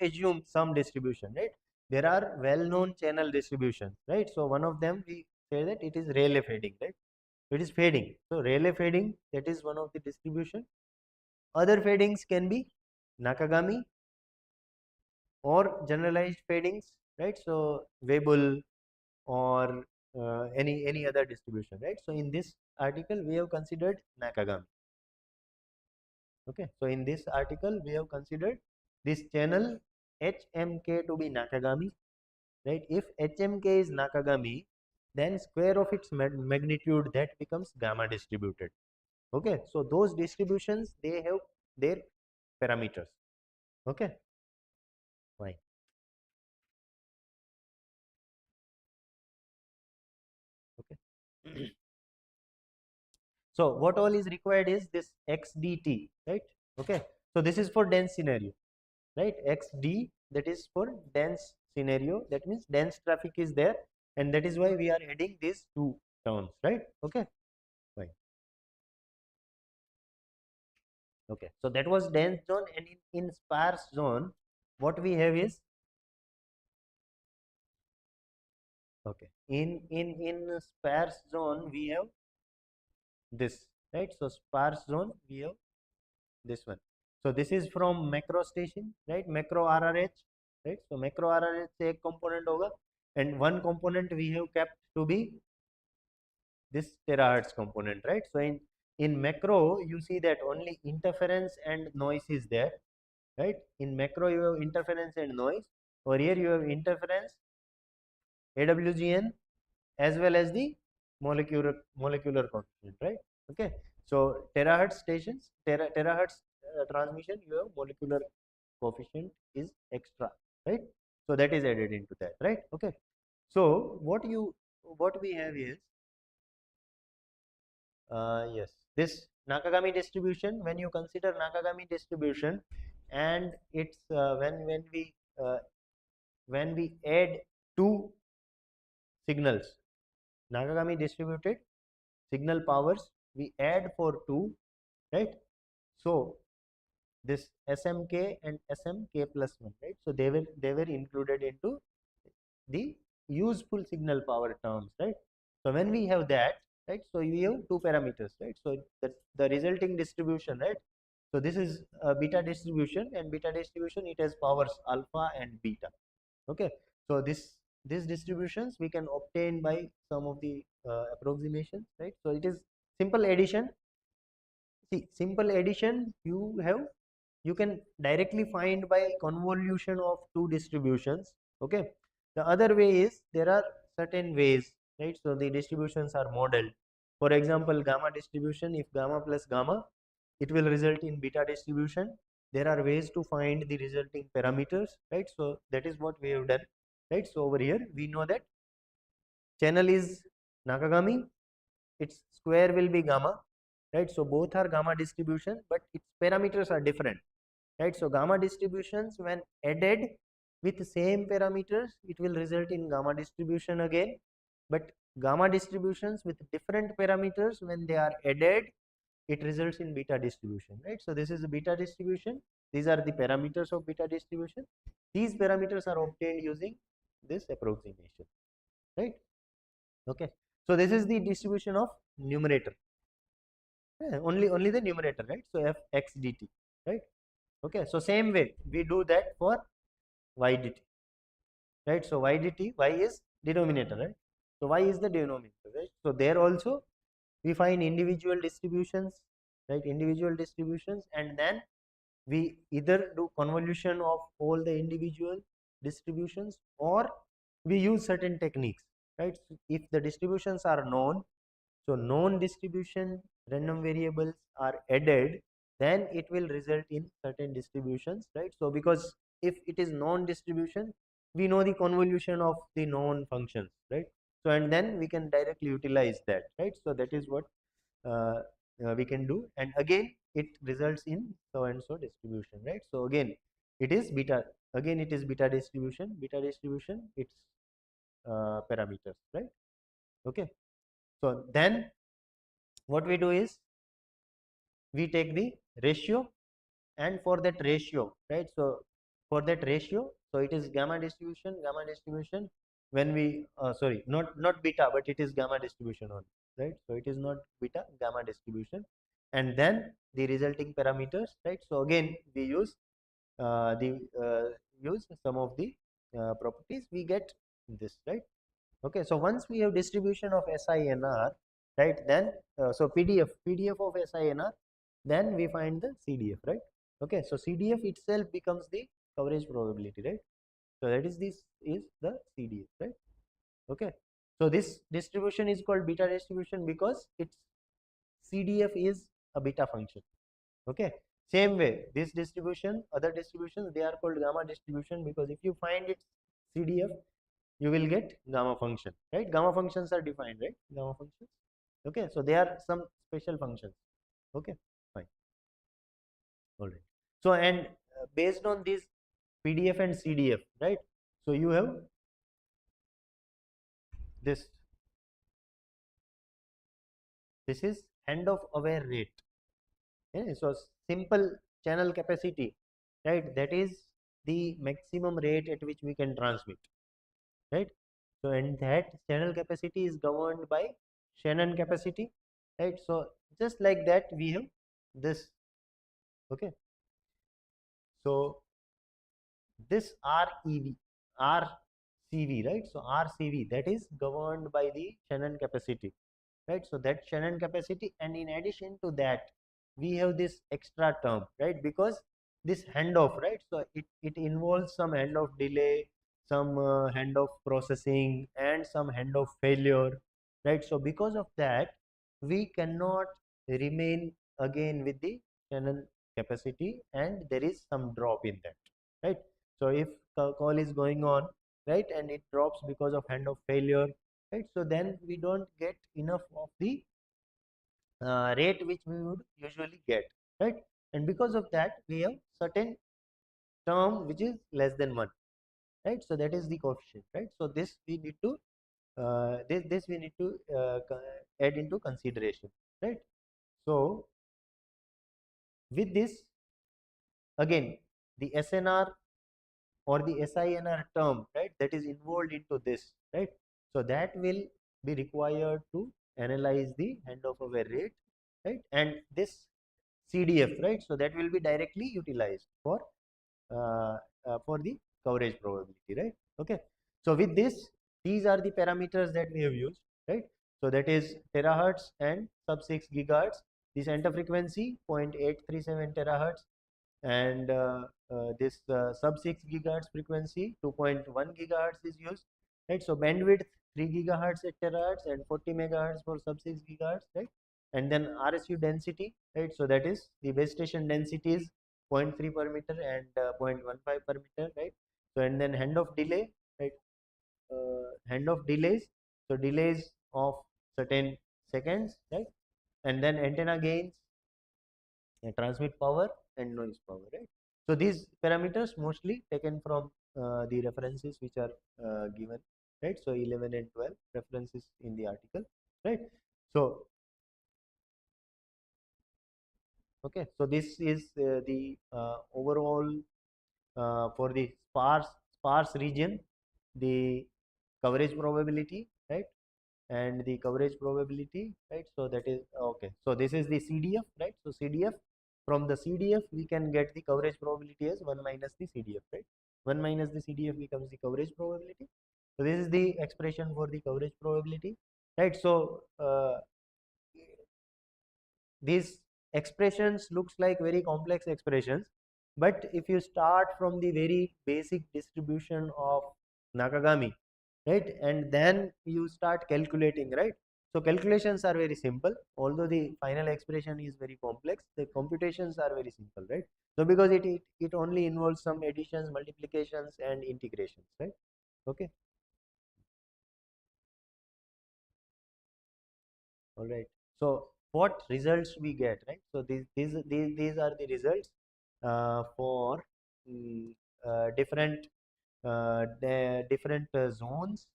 assume some distribution, right, there are well known channel distributions, right, so one of them we say that it is Rayleigh fading, right, it is fading, so Rayleigh fading, that is one of the distribution. Other fadings can be Nakagami or generalized fadings, right, so Weibull or any other distribution, right, so in this article we have considered Nakagami, okay, so in this article we have considered this channel HMK to be Nakagami, right, if HMK is Nakagami, then square of its magnitude that becomes gamma distributed, okay, so those distributions they have their parameters, okay, fine. Okay. So what all is required is this XDT, right, okay, so this is for dense scenario, right, XD, that is for dense scenario, that means dense traffic is there, and that is why we are adding these two terms, right, okay, fine. Okay, so that was dense zone, and in sparse zone what we have is, okay, in sparse zone we have this, right? So sparse zone we have this one. So this is from macro station, right? Macro RRH, right? So macro RRH से एक component होगा, and one component we have kept to be this terahertz component, right? So in macro you see that only interference and noise is there, right? In macro you have interference and noise, or here you have interference, AWGN, as well as the molecular constant, right? Okay, so terahertz stations, terahertz transmission, you have molecular coefficient is extra, right? So that is added into that, right? Okay, so what we have is yes, this Nakagami distribution. When you consider Nakagami distribution, and it's uh, when we add two signals, Nakagami distributed signal powers, we add for 2, right? So this SMK and SMK plus 1, right? So they were included into the useful signal power terms, right? So when we have that, right, so we have two parameters, right? So the resulting distribution, right? So this is a beta distribution, and beta distribution, it has powers alpha and beta. Okay, so these distributions we can obtain by some of the approximations, right? So it is simple addition. See, simple addition you can directly find by convolution of two distributions. Okay, the other way is there are certain ways, right? So the distributions are modeled. For example, gamma distribution, if gamma plus gamma, it will result in beta distribution. There are ways to find the resulting parameters, right? So that is what we have done, right? So over here we know that channel is Nakagami, its square will be gamma, right? So both are gamma distribution, but its parameters are different, right? So gamma distributions when added with same parameters, it will result in gamma distribution again, but gamma distributions with different parameters, when they are added, it results in beta distribution, right? So this is a beta distribution. These are the parameters of beta distribution. These parameters are obtained using this approximation, right? Okay, so this is the distribution of numerator. Yeah, only the numerator, right? So f x dt, right? Okay, so same way we do that for y dt, right? So y dt, y is denominator, right? So y is the denominator, right? So there also we find individual distributions, right? Individual distributions, and then we either do convolution of all the individual distributions, or we use certain techniques, right? So if the distributions are known, so known distribution random variables are added, then it will result in certain distributions, right? So because if it is known distribution, we know the convolution of the known functions, right? So and then we can directly utilize that, right? So that is what uh, we can do, and again it results in so and so distribution, right? So again it is beta, again it is beta distribution, its parameters, right? Okay, so then what we do is we take the ratio, and for that ratio, right, so for that ratio, so it is gamma distribution when we sorry, not beta, but it is gamma distribution only, right? So it is not beta, gamma distribution, and then the resulting parameters, right? So again we the use some of the properties, we get this, right? Okay, so once we have distribution of SINR, right, then so PDF of SINR, then we find the CDF, right? Okay, so CDF itself becomes the coverage probability, right? So that is, this is the CDF, right? Okay, so this distribution is called beta distribution because its CDF is a beta function. Okay, same way this distribution, other distributions, they are called gamma distribution because if you find its CDF, you will get gamma function, right? Gamma functions are defined, right? Gamma functions. Okay, so they are some special functions. Okay, fine. All right. So and based on this PDF and CDF, right? So you have this. This is end of aware rate. Okay? So simple channel capacity, right? That is the maximum rate at which we can transmit, right? So and that channel capacity is governed by Shannon capacity, right? So just like that we have this. Okay, so this RCV, right? So RCV, that is governed by the Shannon capacity, right? So that Shannon capacity, and in addition to that we have this extra term, right? Because this handoff, right? So it involves some handoff delay, some handoff processing, and some handoff failure, right? So because of that we cannot remain again with the Shannon capacity, and there is some drop in that, right? So if call is going on, right, and it drops because of handoff failure, right, so then we don't get enough of the rate which we would usually get, right? And because of that we have certain term which is less than 1, right? So that is the coefficient, right? So this we need to this we need to add into consideration, right? So with this, again, the SNR or the SINR term, right, that is involved into this, right? So that will be required to analyze the handoff aware rate, right? And this CDF, right? So that will be directly utilized for the coverage probability, right? Okay. So with this, these are the parameters that we have used, right? So that is terahertz and sub 6 gigahertz. The center frequency 0.837 terahertz, and this sub 6 gigahertz frequency 2.1 gigahertz is used, right? So bandwidth 3 gigahertz at terahertz and 40 megahertz for sub 6 gigahertz, right? And then RSU density, right? So that is the base station density is 0.3 per meter and 0.15 per meter, right? So and then handoff delay, right? Handoff delays, so delays of certain seconds, right? And then antenna gains, transmit power and noise power, right? So these parameters mostly taken from the references which are given, right? So 11 and 12 references in the article, right? So okay, so this is the overall for the sparse region, the coverage probability, right? And the coverage probability, right? So that is okay. So this is the CDF, right? So CDF, from the CDF we can get the coverage probability as 1 minus the CDF, right? 1 minus the CDF becomes the coverage probability. So this is the expression for the coverage probability, right? So these expressions looks like very complex expressions, but if you start from the very basic distribution of Nakagami, right, and then you start calculating, right? So calculations are very simple, although the final expression is very complex. The computations are very simple, right? So because it only involves some additions, multiplications and integrations, right? Okay, all right. So what results we get, right? So these are the results for different different zones,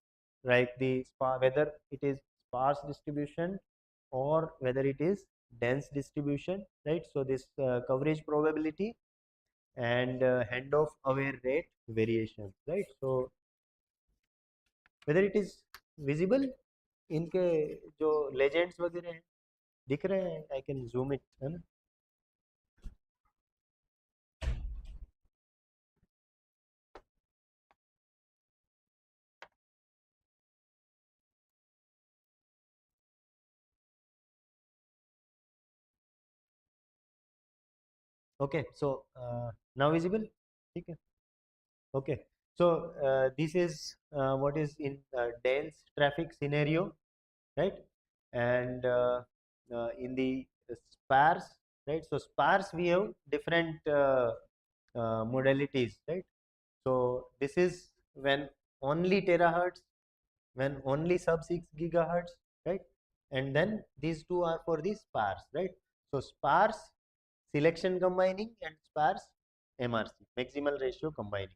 like the whether it is sparse distribution or whether it is dense distribution, right? So this coverage probability and handoff aware rate variation, right? So whether it is visible, इनके जो legends वगैरह हैं दिख रहे हैं, I can zoom it, है ना? Okay, so now visible, ठीक है? Okay, so this is what is in dense traffic scenario, right? And in the sparse, right? So sparse we have different modalities, right? So this is when only terahertz, when only sub 6 gigahertz, right? And then these two are for the sparse, right? So sparse selection combining and sparse MRC, maximal ratio combining,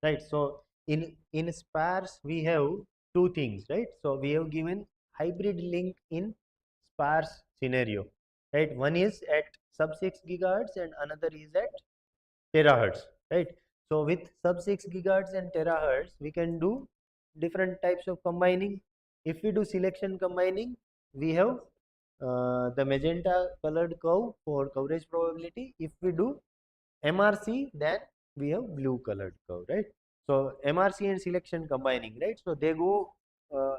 right? So in sparse we have two things, right? So we have given hybrid link in sparse scenario, right? One is at sub 6 gigahertz and another is at terahertz, right? So with sub 6 gigahertz and terahertz we can do different types of combining. If we do selection combining, we have the magenta colored curve for coverage probability. If we do MRC, then we have blue colored curve, right? So MRC and selection combining, right? So they go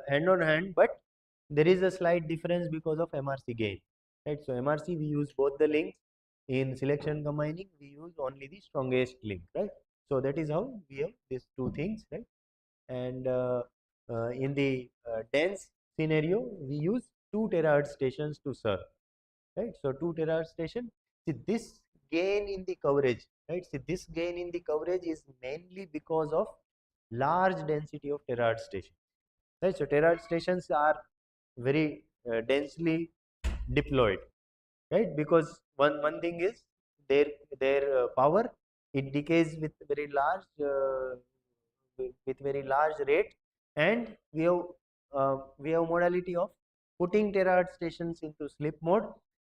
hand on hand, but there is a slight difference because of MRC gain, right? So MRC we use both the links. In selection combining we use only the strongest link, right? So that is how we have these two things, right? And in the dense scenario we use 2 terahertz stations to serve, right? So 2 terahertz station, see this gain in the coverage, right? See this gain in the coverage is mainly because of large density of terahertz stations, right? So terahertz stations are very densely deployed, right? Because one thing is their power, it decays with very large with very large rate, and we have modality of putting terahertz stations into sleep mode.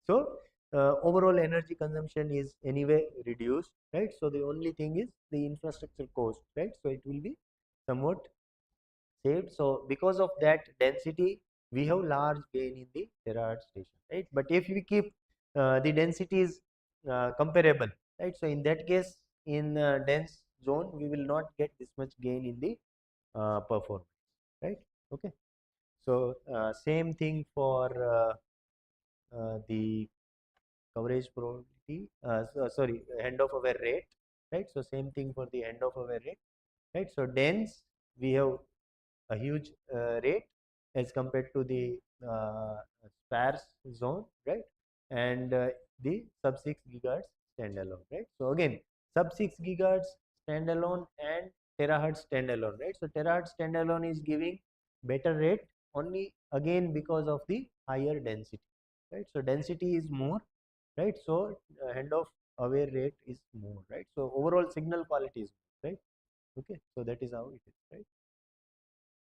So overall energy consumption is anyway reduced, right? So the only thing is the infrastructure cost, right? So it will be somewhat saved. So because of that density, we have large gain in the terahertz station, right? But if we keep the densities comparable, right? So in that case, in dense zone, we will not get this much gain in the performance, right? Okay. So same thing for the coverage probability. Sorry, hand of aware rate, right? So same thing for the hand of aware rate, right? So dense, we have a huge rate as compared to the sparse zone, right? And the sub 6 gigahertz standalone, right? So again, sub 6 gigahertz standalone and terahertz standalone, right? So terahertz standalone is giving better rate only again because of the higher density, right? So density is more, right? So hand of aware rate is more, right? So overall signal quality is more, right? Okay, so that is how it is, right?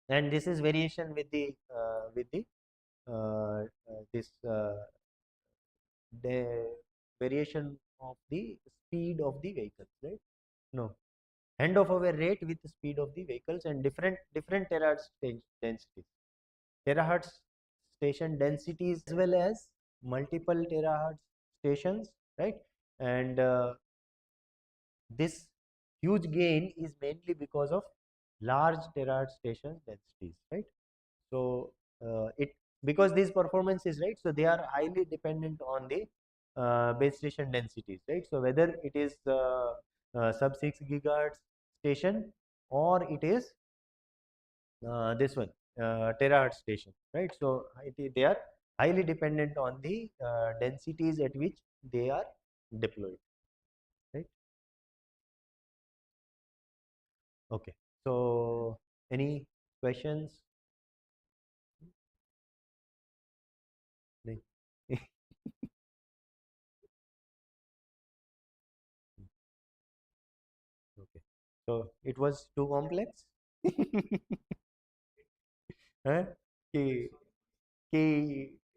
And this is variation with the this the variation of the speed of the vehicles, right? No, hand of aware rate with the speed of the vehicles and different terahertz densities, terahertz station densities as well as multiple terahertz stations, right? And this huge gain is mainly because of large terahertz station densities, right? So it, because these performances, right, so they are highly dependent on the base station densities, right? So whether it is sub 6 gigahertz station or it is this one terahertz station, right? So they are highly dependent on the densities at which they are deployed, right? Okay, so any questions? Okay, so it was too complex. Huh? कि,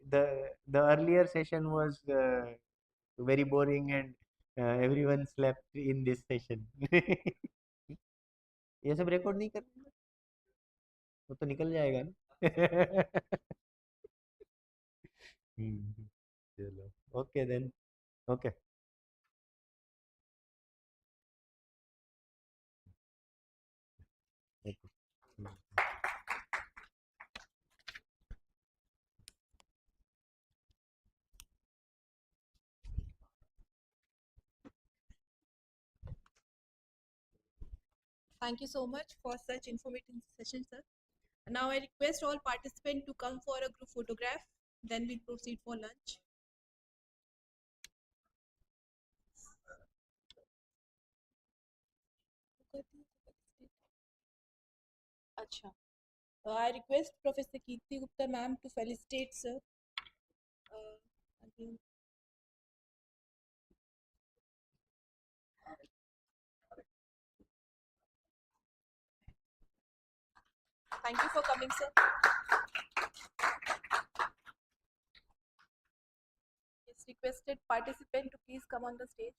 the earlier session was very boring and everyone slept in this session. ये सब record नहीं करना, वो तो निकल जाएगा ना. चलो, okay then. Okay. Okay. Thank you so much for such informative session, sir. Now I request all participants to come for a group photograph. Then we'll proceed for lunch. Acha. I request Professor Kirti Gupta ma'am to felicitate sir. Again. Thank you for coming, sir. Yes, requested participant to please come on the stage.